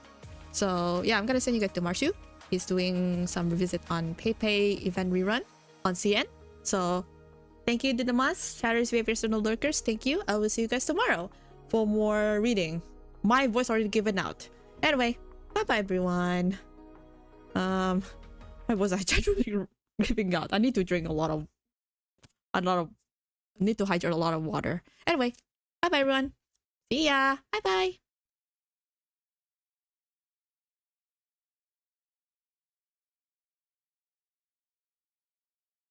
So yeah, I'm gonna send you guys to Marshu. He's doing some revisit on PayPay event rerun on CN. So thank you, Didamas, Shatters, Vapors, and Lurkers. Thank you. I will see you guys tomorrow for more reading. My voice already given out. Anyway, bye bye everyone. My voice I generally giving out. I need to drink a lot of need to hydrate a lot of water. Anyway, bye bye everyone. See ya. Bye bye.